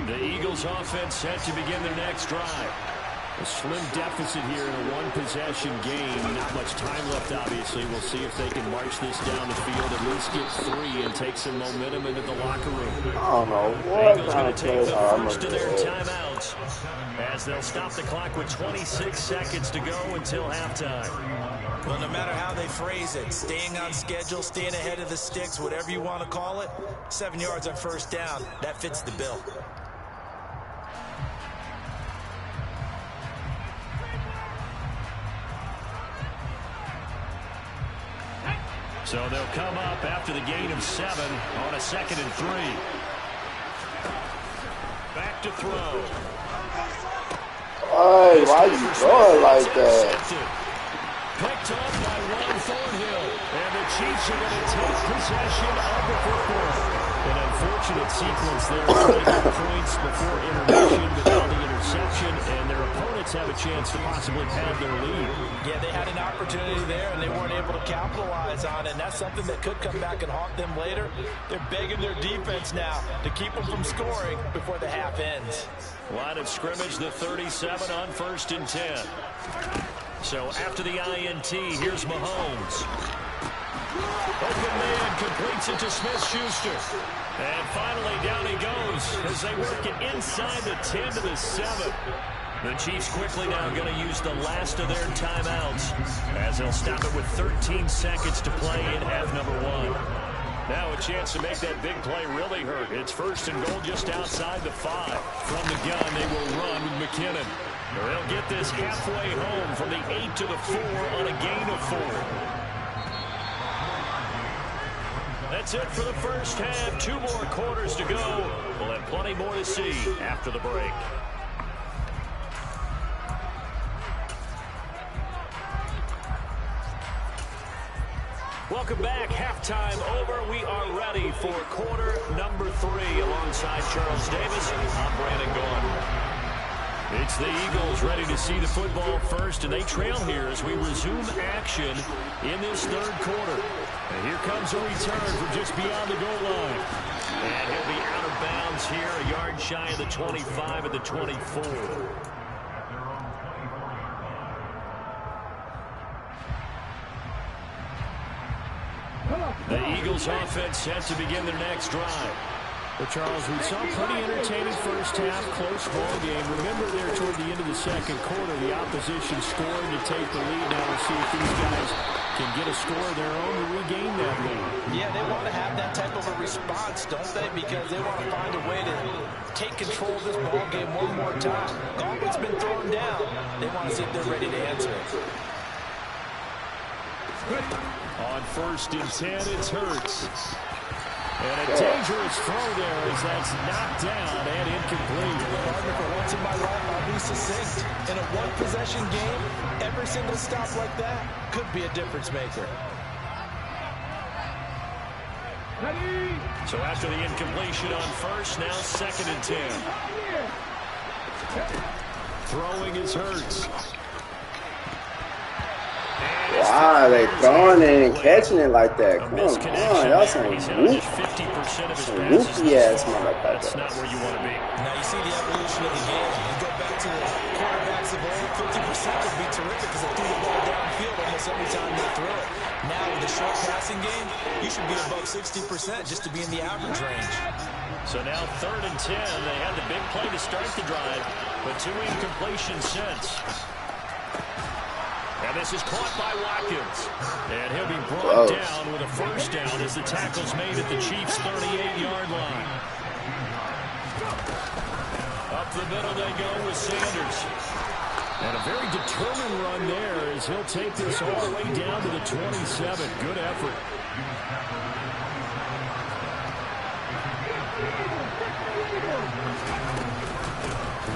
The Eagles offense set to begin their next drive. A slim deficit here in a one-possession game. Not much time left, obviously. We'll see if they can march this down the field, at least get 3 and take some momentum into the locker room. I don't know what Eagles kind going of to take play the I'm first of their gonna do. timeouts as they'll stop the clock with 26 seconds to go until halftime. Well, no matter how they phrase it, staying on schedule, staying ahead of the sticks, whatever you want to call it, 7 yards on first down, that fits the bill. So they'll come up after the gain of 7 on a 2nd and 3. Back to throw. Hey, why you going like that? Picked up by Ron Thornhill. And the Chiefs are going to take possession of the football. An unfortunate sequence there. 20 points before intermission, but now the interception, and their opponents have a chance to possibly pad their lead. Yeah, they had an opportunity there, and they weren't able to capitalize on it, and that's something that could come back and haunt them later. They're begging their defense now to keep them from scoring before the half ends. Line of scrimmage, the 37 on 1st and 10. So after the INT, here's Mahomes. Open man completes it to Smith-Schuster. And finally, down he goes as they work it inside the 10 to the 7. The Chiefs quickly now going to use the last of their timeouts as they'll stop it with 13 seconds to play in half number 1. Now a chance to make that big play really hurt. It's 1st and goal just outside the 5. From the gun, they will run with McKinnon. They'll get this halfway home from the 8 to the 4 on a gain of 4. That's it for the first half. 2 more quarters to go. We'll have plenty more to see after the break. Welcome back. Halftime over. We are ready for quarter number 3. Alongside Charles Davis, I'm Brandon Gordon. It's the Eagles ready to see the football first, and they trail here as we resume action in this 3rd quarter. And here comes a return from just beyond the goal line. And he'll be out of bounds here, a yard shy of the 25 at the 24. The Eagles offense set to begin their next drive. Well, Charles, we saw a pretty entertaining first half, close ball game. Remember there toward the end of the 2nd quarter, the opposition scored to take the lead. Now we'll see if these guys can get a score of their own to regain that lead. Yeah, they want to have that type of a response, don't they? Because they want to find a way to take control of this ball game one more time. Gauntlet's been thrown down. They want to see if they're ready to answer it. On 1st and 10, it's Hurts. And a dangerous throw there as that's knocked down and incomplete. Partner, for once in my life, I'll be succinct. In a one-possession game, every single stop like that could be a difference maker. So after the incompletion on 1st, now 2nd and 10. Throwing is Hurts. Why are they throwing it and catching it like that? Come on, y'all some whoopy ass motherfuckers. That's not where you want to be. Now you see the evolution of the game. You go back to the quarterbacks of old, 50% would be terrific because they threw the ball downfield almost every time they throw it. Now with the short passing game, you should be above 60% just to be in the average range. So now 3rd and 10. They had the big play to start the drive, but 2 incompletions since. And this is caught by Watkins. And he'll be brought down with a 1st down as the tackle's made at the Chiefs' 38-yard line. Up the middle they go with Sanders. And a very determined run there as he'll take this all the way down to the 27. Good effort.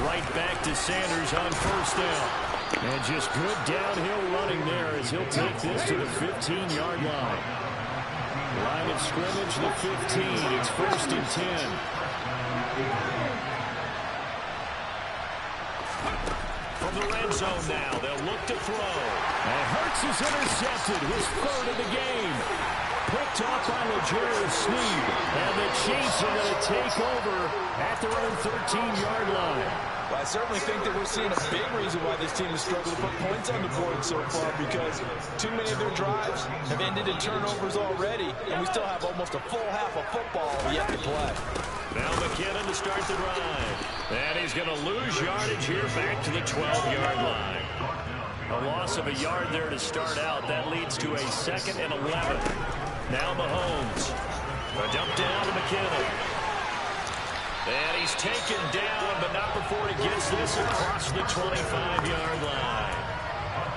Right back to Sanders on 1st down. And just good downhill running there as he'll take this to the 15-yard line. Line of scrimmage, the 15. It's 1st and 10. From the red zone now, they'll look to throw. And Hurts is intercepted, his 3rd of the game. Picked off by L'Jarius Sneed. And the Chiefs are going to take over at their own 13-yard line. Well, I certainly think that we're seeing a big reason why this team has struggled to put points on the board so far, because too many of their drives have ended in turnovers already, and we still have almost a full half of football yet to play. Now McKinnon to start the drive. And he's going to lose yardage here back to the 12-yard line. A loss of a yard there to start out. That leads to a 2nd and 11. Now Mahomes. A dump down to McKinnon. And he's taken down, but not before he gets this across the 25-yard line.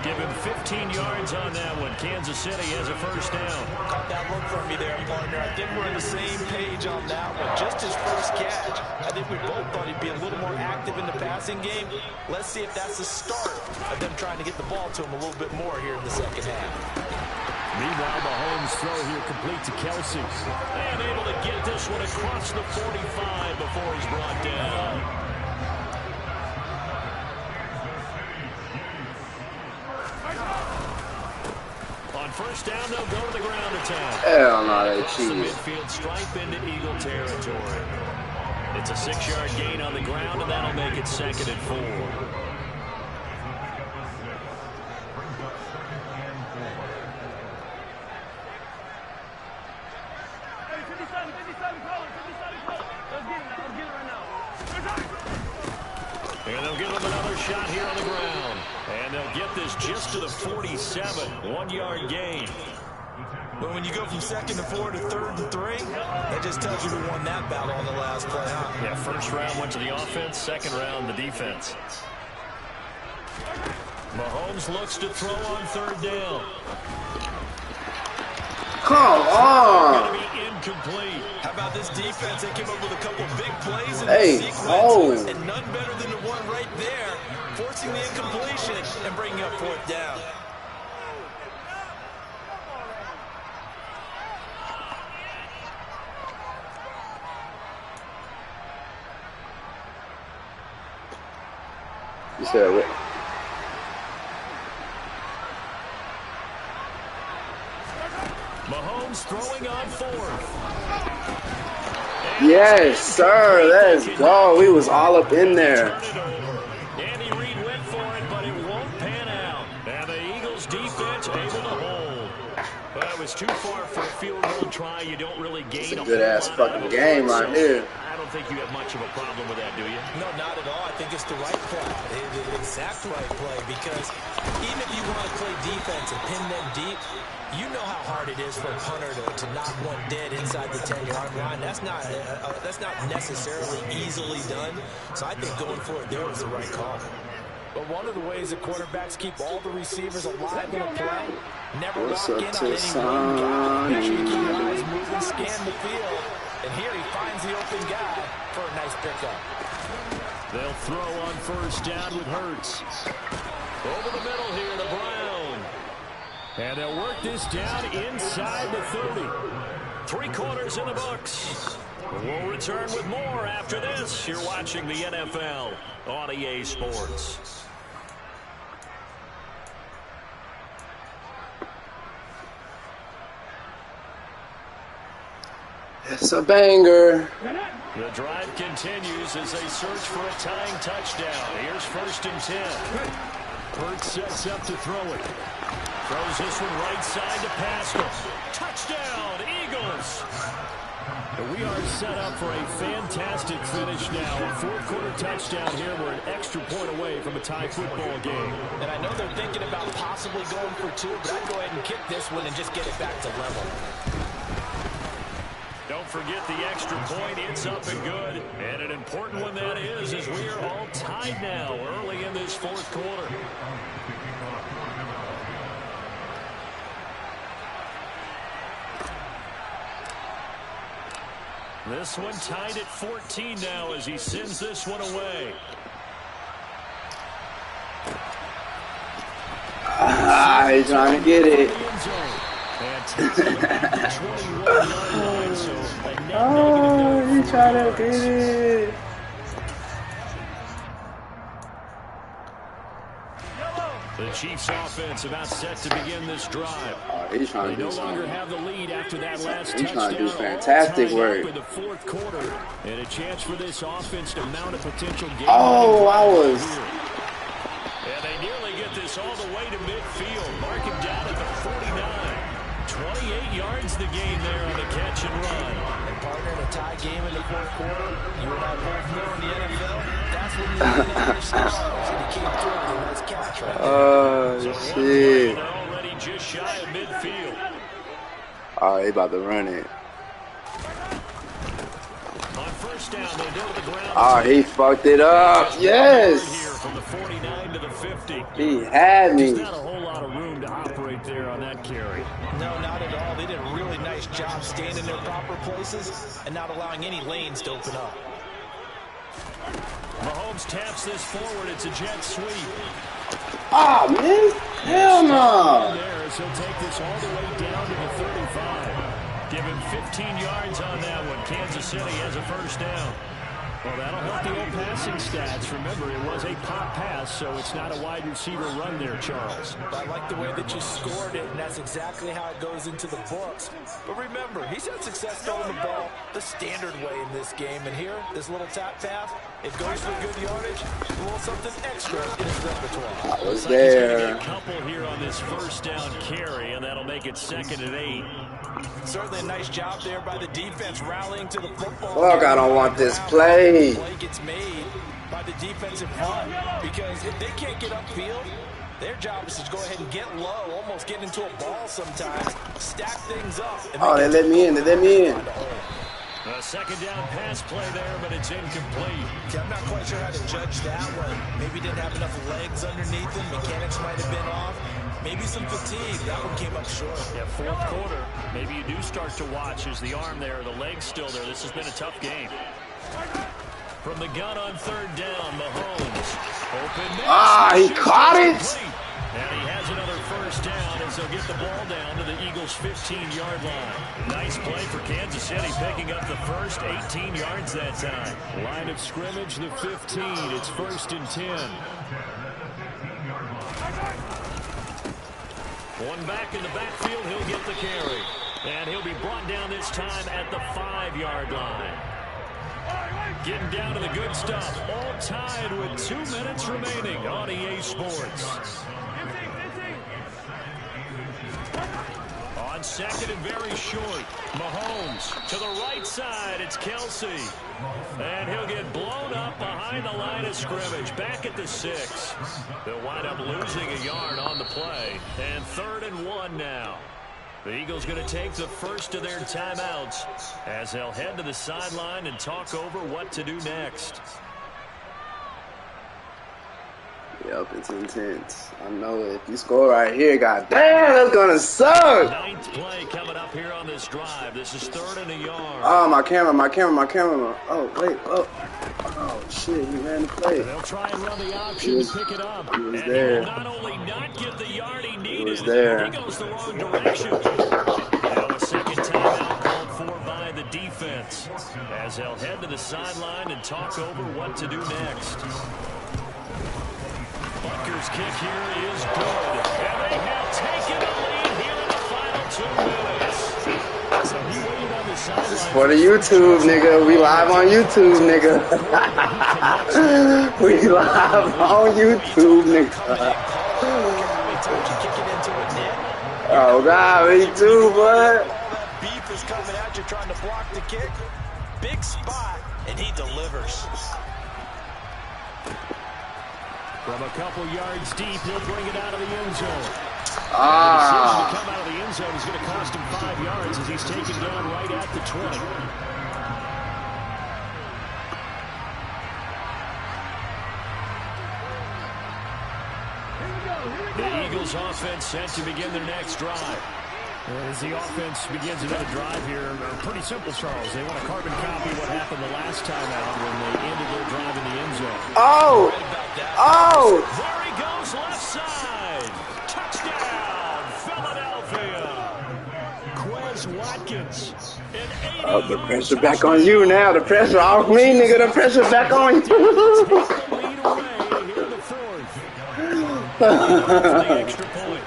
Give him 15 yards on that one. Kansas City has a 1st down. Caught that look from me there, partner. I think we're on the same page on that one. Just his 1st catch. I think we both thought he'd be a little more active in the passing game. Let's see if that's the start of them trying to get the ball to him a little bit more here in the 2nd half. Meanwhile, Mahomes' throw here complete to Kelsey. And able to get this one across the 45 before he's brought down. On 1st down, they'll go to the ground attack. Hell no, they The cheese. midfield stripe into Eagle territory. It's a 6-yard gain on the ground, and that'll make it 2nd and 4. And they'll give him another shot here on the ground. And they'll get this just to the 47. 1-yard gain. When when you go from 2nd to 4 to 3rd and 3, that just tells you who won that battle on the last play, huh? Yeah, first round went to the offense, second round the defense. Mahomes looks to throw on 3rd down. Come on. Going to be incomplete. How about this defense? They came up with a couple big plays in Hey, the sequence, oh. and none better than the one right there, forcing the incompletion and bringing up 4th down. You said what? Mahomes throwing on 4th. Yes, sir. Let's go. We was all up in there. Andy Reid went for it, but it won't pan out. And the Eagles defense able to hold. Well, it was too far for a field goal try. You don't really gain It's a good ass fucking game right here. I don't think you have much of a problem with that, do you? No, not at all. I think it's the right play, the exact right play, because even if you want to play defense and pin them deep, you know how hard it is for a punter to knock one dead inside the 10-yard line. That's not necessarily easily done. So I think going for it there was the right call. But one of the ways that quarterbacks keep all the receivers alive in a play, never What's lock up in on to any one guy. Make sure you keep your Sonny? eyes moving, scan the field. And here he finds the open guy for a nice pickup. They'll throw on 1st down with Hurts. Over the middle here to Brown. And they'll work this down inside the 30. 3 quarters in the books. We'll return with more after this. You're watching the NFL on EA Sports. It's a banger. The drive continues as they search for a tying touchdown. Here's 1st and 10. Hurts sets up to throw it. Throws this one right side to Pascal. Touchdown, Eagles! We are set up for a fantastic finish now. A 4th-quarter touchdown here. We're an extra point away from a tie football game. And I know they're thinking about possibly going for 2, but I'd go ahead and kick this one and just get it back to level. Don't forget the extra point. It's up and good. And an important one that is, as we are all tied now early in this 4th quarter. This one tied at 14 now as he sends this one away. He's trying to get it. Oh, he's trying to get it. The Chiefs offense about set to begin this drive. Oh, he's trying to They do no longer something. have the lead after that last He's touchdown. trying to do fantastic work. In the 4th quarter, and a chance for this offense to mount a potential game. Oh, I was. And they nearly get this all the way to midfield. Mark him down at the 49. 28 yards the game there on the catch and run. And partner, in a tie game in the 4th quarter, you and I both know in the NFL, that's when you lean on your stars, and he came through with a nice catch right there. Oh, shit. They're already just shy of midfield. Oh, he about to run it. On 1st down, they go to the ground. Oh, he fucked it up. Yes. Here from the 49 to the 50. He had me. There's not a whole lot of room to operate there on that carry. No, not at all. They did a really nice job staying in their proper places and not allowing any lanes to open up. Mahomes taps this forward. It's a jet sweep. Oh, man. Hell no. There, as he'll take this all the way down to the 35. Give him 15 yards on that one. Kansas City has a 1st down. Well, that'll help the old passing stats. Remember, it was a pop pass, so it's not a wide receiver run there, Charles. I like the way that you scored it, and that's exactly how it goes into the books. But remember, he's had success throwing the ball the standard way in this game. And here, this little tap pass, it goes for good yardage, a little something extra in his repertoire. I was Looks like he's gonna there. get a couple here on this 1st down carry, and that'll make it 2nd and 8. Certainly a nice job there by the defense rallying to the football. Fuck, I don't want this play. Play gets made by the defensive front, because if they can't get upfield, Their job is to go ahead and get low, almost get into a ball sometimes, stack things up. Oh, they let me in. They let me in. A second down pass play there, but it's incomplete. Yeah, I'm not quite sure how to judge that one. Maybe didn't have enough legs underneath him. Mechanics might have been off. Maybe some fatigue. That one came up short. Yeah, fourth quarter. Maybe you do start to watch as the arm there, the leg's still there. This has been a tough game. From the gun on third down, Mahomes. Open Ah, he caught it. And he has another first down as they'll get the ball down to the Eagles' 15-yard line. Nice play for Kansas City, picking up the first 18 yards that time. Line of scrimmage, the 15. It's 1st and 10. One back in the backfield, he'll get the carry. And he'll be brought down this time at the 5-yard line. Getting down to the good stuff. All tied with 2 minutes remaining on EA Sports. On second and very short, Mahomes to the right side. It's Kelsey. And he'll get blown up behind the line of scrimmage. Back at the 6. They'll wind up losing a yard on the play. And 3rd and 1 now. The Eagles going to take the first of their timeouts as they'll head to the sideline and talk over what to do next. Yep, it's intense. I know it. If you score right here, goddamn, that's gonna suck. 9th play coming up here on this drive. This is 3rd and a yard. Oh, my camera. Oh, wait. Oh, shit. He ran the play. They'll try and run the option to pick it up. He was And there. he will not only not get the yard he needed, was there. he goes the wrong direction. Now a second timeout called for by the defense as they'll head to the sideline and talk over what to do next. Butker's kick here is good. And they have taken the lead here in the final 2 minutes. So he waited on the sideline. For the YouTube, nigga. We live on YouTube, nigga. We live on YouTube, nigga. Oh, God, me too, bud. Beef is coming at you trying to block the kick. Big spot, and he delivers. From a couple yards deep, he'll bring it out of the end zone. Ah. The decision to come out of the end zone is going to cost him 5 yards as he's taken down right at the 20. The Eagles offense set to begin their next drive. As the offense begins another drive here, pretty simple, Charles. They want to carbon copy what happened the last time out when they ended their drive in the end zone. Oh! Oh! There he goes, left side. Touchdown, Philadelphia. Quez Watkins. Oh, the pressure back on you now. The pressure off me, nigga. The pressure back on you. Take the lead away here in the 4th. The extra point.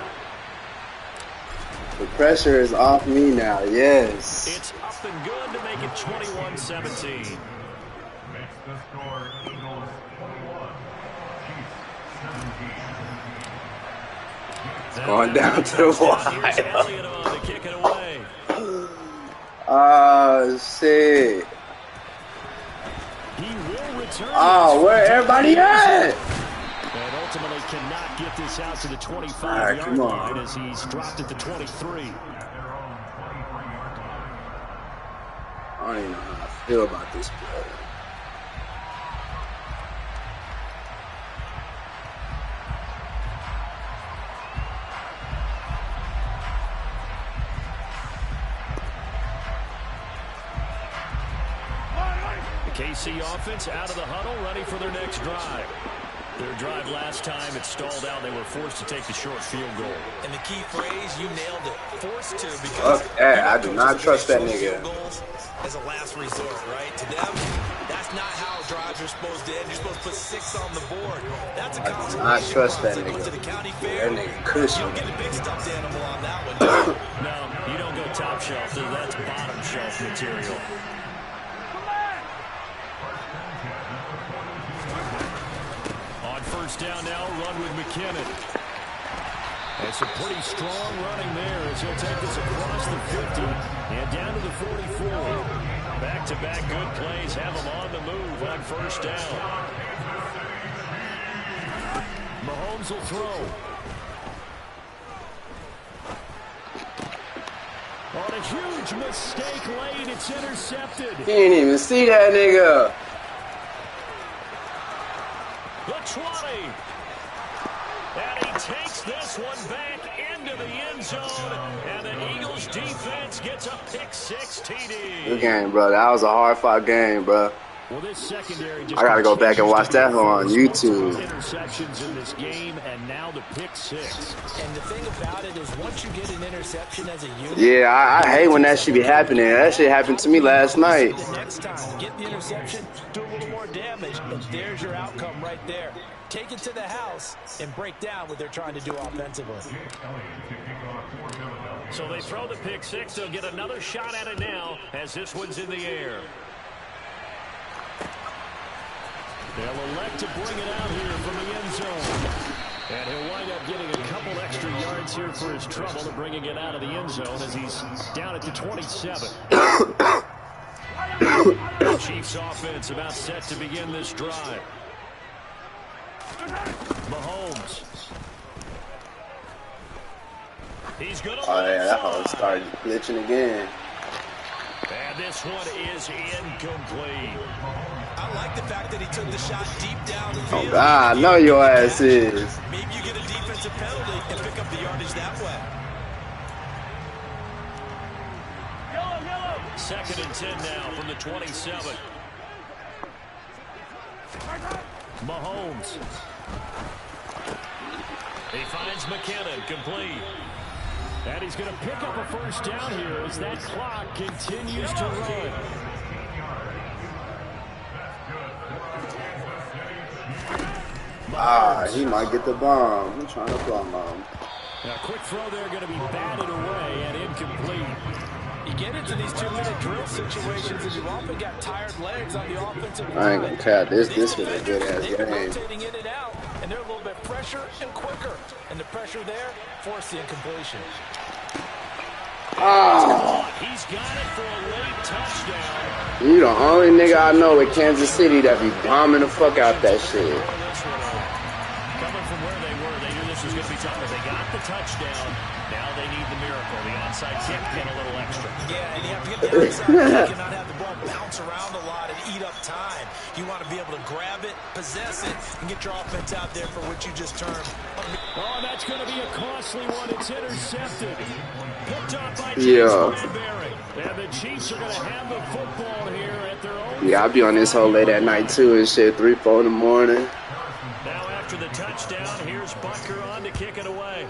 The pressure is off me now, yes. It's up and good to make it 21-17. Makes the score Eagles 21, Chiefs 17. Going down to the Here's wire. Elliott on to kick it away. Oh, shit. He will return. Oh, where everybody at? And ultimately cannot get this out to the 25-yard All right, come on. line as he's dropped at the 23. I don't even know how I feel about this play. The KC offense out of the huddle, ready for their next drive. Their drive last time, it stalled out. They were forced to take the short field goal. And the key phrase, you nailed it. Forced to, because I do not trust that nigga. As a last resort, right? To them, that's not how drives are supposed to end. You're supposed to put 6 on the board. That's a I do consolation not trust that prize. They went nigga. to the county fair. That nigga cushion. You don't get a big stuffed animal on that one. No, you don't go top shelf. That's bottom shelf material. On first down now, run with McKinnon. And some pretty strong running there as he'll take this across the 50 and down to the 44. Back-to-back good plays have him on the move on first down. Mahomes will throw. On a huge mistake late, it's intercepted. He didn't even see that nigga. The 20. And he takes this one back into the end zone. And the Eagles defense gets a pick six TD. Good game, bro. That was a hard-fought game, bro. Well, this secondary just I gotta go back and watch that on YouTube. Interceptions in this game, and now the pick six. And the thing about it is, once you get an interception as a unit, Yeah, I hate when that shit be happening. That shit happened to me last night. the next time, get the interception, do a little more damage, and there's your outcome right there. Take it to the house and break down what they're trying to do offensively. So they throw the pick six. They'll get another shot at it now as this one's in the air. They'll elect to bring it out here from the end zone. And he'll wind up getting a couple extra yards here for his trouble to bringing it out of the end zone as he's down at the 27. The Chiefs offense about set to begin this drive. Mahomes. He's going to Oh, yeah, that hoe started glitching again. And this one is incomplete. I like the fact that he took the shot deep down the field. Oh, God, I know your ass is. Maybe you get a defensive penalty and pick up the yardage that way. Second and 10 now from the 27. Mahomes. He finds McKinnon, complete. And he's going to pick up a first down here as that clock continues to run. Ah, he might get the bomb. I'm trying to bomb him. A quick throw there going to be batted away and incomplete. You get into these 2-minute drill situations and you've often got tired legs on the offensive line. I ain't gonna cap this. This was a good ass They've been game. rotating in and out, and they're a little bit pressure and quicker. And the pressure there forced the incompletion. Oh, He's got it for a late touchdown. you the only nigga I know in Kansas City that be bombing the fuck out that shit. Coming from where they were, they knew this was going to be tough. They got the touchdown. Now they need the miracle. The onside kick and a little extra. Yeah, and you have to get the onside kick and not have the ball bounce around a lot and eat up time. You want to be able to grab it, possess it, and get your offense out there for what you just termed. Oh, that's going to be a costly one. It's intercepted. Picked up by Yeah. Bradbury. And the Chiefs are going to have the football here at their own. Yeah, I'll be on this whole late at night too and shit, 3, 4 in the morning. Now after the touchdown, here's Butker on to kick it away.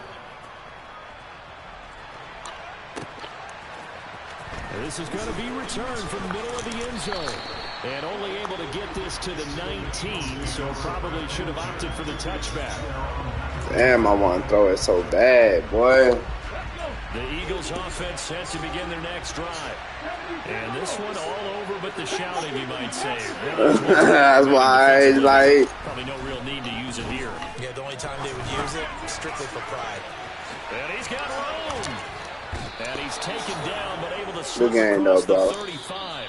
This is going to be returned from the middle of the end zone. And only able to get this to the 19, so probably should have opted for the touchback. Damn, I want to throw it so bad, boy. The Eagles offense set to begin their next drive. And this one all over but the shouting, you might say. That's why, like... Probably no real need to use it here. Yeah, the only time they would use it, strictly for pride. And he's got room. And he's taken down, but able to slip game, across though, the bro. 35.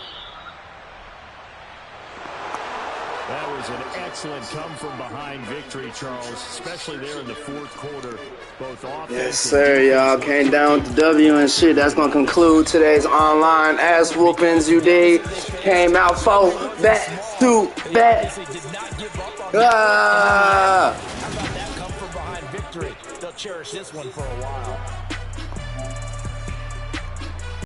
That was an excellent come-from-behind victory, Charles, especially there in the fourth quarter. Both offense Yes, sir, y'all. Came down with the W and shit. That's going to conclude today's online ass whoopings. You dig? Came out 4, back, 2, back. Ah! How about that come from behind victory? They'll cherish this one for a while.